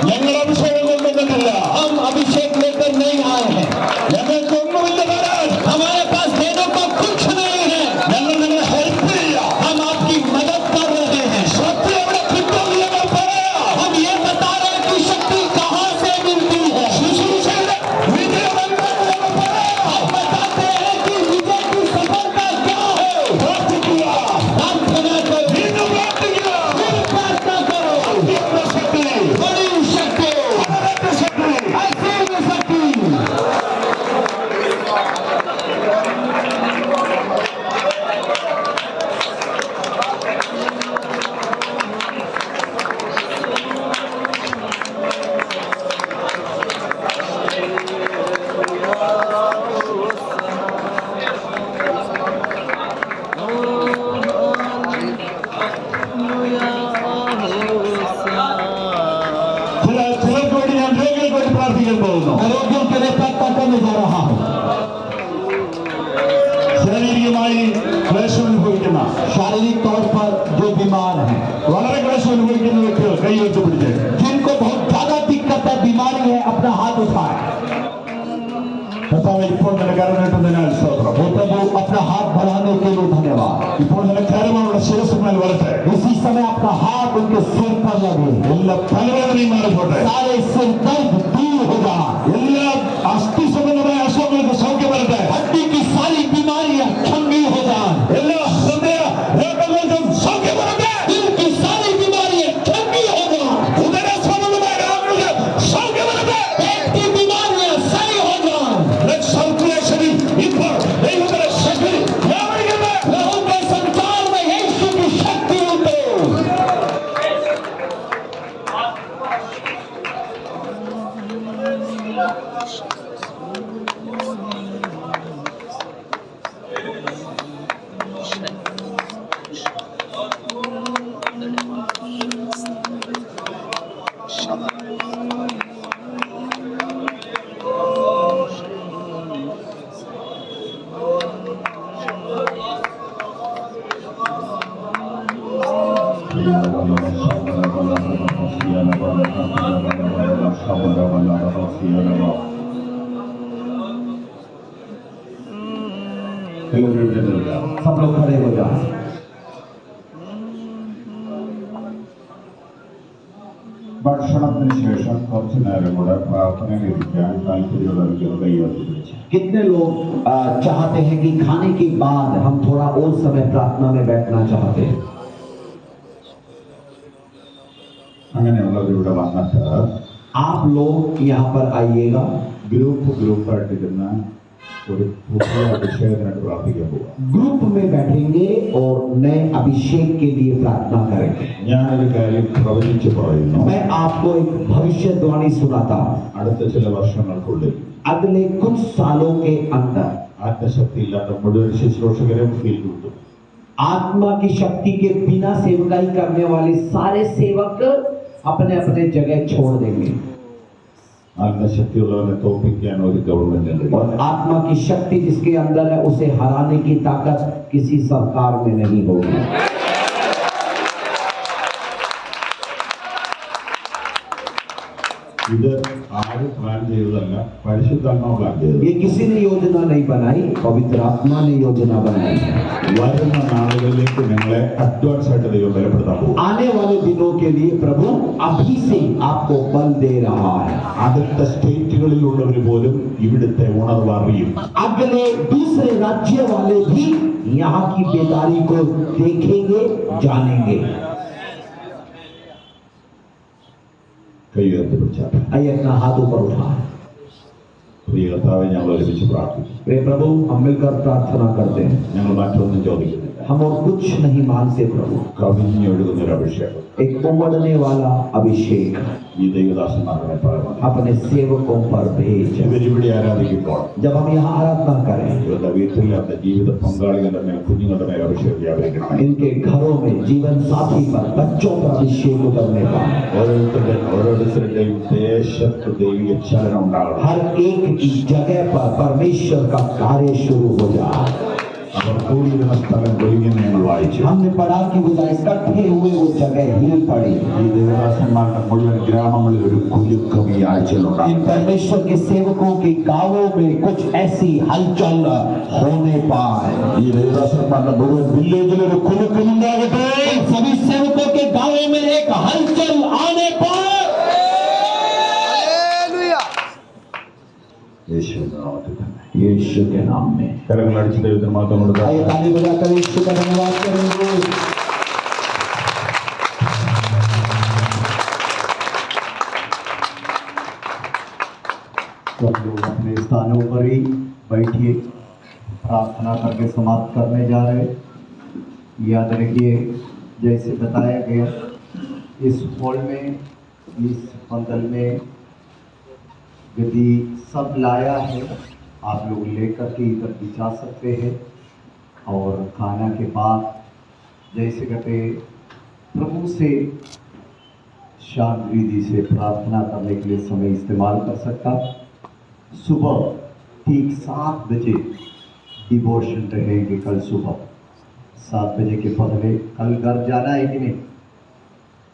ഞങ്ങൾ അഭിഷേകം കൊണ്ടുവന്നിട്ടില്ല. हम अभिषेक लेकर नहीं आए हैं. ഞങ്ങൾക്കൊന്നുമില്ല തരാൻ. हमारे पास देने को कुछ नहीं है. ഞങ്ങൾ നിങ്ങളെ ഹെൽപ്പ് ചെയ്യാം. हम आपकी मदद कर रहे हैं. ശക്തി എവിടെ കിട്ടുമെന്ന് ഞങ്ങൾ പറയാം. हम ये बता रहे हैं कि शक्ति कहाँ से मिलती है. ശുശ്രൂഷയുടെ വിജയം എന്താണെന്ന് ഞങ്ങൾ പറയാം. हम बताते हैं कि विजय की सफलता क्या है. പ്രാർത്ഥിക്കുക. प्रार्थना करो. വീണ്ടും പ്രാർത്ഥിക്കുക. फिर प्रार्थना करो. അത്യുന്നത ശക്തി. बड़ी शक्ति. अनंत शक्ति. असीम शक्ति. ചിലർക്ക് വേണ്ടി ഞാൻ രോഗികൾക്ക് വേണ്ടി പ്രാർത്ഥിക്കാൻ പോകുന്നു. ആരോഗ്യം के लिए प्रार्थना करने जा रहा हूं. ശാരീരികമായി ക്ലേശം അനുഭവിക്കുന്ന शारीरिक तौर पर जो बीमार हैं വളരെ ക്ലേശം അനുഭവിക്കുന്ന വ്യക്തികൾ കൈ വെച്ച് പിടിച്ച് जिनको बहुत ज्यादा दिक्कत है बीमारी है अपना हाथ उठाए. കർത്താവേ ഇപ്പോൾ നിന്റെ കരം നീട്ടുന്നതിനാൽ സ്തോത്രം. हे प्रभु अपना हाथ बढ़ाने के लिए धन्यवाद. ഇപ്പോൾ നിന്റെ കരം അവരുടെ ശിരസിന്മേൽ വരട്ടെ. इसी समय आपका हाथ उनके सिर पर लगे. എല്ലാ തലവേദനയും മാറിപ്പോട്ടെ. सारे सिर दर्द दूर हो जाए. എല്ലാ അസ്ഥി സംബന്ധമായ അസുഖങ്ങൾക്ക് സൗഖ്യം വരട്ടെ. हड्डी की सारी बीमारियां ठंडी हो जाए. എല്ലാ ഹൃദയ രോഗങ്ങൾക്കും സൗഖ്യം വരട്ടെ. दिल की सारी बीमारियां ठंडी हो जाए. ഉദര സംബന്ധമായ രോഗങ്ങൾക്ക് സൗഖ്യം വരട്ടെ. पेट की बीमारियां सही हो जाए. ബ്ലഡ് സർക്കുലേഷനിൽ ഇപ്പോൾ ദൈവത്തിന്റെ ശക്തി വ്യാപരിക്കട്ടെ. लहू के संचार में यीशु की शक्ति उतरे. सब लोग खड़े हो जाए। ഭക്ഷണത്തിന് ശേഷം കുറച്ചു നേരം കൂടെ പ്രാർത്ഥനയിലിരിക്കാൻ താല്പര്യമുള്ളവർക്ക് കൈയ്യോർത്തി പിടിച്ചു. कितने लोग चाहते हैं कि खाने के बाद हम थोड़ा और समय प्रार्थना में बैठना चाहते हैं? അങ്ങനെയുള്ളവർ ഇവിടെ വന്നിട്ട് आप लोग यहाँ पर आइएगा, ഗ്രൂപ്പായിട്ടിരുന്ന ഒരു പുതിയ അഭിഷേകത്തിനായിട്ട് പ്രാർത്ഥിക്കാൻ പോവാം. ग्रुप में बैठेंगे और नए अभिषेक के लिए प्रार्थना करेंगे. ഞാനൊരു കാര്യം പ്രവചിച്ച് പറയുന്നു. मैं आपको एक भविष्यवाणी सुनाता हूँ. അടുത്ത ചില വർഷങ്ങൾക്കുള്ളിൽ अगले कुछ सालों के अंदर ആത്മശക്തി ഇല്ലാത്ത മുഴുവൻ ശുശ്രൂഷകരും ഫീൽഡ് കിട്ടും. आत्मा की शक्ति के बिना सेवकाई करने वाले सारे सेवक अपने अपने जगह छोड़ देंगे. ആത്മശക്തിയുള്ളവരെ തോൽപ്പിക്കാൻ ഒരു ഗവൺമെന്റ് और आत्मा की शक्ति जिसके अंदर है उसे हराने की ताकत किसी सरकार में नहीं होगी. ഇത് ആരും പ്ലാൻ ചെയ്തതല്ല, പരിശുദ്ധാത്മാ പ്ലാൻ ചെയ്തത്. ये किसी ने योजना नहीं बनाई, पवित्र आत्मा ने योजना बनाई. വരുന്ന നാളുകളിലേക്ക് നിങ്ങളെ അഡ്വാൻസ് ആയിട്ട് ദൈവം ബലപ്പെടുത്താൻ പോകും. आने वाले दिनों के लिए प्रभु अभी से आपको बल दे रहा है. അടുത്ത സ്റ്റേറ്റുകളിലുള്ളവർ പോലും ഇവിടുത്തെ ഉണർവ് അറിയും. अगले दूसरे राज्य वाले भी यहाँ की बेदारी को देखेंगे, जानेंगे. കൈ ഉയർത്തി പിടിച്ചാൽ आइए अपना हाथ ऊपर उठाएं. പ്രിയ കർത്താവെ, ഞങ്ങൾ ഒരുമിച്ച് പ്രാർത്ഥിക്കും. वे प्रभु हम मिलकर प्रार्थना करते हैं. ഞങ്ങൾ മറ്റൊന്നും ചോദിക്കുന്നില്ല. हम और कुछ नहीं मांगते प्रभु. കവിഞ്ഞൊഴുകുന്നൊരു അഭിഷേകം एक उमड़ने वाला अभिषेक ഈ ദൈവദാസന്മാരുടെ പ്രാർത്ഥന. अपने सेवकों पर भेज. ഇവരിവിടെ ആരാധിക്കുമ്പോൾ जब हम यहाँ आराधना करें, ഇവരുടെ വീട്ടിൽ അവരുടെ ജീവിത പങ്കാളികളുടെ മേൽ, കുഞ്ഞുങ്ങളുടെ മേൽ അഭിഷേകം വ്യാപരിക്കണം. इनके घरों में जीवन साथी पर, बच्चों पर अभिषेक उतरने पाए. ഓരോരുത്തരുടെയും ദേശത്ത് ദൈവിക ചലനം ഉണ്ടാകണം. हर एक की जगह पर परमेश्वर का कार्य शुरू हो जाए. അവർ കൂടിയിരുന്ന സ്ഥലം ഒഴിഞ്ഞെന്ന് ഞങ്ങൾ വായിച്ചു. हमने पढ़ा कि वो इकट्ठे हुए वो जगह हिल पड़ी. ഈ ദേവദാസന്മാരുടെ മുഴുവൻ ഗ്രാമങ്ങളിൽ ഒരു കുലുക്കം ഈ ആഴ്ചയിലുണ്ടാകും. इन परमेश्वर के सेवकों के गांवों में कुछ ऐसी हलचल होने पाए. ഈ ദേവദാസന്മാരുടെ മുഴുവൻ വില്ലേജിൽ ഒരു കുലുക്കം ഉണ്ടാകട്ടെ. इन सभी सेवकों के गांवों में एक हलचल आने पाए. യേശുവിന്റെ നാമത്തിൽ തന്നെ. यीशु के नाम में കരങ്ങൾ അടിച്ച് ദൈവത്തിന് മാത്രം കൊടുക്കാം. आइए ताली बजाकर यीशु का धन्यवाद करेंगे. सब लोग अपने स्थानों पर ही बैठिए. प्रार्थना करके समाप्त करने जा रहे. याद रखिए, जैसे बताया गया, इस हॉल में, इस पंगल में यदि सब लाया है, आप लोग लेकर के इधर बिछा सकते हैं. और खाना के बाद जैसे कहते प्रभु से शांत विधि से प्रार्थना करने के लिए समय इस्तेमाल कर सकता. सुबह ठीक 7 बजे डिवोशन रहेंगे. कल सुबह 7 बजे के पहले. कल घर जाना है कि नहीं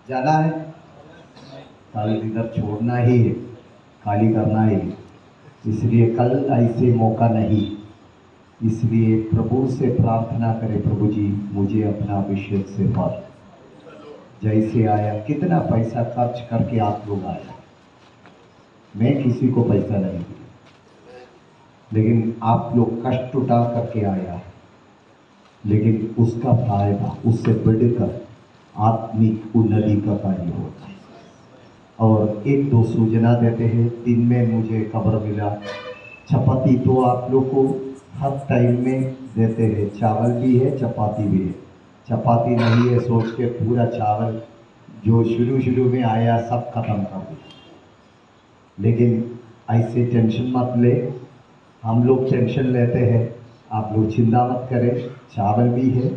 जाना है? कल इधर छोड़ना ही है, खाली करना ही. इसलिए कल ऐसे मौका नहीं. इसलिए प्रभु से प्रार्थना करें, प्रभु जी मुझे अपना अभिषेक से भर. जैसे आया, कितना पैसा खर्च करके आप लोग आया. मैं किसी को पैसा नहीं दिया, लेकिन आप लोग कष्ट उठा करके आया. लेकिन उसका फायदा, उससे बढ़कर आत्मिक उन्नति का कार्य होता है. और एक दो सूचना देते हैं. दिन में मुझे खबर मिला, चपाती तो आप लोग को हर टाइम में देते हैं. चावल भी है, चपाती भी है. चपाती नहीं है सोच के पूरा चावल जो शुरू में आया सब खत्म कर दिया. लेकिन ऐसे टेंशन मत ले. हम लोग टेंशन लेते हैं, आप लोग चिंता मत करें. चावल भी है,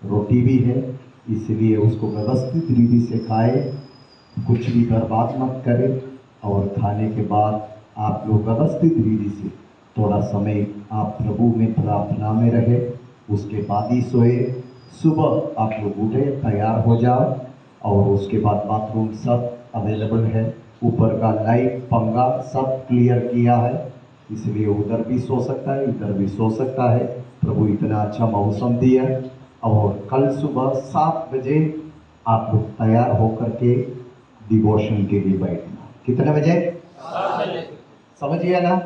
रोटी भी है, इसलिए उसको व्यवस्थित रीति से खाए. कुछ भी बर्बाद मत करें. और खाने के बाद आप लोग व्यवस्थित रीति से थोड़ा समय आप प्रभु में प्रार्थना में रहे. उसके बाद ही सोए. सुबह आप लोग उठे, तैयार हो जाओ. और उसके बाद बाथरूम सब अवेलेबल है. ऊपर का लाइट, पंखा सब क्लियर किया है. इसलिए उधर भी सो सकता है, इधर भी सो सकता है. प्रभु इतना अच्छा मौसम दिया. और कल सुबह 7 बजे आप लोग तैयार होकर के डिवोशन के लिए बैठना। कितने बजे? समझिए ना।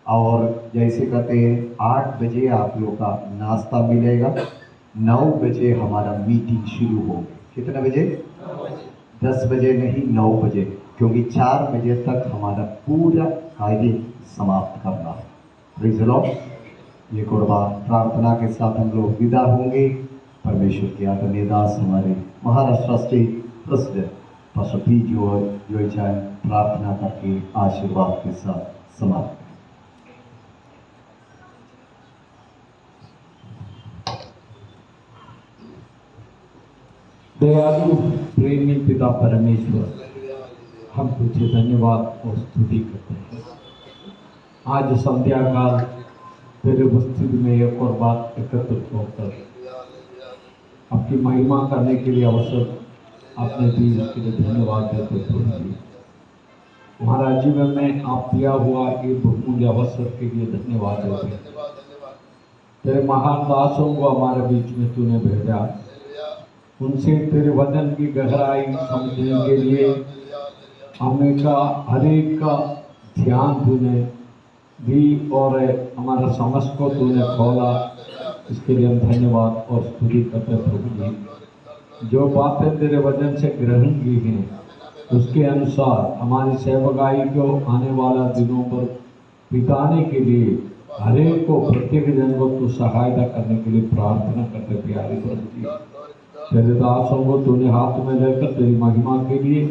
और जैसे कहते हैं 8 बजे आप लोग का नाश्ता मिलेगा, 9 बजे हमारा मीटिंग शुरू होगी। कितने बजे? 10 बजे नहीं, 9 बजे, क्योंकि 4 बजे तक हमारा पूरा कार्य समाप्त करना है। Praise the Lord. एक और बार प्रार्थना के साथ हम लोग विदा होंगे। परमेश्वर के आदरणीय दास हमारे Maharashtra state president pastor P Joy चाय प्रार्थना करके आशीर्वाद के साथ समाप्त करें। दयालु प्रेमी पिता परमेश्वर, हम तुझे धन्यवाद और स्तुति करते हैं। आज संध्या काल तेरे उपस्थिति में एक और बात एकत्रित होकर आपकी महिमा करने के लिए अवसर आपने दी, इसके लिए धन्यवाद देते हैं। हमारा जीवन में आप दिया हुआ ये बहुमूल्य अवसर के लिए धन्यवाद देते हैं। तेरे महान दासों को हमारे बीच में तूने भेजा, उनसे तेरे वचन की गहराई समझने के लिए हमें का हरेक का ध्यान तूने दी और हमारा समझ को तूने खोला। इसके लिए हम धन्यवाद और स्तुति करते प्रभु जी। जो बातें तेरे वचन से ग्रहण की हैं उसके अनुसार हमारी सेवकाई को आने वाला दिनों पर बिताने के लिए हरेक को प्रत्येक जन को तू सहायता करने के लिए प्रार्थना करते प्यारे प्रभु जी। तेरे दासों को तूने हाथ में लेकर तेरी महिमा के लिए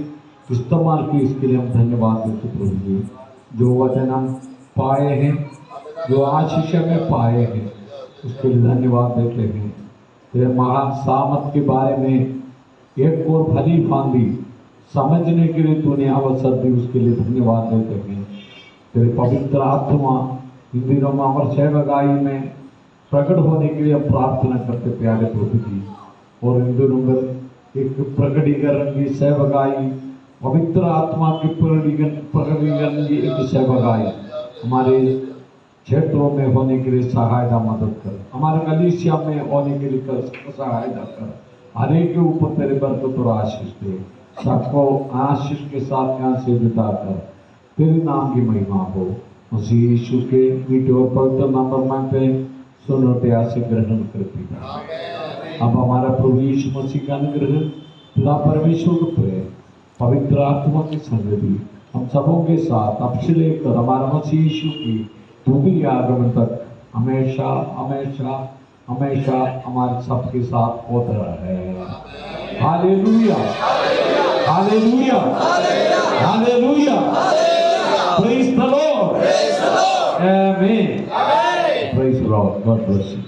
इस्तेमाल की, इसके लिए हम धन्यवाद देते प्रभु जी। जो वचन हम पाए हैं, जो आशीष में पाए हैं, उसके लिए धन्यवाद देते हैं। तेरे महान सामर्थ के बारे में एक और भली भांति समझने के लिए तूने अवसर दी, उसके लिए धन्यवाद देते हैं। तेरे पवित्र आत्मा इन दिनों में अमर सेवकाई में प्रकट होने के लिए हम प्रार्थना करते प्यारे प्रभु जी। और इन दिनों में एक प्रकटीकरण की सेवकाई, पवित्र आत्मा की प्रकटीकरण की एक सेवकाई हमारे क्षेत्रों में होने के लिए सहायता मदद कर, हमारे कलीसिया में होने के लिए सहायता कर। हर एक के ऊपर तेरे बरकत और आशीष दे, सबको आशीष के साथ यहाँ से विदा कर। तेरे नाम की महिमा हो। मसीह यीशु के मीठे और पवित्र नाम पर मांगते हैं, सुनो दया से ग्रहण कर पिता। अब हमारा प्रभु यीशु मसीह का अनुग्रह, पिता परमेश्वर का प्रेम, पवित्र आत्मा की संगति हम सबों के साथ अब से लेकर हमारा मसीह यीशु की दूसरी आगमन तक हमेशा हमेशा हमेशा हमारे सबके साथ होता रहे। Hallelujah, hallelujah, hallelujah. Praise the Lord. Amen. Praise the Lord. God bless you.